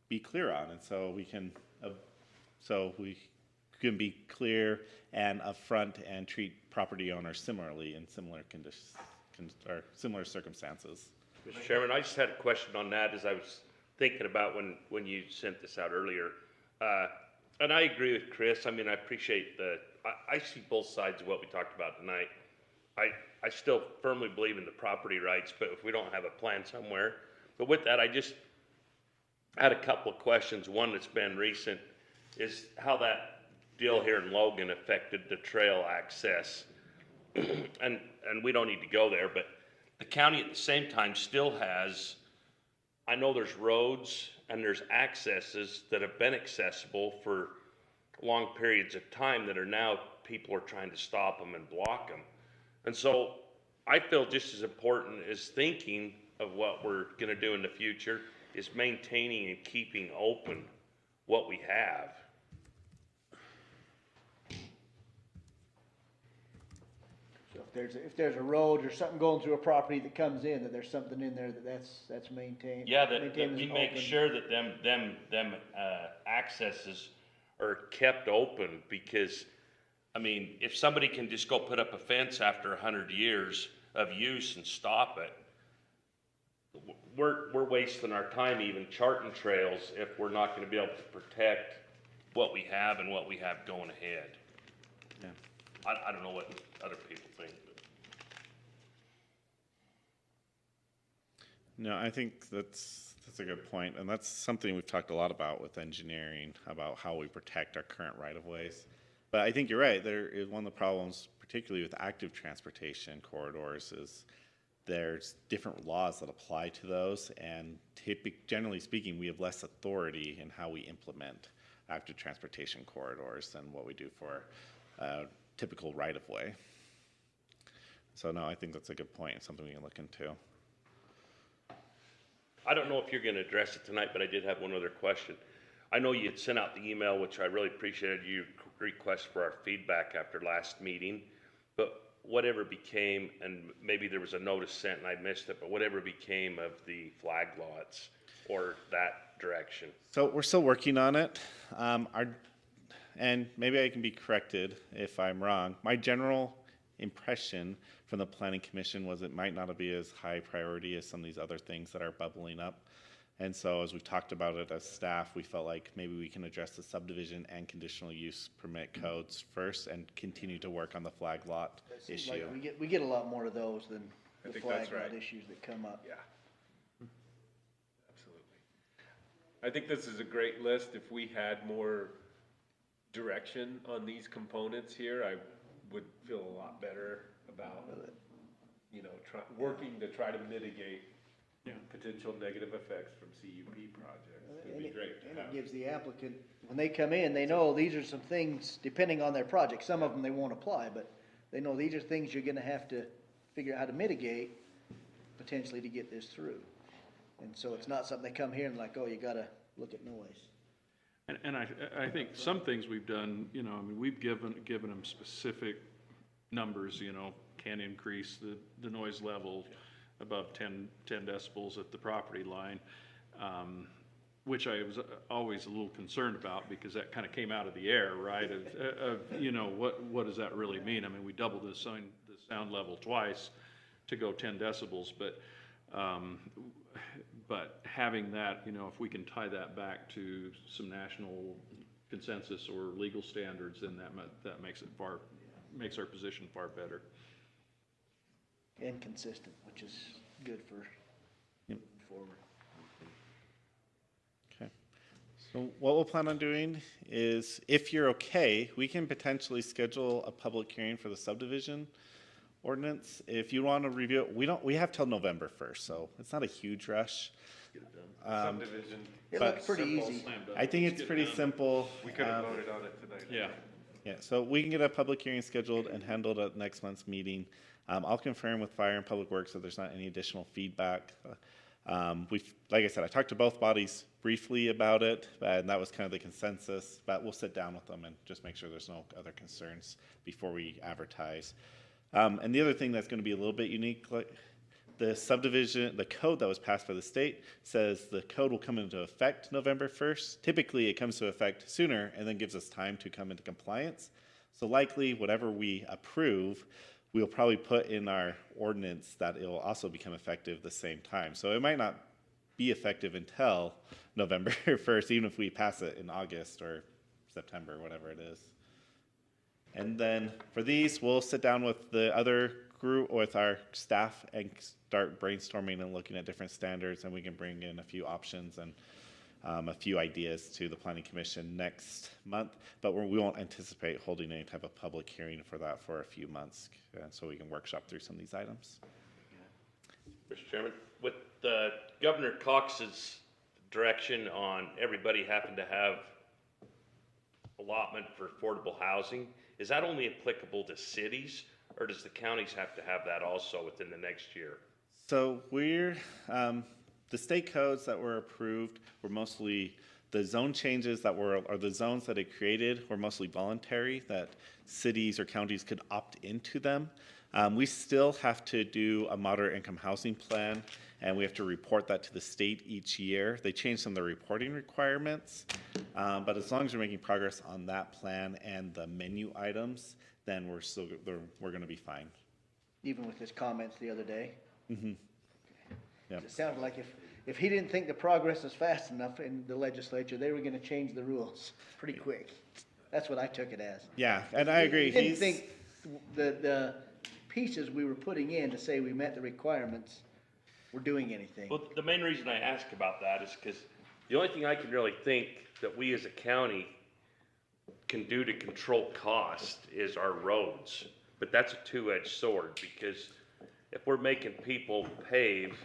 Speaker 11: be clear on, and so we can be clear and upfront and treat property owners similarly in similar conditions or similar circumstances.
Speaker 16: Mr. Chairman, I just had a question on that as I was thinking about when you sent this out earlier. And I agree with Chris. I mean, I appreciate I see both sides of what we talked about tonight. I still firmly believe in the property rights, but if we don't have a plan somewhere. But with that, I just had a couple of questions. One that's been recent is how that deal here in Logan affected the trail access. And we don't need to go there, but the county at the same time still has, I know there's roads and there's accesses that have been accessible for long periods of time that are now, people are trying to stop them and block them. And so I feel just as important as thinking of what we're gonna do in the future is maintaining and keeping open what we have.
Speaker 2: If there's a road or something going through a property that comes in, that there's something in there that's maintained.
Speaker 16: Yeah, that
Speaker 2: maintained
Speaker 16: we
Speaker 2: as
Speaker 16: make
Speaker 2: open.
Speaker 16: sure that them accesses are kept open, because, I mean, if somebody can just go put up a fence after 100 years of use and stop it, we're wasting our time even charting trails if we're not gonna be able to protect what we have and what we have going ahead.
Speaker 11: Yeah.
Speaker 16: I don't know what other people think, but.
Speaker 11: No, I think that's a good point, and that's something we've talked a lot about with engineering, about how we protect our current right-of-ways. But I think you're right, there is one of the problems, particularly with active transportation corridors, is there's different laws that apply to those, and generally speaking, we have less authority in how we implement active transportation corridors than what we do for typical right-of-way. So no, I think that's a good point. It's something we can look into.
Speaker 16: I don't know if you're gonna address it tonight, but I did have one other question. I know you had sent out the email, which I really appreciated, you request for our feedback after last meeting, but whatever became, and maybe there was a notice sent and I missed it, but whatever became of the flag lots or that direction?
Speaker 11: So we're still working on it. And maybe I can be corrected if I'm wrong. My general impression from the Planning Commission was it might not be as high priority as some of these other things that are bubbling up. And so as we talked about it as staff, we felt like maybe we can address the subdivision and conditional use permit codes first and continue to work on the flag lot
Speaker 2: It seems
Speaker 11: issue.
Speaker 2: like we get a lot more of those than
Speaker 4: I
Speaker 2: the
Speaker 4: think
Speaker 2: flag
Speaker 4: that's
Speaker 2: lot
Speaker 4: right.
Speaker 2: issues that come up.
Speaker 4: Yeah. Absolutely. I think this is a great list. If we had more direction on these components here, I would feel a lot better about, working to try to mitigate potential negative effects from CUP projects. It'd be great to
Speaker 2: And
Speaker 4: have.
Speaker 2: it gives the applicant, when they come in, they know these are some things, depending on their project, some of them they won't apply, but they know these are things you're gonna have to figure out how to mitigate, potentially to get this through. And so it's not something they come here and like, oh, you gotta look at noise.
Speaker 9: And I think some things we've done, you know, I mean, we've given them specific numbers, you know, can increase the noise level above 10 decibels at the property line, which I was always a little concerned about because that kind of came out of the air, right? You know, what does that really mean? I mean, we doubled the sound level twice to go 10 decibels, but having that, you know, if we can tie that back to some national consensus or legal standards, then that makes our position far better.
Speaker 2: And consistent, which is good for forward.
Speaker 11: Okay. So what we'll plan on doing is, if you're okay, we can potentially schedule a public hearing for the subdivision ordinance. If you want to review it, we have till November 1st, so it's not a huge rush.
Speaker 10: Subdivision.
Speaker 2: It looks pretty easy.
Speaker 11: I think it's pretty simple.
Speaker 10: We could have voted on it tonight.
Speaker 9: Yeah.
Speaker 11: Yeah, so we can get a public hearing scheduled and handled at next month's meeting. I'll confirm with Fire and Public Works that there's not any additional feedback. Like I said, I talked to both bodies briefly about it, and that was kind of the consensus, but we'll sit down with them and just make sure there's no other concerns before we advertise. And the other thing that's going to be a little bit unique, the subdivision, the code that was passed by the state says the code will come into effect November 1st. Typically, it comes to effect sooner and then gives us time to come into compliance. So likely, whatever we approve, we'll probably put in our ordinance that it will also become effective the same time. So it might not be effective until November 1st, even if we pass it in August or September, whatever it is. And then for these, we'll sit down with the other group, with our staff, and start brainstorming and looking at different standards, and we can bring in a few options and a few ideas to the Planning Commission next month. But we won't anticipate holding any type of public hearing for that for a few months, so we can workshop through some of these items.
Speaker 16: Mr. Chairman, with Governor Cox's direction on everybody having to have allotment for affordable housing, is that only applicable to cities, or does the counties have to have that also within the next year?
Speaker 11: So the state codes that were approved were mostly, the zone changes that were, or the zones that it created were mostly voluntary, that cities or counties could opt into them. We still have to do a moderate income housing plan, and we have to report that to the state each year. They changed some of the reporting requirements, but as long as we're making progress on that plan and the menu items, then we're going to be fine.
Speaker 2: Even with his comments the other day.
Speaker 11: Mm-hmm. Yep.
Speaker 2: It sounded like if he didn't think the progress was fast enough in the legislature, they were gonna change the rules pretty quick. That's what I took it as.
Speaker 11: Yeah, and I agree.
Speaker 2: He didn't think the pieces we were putting in to say we met the requirements were doing anything.
Speaker 16: Well, the main reason I ask about that is because the only thing I can really think that we as a county can do to control cost is our roads. But that's a two-edged sword, because if we're making people pave,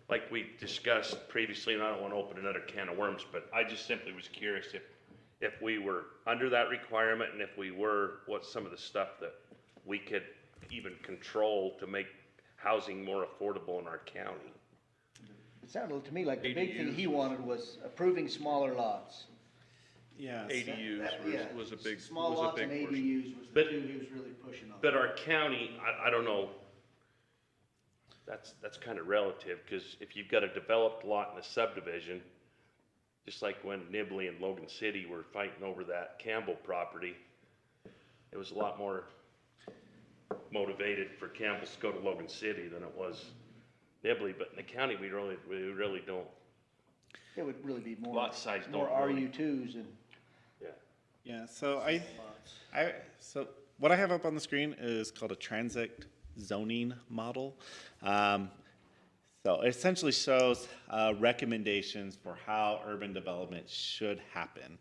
Speaker 16: like we discussed previously, and I don't want to open another can of worms, but I just simply was curious if we were under that requirement, and if we were, what's some of the stuff that we could even control to make housing more affordable in our county?
Speaker 2: It sounded to me like the big thing he wanted was approving smaller lots.
Speaker 11: Yeah.
Speaker 9: ADUs was a big,
Speaker 2: Small lots and
Speaker 9: portion.
Speaker 2: ADUs was the two he was really pushing on.
Speaker 16: But our county, I don't know, that's kind of relative, because if you've got a developed lot in a subdivision, just like when Nibley and Logan City were fighting over that Campbell property, it was a lot more motivated for Campbell's to go to Logan City than it was Nibley. But in the county, we really don't.
Speaker 2: It would really be more.
Speaker 16: Lot size
Speaker 2: more
Speaker 16: don't really-
Speaker 2: RU2s and.
Speaker 11: Yeah, so so what I have up on the screen is called a transit zoning model. So it essentially shows recommendations for how urban development should happen.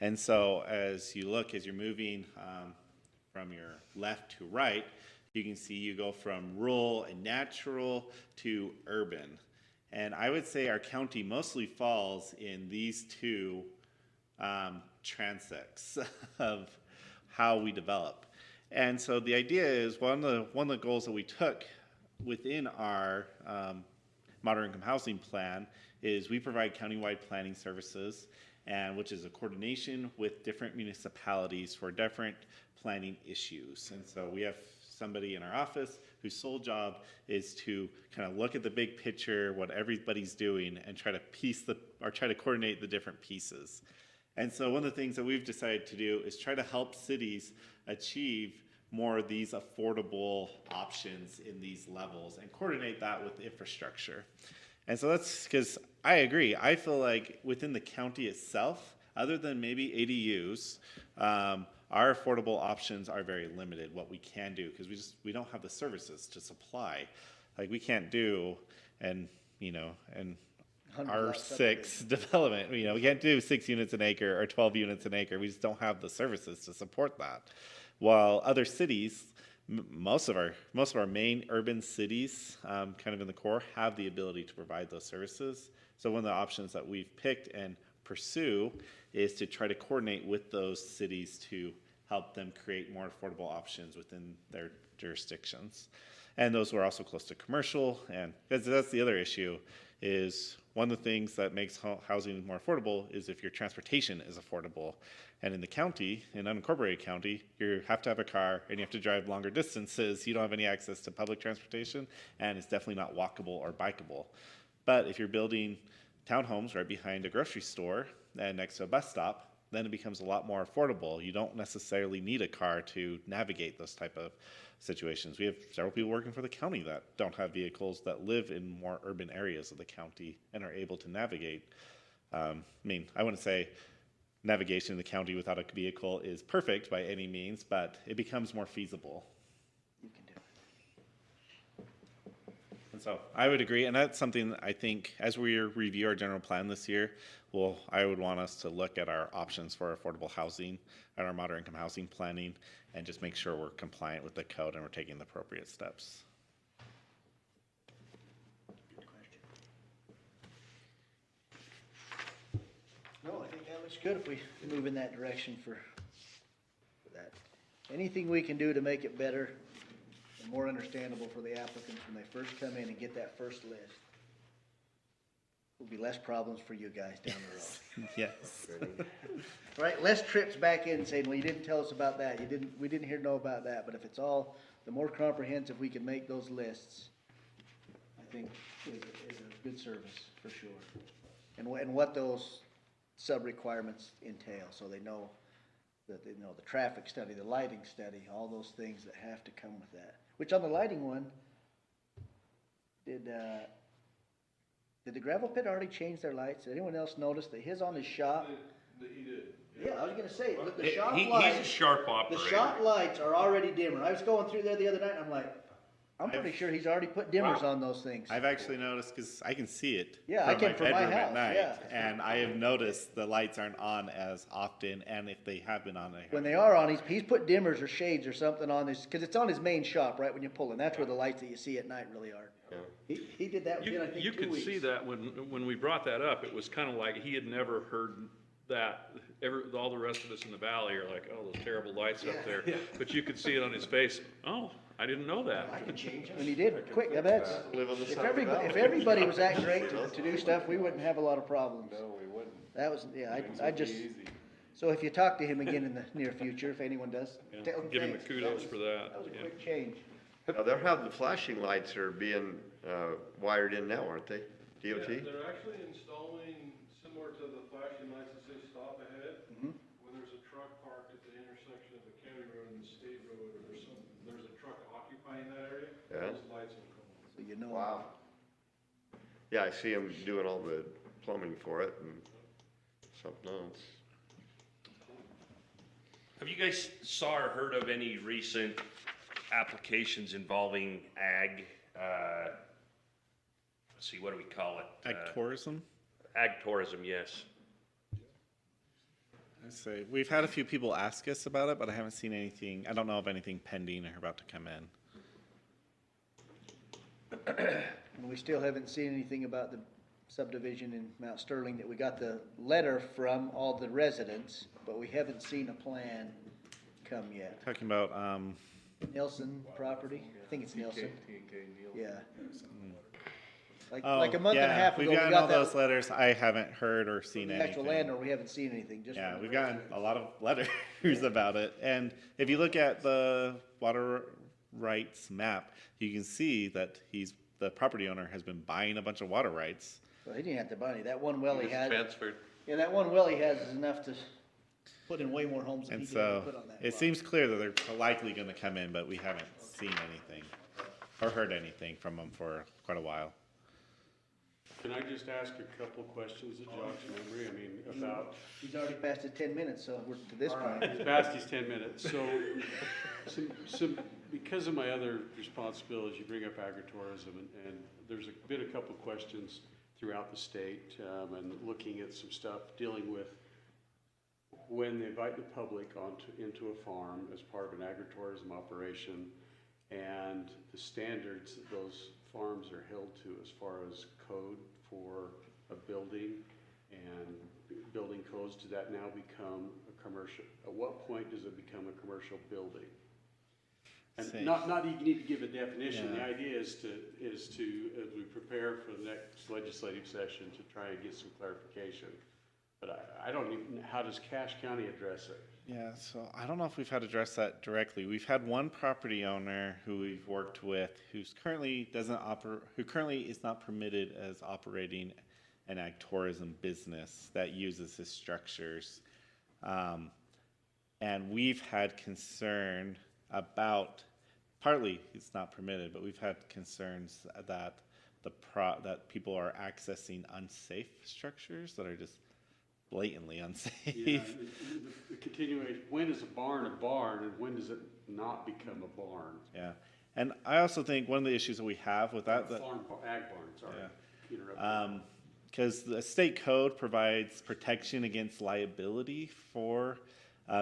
Speaker 11: And so as you're moving from your left to right, you can see you go from rural and natural to urban. And I would say our county mostly falls in these two transects of how we develop. And so the idea is one of the goals that we took within our moderate income housing plan is we provide countywide planning services, and which is a coordination with different municipalities for different planning issues. And so we have somebody in our office whose sole job is to kind of look at the big picture, what everybody's doing, and try to coordinate the different pieces. And so one of the things that we've decided to do is try to help cities achieve more of these affordable options in these levels and coordinate that with infrastructure. And so that's because I agree. I feel like within the county itself, other than maybe ADUs, our affordable options are very limited, what we can do, because we don't have the services to supply. Like we can't do, and R6 development, we can't do 6 units an acre or 12 units an acre. We just don't have the services to support that. While other cities, most of our main urban cities, kind of in the core, have the ability to provide those services. So one of the options that we've picked and pursue is to try to coordinate with those cities to help them create more affordable options within their jurisdictions. And those were also close to commercial, and that's the other issue, is one of the things that makes housing more affordable is if your transportation is affordable. And in the county, in unincorporated county, you have to have a car and you have to drive longer distances. You don't have any access to public transportation, and it's definitely not walkable or bikeable. But if you're building townhomes right behind a grocery store and next to a bus stop, then it becomes a lot more affordable. You don't necessarily need a car to navigate those type of situations. We have several people working for the county that don't have vehicles, that live in more urban areas of the county and are able to navigate. I wouldn't say navigation in the county without a vehicle is perfect by any means, but it becomes more feasible.
Speaker 2: You can do it.
Speaker 11: And so I would agree, and that's something that I think as we review our general plan this year, I would want us to look at our options for affordable housing and our moderate income housing planning and just make sure we're compliant with the code and we're taking the appropriate steps.
Speaker 2: Good question. No, I think that looks good if we move in that direction for that. Anything we can do to make it better and more understandable for the applicants when they first come in and get that first list. Will be less problems for you guys down the road.
Speaker 11: Yes.
Speaker 2: Right, less trips back in saying, well, you didn't tell us about that, we didn't know about that, but if it's all, the more comprehensive we can make those lists, I think is a good service, for sure. And what those sub-requirements entail, so they know the traffic study, the lighting study, all those things that have to come with that. Which on the lighting one, did the gravel pit already change their lights? Did anyone else notice that his on his shop?
Speaker 17: He did.
Speaker 2: Yeah, I was gonna say, look, the shop
Speaker 16: He's
Speaker 2: lights.
Speaker 16: a sharp operator.
Speaker 2: The shop lights are already dimmer. I was going through there the other night and I'm like, I'm pretty sure he's already put dimmers on those things.
Speaker 11: I've actually noticed, because I can see it
Speaker 2: Yeah, I can from my
Speaker 11: bedroom at
Speaker 2: house,
Speaker 11: night,
Speaker 2: yeah.
Speaker 11: and I have noticed the lights aren't on as often, and if they have been on,
Speaker 2: When they are on, he's put dimmers or shades or something on his, cause it's on his main shop, right, when you pull in. That's where the lights that you see at night really are. He did that within, I think, 2 weeks.
Speaker 9: You could see that when we brought that up, it was kind of like he had never heard that. All the rest of us in the valley are like, oh, those terrible lights up there. But you could see it on his face. Oh, I didn't know that.
Speaker 2: I can change them. And he did, quick, I bet.
Speaker 15: Live on the
Speaker 2: If
Speaker 15: side of the valley.
Speaker 2: everybody was that great to do stuff, we wouldn't have a lot of problems.
Speaker 4: No, we wouldn't.
Speaker 2: That was, yeah,
Speaker 4: Things
Speaker 2: I
Speaker 4: would be
Speaker 2: just,
Speaker 4: easy.
Speaker 2: so if you talk to him again in the near future, if anyone does,
Speaker 9: Yeah,
Speaker 2: tell him
Speaker 9: give him a
Speaker 2: thanks.
Speaker 9: kudos for that.
Speaker 2: That was a
Speaker 9: Yeah.
Speaker 2: quick change.
Speaker 3: Now, they'll have the flashing lights are being, wired in now, aren't they? DOT?
Speaker 17: Yeah, they're actually installing similar to the flashing lights that say stop ahead.
Speaker 2: Mhm.
Speaker 17: When there's a truck parked at the intersection of the county road and the state road, or there's a truck occupying that area,
Speaker 3: Yeah.
Speaker 17: those lights will come on.
Speaker 2: So you know.
Speaker 3: Wow. Yeah, I see them doing all the plumbing for it and something else.
Speaker 16: Have you guys saw or heard of any recent applications involving ag, let's see, what do we call it?
Speaker 11: Ag tourism?
Speaker 16: Ag tourism, yes.
Speaker 11: I say, we've had a few people ask us about it, but I haven't seen anything, I don't know of anything pending or about to come in.
Speaker 2: And we still haven't seen anything about the subdivision in Mount Sterling that we got the letter from all the residents, but we haven't seen a plan come yet.
Speaker 11: Talking about,
Speaker 2: Nelson property, I think it's Nelson, yeah. Like
Speaker 11: Oh,
Speaker 2: a month and a
Speaker 11: yeah,
Speaker 2: half ago,
Speaker 11: we've
Speaker 2: we
Speaker 11: gotten
Speaker 2: got
Speaker 11: all
Speaker 2: that.
Speaker 11: those letters. I haven't heard or seen
Speaker 2: The
Speaker 11: anything.
Speaker 2: actual landowner, we haven't seen anything, just.
Speaker 11: Yeah,
Speaker 2: from
Speaker 11: we've
Speaker 2: the
Speaker 11: gotten a lot of letters about it. And if you look at the water rights map, you can see that the property owner has been buying a bunch of water rights.
Speaker 2: Well, he didn't have to buy any, that one well he had.
Speaker 15: Transferred.
Speaker 2: Yeah, that one well he has is enough to put in way more homes than
Speaker 11: And
Speaker 2: he could ever
Speaker 11: so
Speaker 2: put on that
Speaker 11: it
Speaker 2: lot.
Speaker 11: seems clear that they're likely gonna come in, but we haven't seen anything or heard anything from them for quite a while.
Speaker 10: Can I just ask a couple questions that jogs memory? I mean, about.
Speaker 2: He's already passed his 10 minutes, so we're to this
Speaker 10: All right,
Speaker 2: point.
Speaker 10: he's past his 10 minutes. So, because of my other responsibilities, you bring up agritourism, and there's been a couple of questions throughout the state, and looking at some stuff dealing with when they invite the public into a farm as part of an agritourism operation, and the standards that those farms are held to as far as code for a building and building codes. Does that now become a commercial? At what point does it become a commercial building? And
Speaker 11: Same.
Speaker 10: not that you need to give a definition. The
Speaker 11: Yeah.
Speaker 10: idea is to, as we prepare for the next legislative session, to try and get some clarification. But I don't even, how does Cache County address it?
Speaker 11: Yeah, so I don't know if we've had to address that directly. We've had one property owner who we've worked with who's currently who currently is not permitted as operating an ag tourism business that uses his structures. And we've had concern about, partly it's not permitted, but we've had concerns that that people are accessing unsafe structures that are just blatantly unsafe.
Speaker 10: Yeah, the continuation, when is a barn and when does it not become a barn?
Speaker 11: Yeah, and I also think one of the issues that we have with that,
Speaker 10: Ag barn, sorry.
Speaker 11: Yeah.
Speaker 10: Interrupt.
Speaker 11: Because the state code provides protection against liability for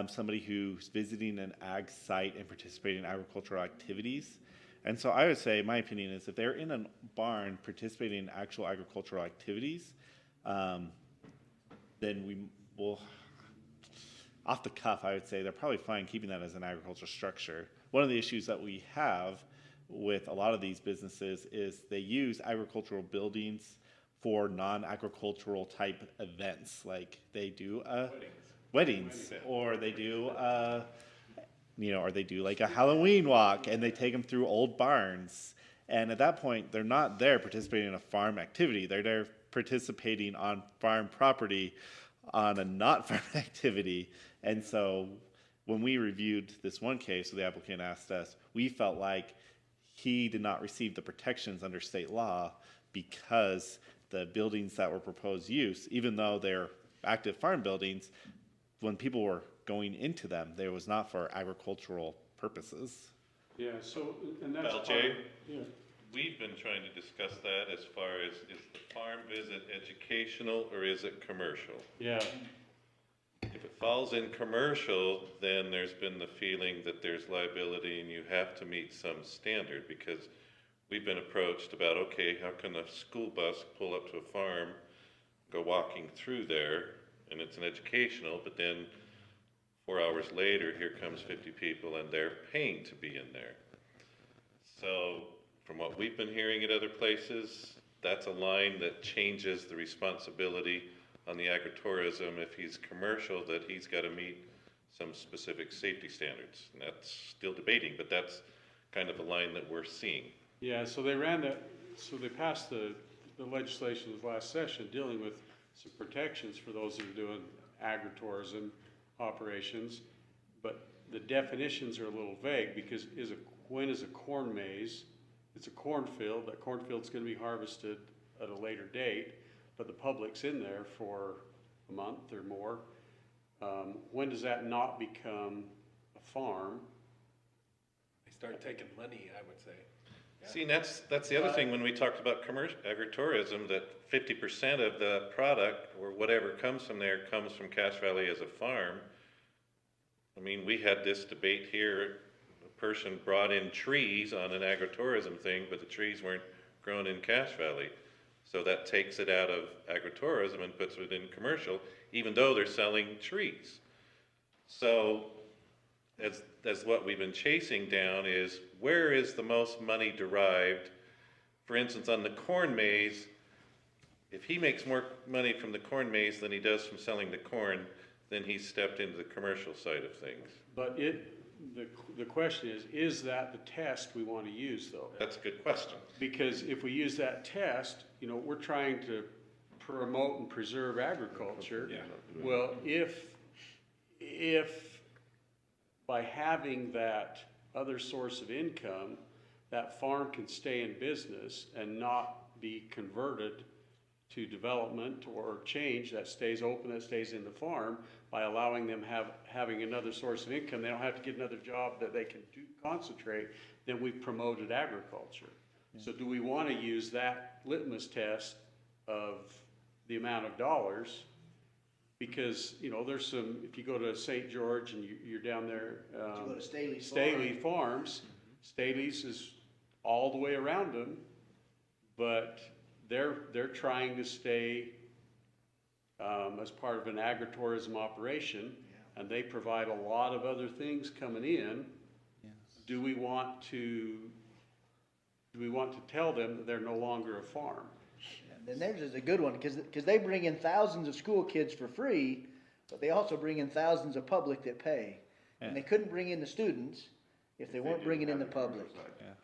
Speaker 11: somebody who's visiting an ag site and participating in agricultural activities. And so I would say, my opinion is, if they're in a barn participating in actual agricultural activities, then we will, off the cuff, I would say they're probably fine keeping that as an agricultural structure. One of the issues that we have with a lot of these businesses is they use agricultural buildings for non-agricultural type events, like they do weddings, or they do or they do like a Halloween walk, and they take them through old barns. And at that point, they're not there participating in a farm activity. They're there participating on farm property on a not farm activity. And so when we reviewed this one case, the applicant asked us, we felt like he did not receive the protections under state law because the buildings that were proposed use, even though they're active farm buildings, when people were going into them, they was not for agricultural purposes.
Speaker 10: Yeah, so, and that's.
Speaker 15: Well, Jay,
Speaker 10: Yeah.
Speaker 15: we've been trying to discuss that as far as, is the farm visit educational or is it commercial?
Speaker 10: Yeah.
Speaker 15: If it falls in commercial, then there's been the feeling that there's liability and you have to meet some standard, because we've been approached about, okay, how can a school bus pull up to a farm, go walking through there, and it's an educational, but then 4 hours later, here comes 50 people and they're paying to be in there. So from what we've been hearing at other places, that's a line that changes the responsibility on the agritourism. If he's commercial, that he's got to meet some specific safety standards. And that's still debating, but that's kind of a line that we're seeing.
Speaker 10: Yeah, so they ran that, so they passed the legislation this last session dealing with some protections for those that are doing agritourism operations, but the definitions are a little vague, because when is a corn maze? It's a cornfield. That cornfield's going to be harvested at a later date, but the public's in there for a month or more. When does that not become a farm?
Speaker 4: They start taking money, I would say.
Speaker 15: See, and that's the other thing when we talked about commercial agritourism, that 50% of the product or whatever comes from there comes from Cache Valley as a farm. I mean, we had this debate here. A person brought in trees on an agritourism thing, but the trees weren't grown in Cache Valley. So that takes it out of agritourism and puts it in commercial, even though they're selling trees. So as as what we've been chasing down is where is the most money derived? For instance, on the corn maze, if he makes more money from the corn maze than he does from selling the corn, then he's stepped into the commercial side of things.
Speaker 10: But the question is that the test we want to use though?
Speaker 15: That's a good question.
Speaker 10: Because if we use that test, you know, we're trying to promote and preserve agriculture.
Speaker 15: Yeah.
Speaker 10: Well, if by having that other source of income, that farm can stay in business and not be converted to development or change, that stays open, that stays in the farm, by allowing them having another source of income, they don't have to get another job that they can concentrate, then we've promoted agriculture. So do we want to use that litmus test of the amount of dollars? Because, you know, there's some, if you go to St. George and you're down there,
Speaker 2: You go to Staley's
Speaker 10: Staley Farms, Staley's is all the way around them, but they're trying to stay as part of an agritourism operation, and they provide a lot of other things coming in. Do we want to tell them that they're no longer a farm?
Speaker 2: And theirs is a good one, because they bring in thousands of school kids for free, but they also bring in thousands of public that pay. And they couldn't bring in the students if they weren't bringing in the public.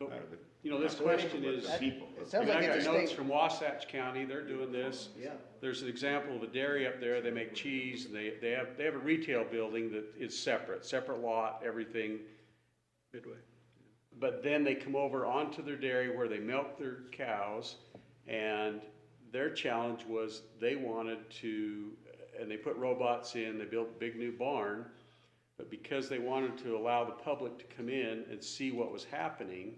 Speaker 10: But, you know, this question is,
Speaker 2: It sounds like
Speaker 10: I got
Speaker 2: it's a
Speaker 10: notes
Speaker 2: state.
Speaker 10: from Wasatch County, they're doing this.
Speaker 2: Yeah.
Speaker 10: There's an example of a dairy up there, they make cheese, and they have a retail building that is separate lot, everything.
Speaker 9: Midway.
Speaker 10: But then they come over onto their dairy where they milk their cows, and their challenge was they wanted to, and they put robots in, they built a big new barn, but because they wanted to allow the public to come in and see what was happening,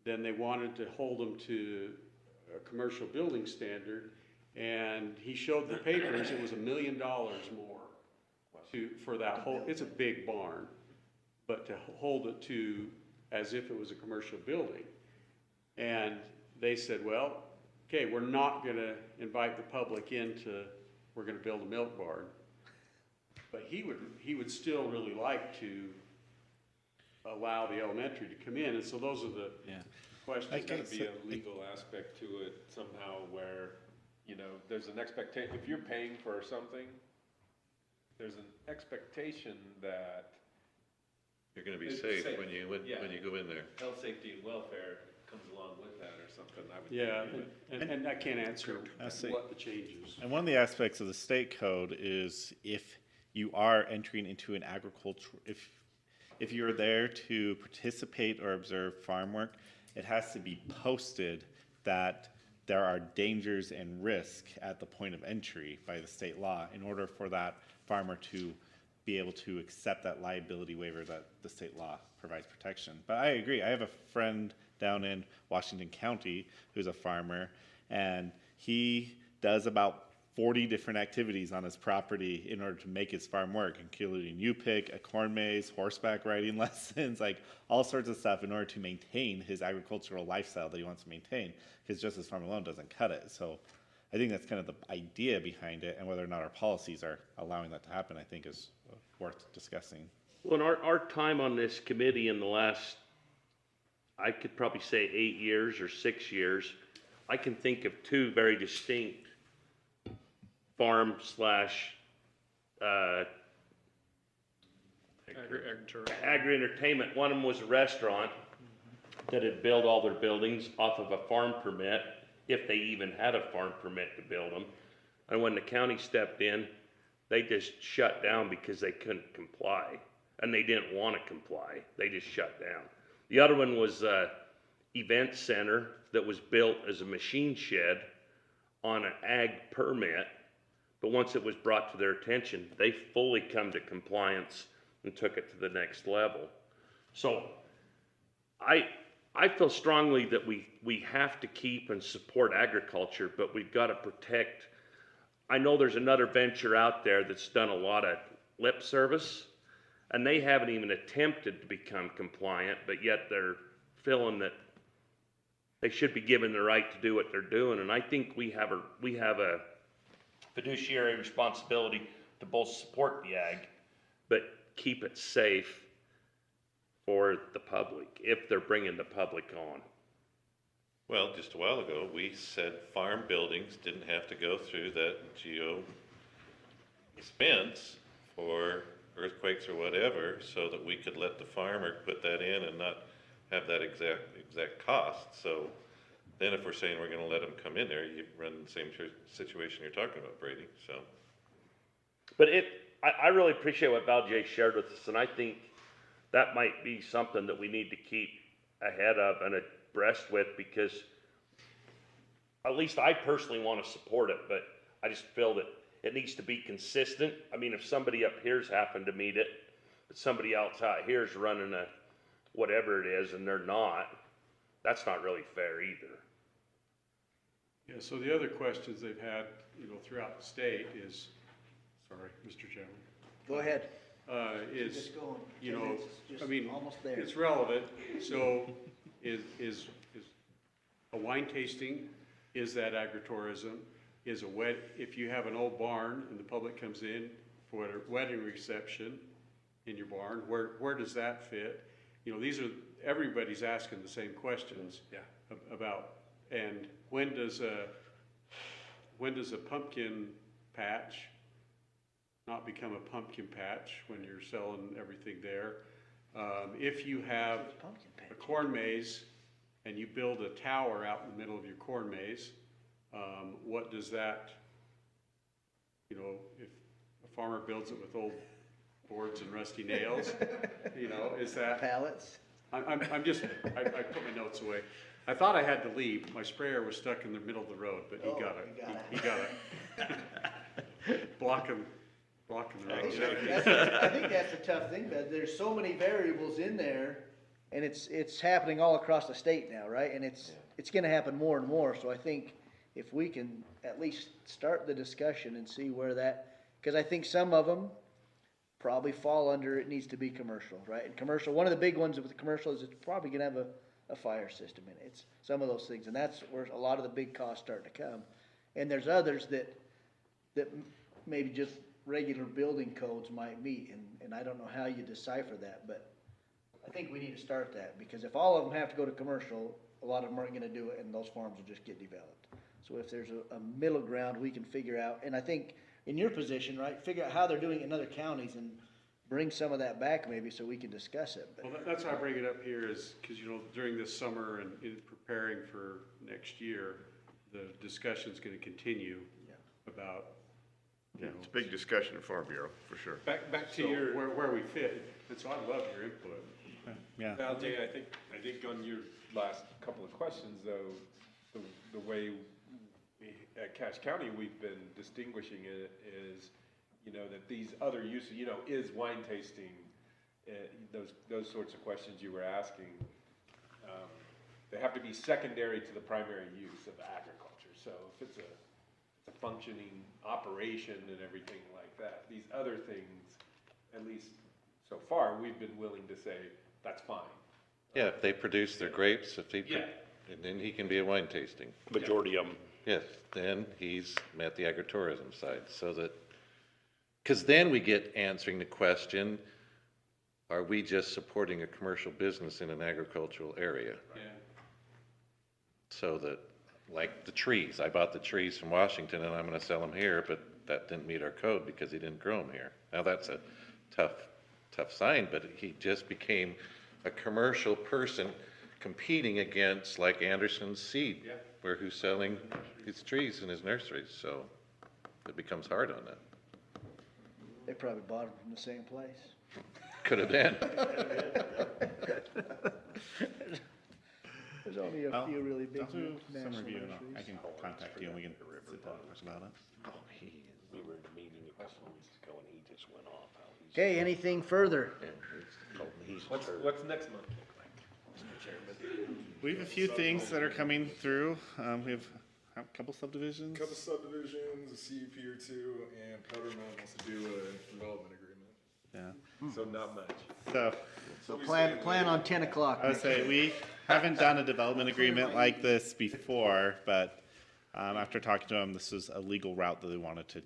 Speaker 10: then they wanted to hold them to a commercial building standard, and he showed the papers, it was $1 million more for that whole, it's a big barn, but to hold it to as if it was a commercial building. And they said, well, okay, we're not gonna invite the public we're gonna build a milk barn. But he would still really like to allow the elementary to come in, and so those are the questions.
Speaker 4: There's gotta be a legal aspect to it somehow where, you know, there's an expectation, if you're paying for something, there's an expectation that
Speaker 15: You're gonna be
Speaker 4: it's
Speaker 15: safe when you go in there.
Speaker 1: Health, safety, and welfare comes along with that or something, I would.
Speaker 10: Yeah, and I can't answer what the change is.
Speaker 11: And one of the aspects of the state code is if you are entering into an agriculture, if you're there to participate or observe farm work, it has to be posted that there are dangers and risk at the point of entry by the state law in order for that farmer to be able to accept that liability waiver that the state law provides protection. But I agree, I have a friend down in Washington County who's a farmer, and he does about 40 different activities on his property in order to make his farm work, including U-pick, a corn maze, horseback riding lessons, like all sorts of stuff in order to maintain his agricultural lifestyle that he wants to maintain, because just his farm alone doesn't cut it. So I think that's kind of the idea behind it, and whether or not our policies are allowing that to happen, I think is worth discussing.
Speaker 16: Well, in our time on this committee in the last, I could probably say 8 years or 6 years, I can think of two very distinct farm slash agri-entertainment. One of them was a restaurant that had built all their buildings off of a farm permit, if they even had a farm permit to build them. And when the county stepped in, they just shut down because they couldn't comply. And they didn't want to comply. They just shut down. The other one was a event center that was built as a machine shed on an ag permit. But once it was brought to their attention, they fully come to compliance and took it to the next level. So I feel strongly that we have to keep and support agriculture, but we've got to protect. I know there's another venture out there that's done a lot of lip service, and they haven't even attempted to become compliant, but yet they're feeling that they should be given the right to do what they're doing. And I think we have a fiduciary responsibility to both support the ag, but keep it safe for the public, if they're bringing the public on.
Speaker 15: Well, just a while ago, we said farm buildings didn't have to go through that geo expense for earthquakes or whatever, so that we could let the farmer put that in and not have that exact cost. So then if we're saying we're gonna let them come in there, you run the same situation you're talking about, Brady, so.
Speaker 16: But I really appreciate what Val J shared with us, and I think that might be something that we need to keep ahead of and abreast with, because at least I personally want to support it, but I just feel that it needs to be consistent. I mean, if somebody up here's happened to meet it, but somebody else out here's running a whatever it is and they're not, that's not really fair either.
Speaker 10: Yeah, so the other questions they've had, throughout the state is, sorry, Mr. Chairman.
Speaker 2: Go ahead.
Speaker 10: Is,
Speaker 2: Just going. It's
Speaker 10: I mean,
Speaker 2: almost there.
Speaker 10: it's relevant, so is a wine tasting, is that agritourism? Is if you have an old barn and the public comes in for a wedding reception in your barn, where does that fit? Everybody's asking the same questions.
Speaker 4: Yeah.
Speaker 10: About, and when does a pumpkin patch not become a pumpkin patch when you're selling everything there? If you have a corn maze and you build a tower out in the middle of your corn maze, what does that, if a farmer builds it with old boards and rusty nails, is that?
Speaker 2: Pallets?
Speaker 10: I put my notes away. I thought I had to leave. My sprayer was stuck in the middle of the road, but he got it. He got it. Blocking the road.
Speaker 2: I think that's the tough thing, but there's so many variables in there, and it's happening all across the state now, right? And it's gonna happen more and more, so I think if we can at least start the discussion and see where that, because I think some of them probably fall under, it needs to be commercial, right? And commercial, one of the big ones with the commercial is it's probably gonna have a fire system in it. It's some of those things, and that's where a lot of the big costs start to come. And there's others that maybe just regular building codes might meet, and I don't know how you decipher that, but I think we need to start that, because if all of them have to go to commercial, a lot of them aren't gonna do it, and those farms will just get developed. So if there's a middle ground we can figure out, and I think in your position, right, figure out how they're doing it in other counties and bring some of that back maybe so we can discuss it. But
Speaker 10: Well, that's why I bring it up here is, because, during this summer and in preparing for next year, the discussion's gonna continue about,
Speaker 3: It's a big discussion at Farm Bureau, for sure.
Speaker 4: Back to your.
Speaker 10: where we fit, and so I'd love your input.
Speaker 11: Yeah.
Speaker 4: Val J, I think on your last couple of questions, though, the way at Cache County, we've been distinguishing it is, that these other uses, is wine tasting, those sorts of questions you were asking, they have to be secondary to the primary use of agriculture. So if it's a functioning operation and everything like that, these other things, at least so far, we've been willing to say, that's fine.
Speaker 15: Yeah, if they produce their grapes, and then he can be a wine tasting.
Speaker 16: Majority of them.
Speaker 15: Yes, then he's met the agritourism side, so that, because then we get answering the question, are we just supporting a commercial business in an agricultural area?
Speaker 10: Yeah.
Speaker 15: So that, like the trees, I bought the trees from Washington and I'm gonna sell them here, but that didn't meet our code because he didn't grow them here. Now that's a tough sign, but he just became a commercial person competing against like Anderson's Seed, where who's selling his trees in his nurseries, so it becomes hard on that.
Speaker 2: they probably bought them from the same place.
Speaker 15: Could have been.
Speaker 2: There's only a few really big
Speaker 11: I'll do some
Speaker 2: national
Speaker 11: review, and
Speaker 2: nurseries.
Speaker 11: I can contact you and we can sit down and talk about it.
Speaker 16: We were in a meeting a couple of weeks ago and he just went off.
Speaker 2: Okay, anything further?
Speaker 4: What's next month?
Speaker 11: We have a few things that are coming through. We have a couple subdivisions.
Speaker 6: Couple subdivisions, a CUP or two, and Powder Mountain wants to do a development agreement.
Speaker 11: Yeah.
Speaker 4: So not much.
Speaker 2: So plan on 10 o'clock.
Speaker 11: I would say we haven't done a development agreement like this before, but after talking to them, this was a legal route that they wanted to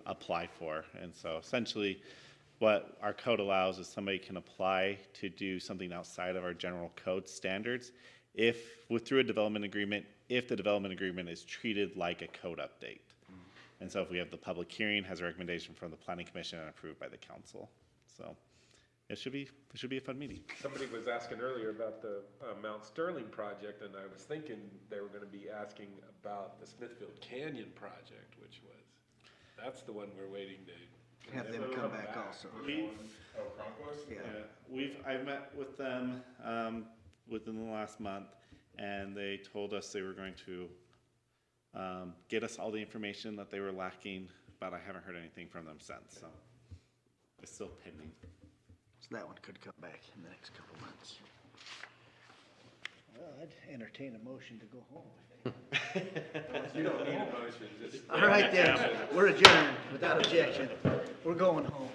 Speaker 11: apply for. And so essentially, what our code allows is somebody can apply to do something outside of our general code standards through a development agreement, if the development agreement is treated like a code update. And so if we have the public hearing, has a recommendation from the planning commission and approved by the council. So it should be a fun meeting.
Speaker 4: Somebody was asking earlier about the Mount Sterling project, and I was thinking they were gonna be asking about the Smithfield Canyon project, that's the one we're waiting to.
Speaker 2: Have them come back also.
Speaker 11: I've met with them within the last month, and they told us they were going to get us all the information that they were lacking, but I haven't heard anything from them since, so it's still pending.
Speaker 2: So that one could come back in the next couple months. Well, I'd entertain a motion to go home.
Speaker 4: You don't need a motion, just.
Speaker 2: All right then, we're adjourned without objection. We're going home.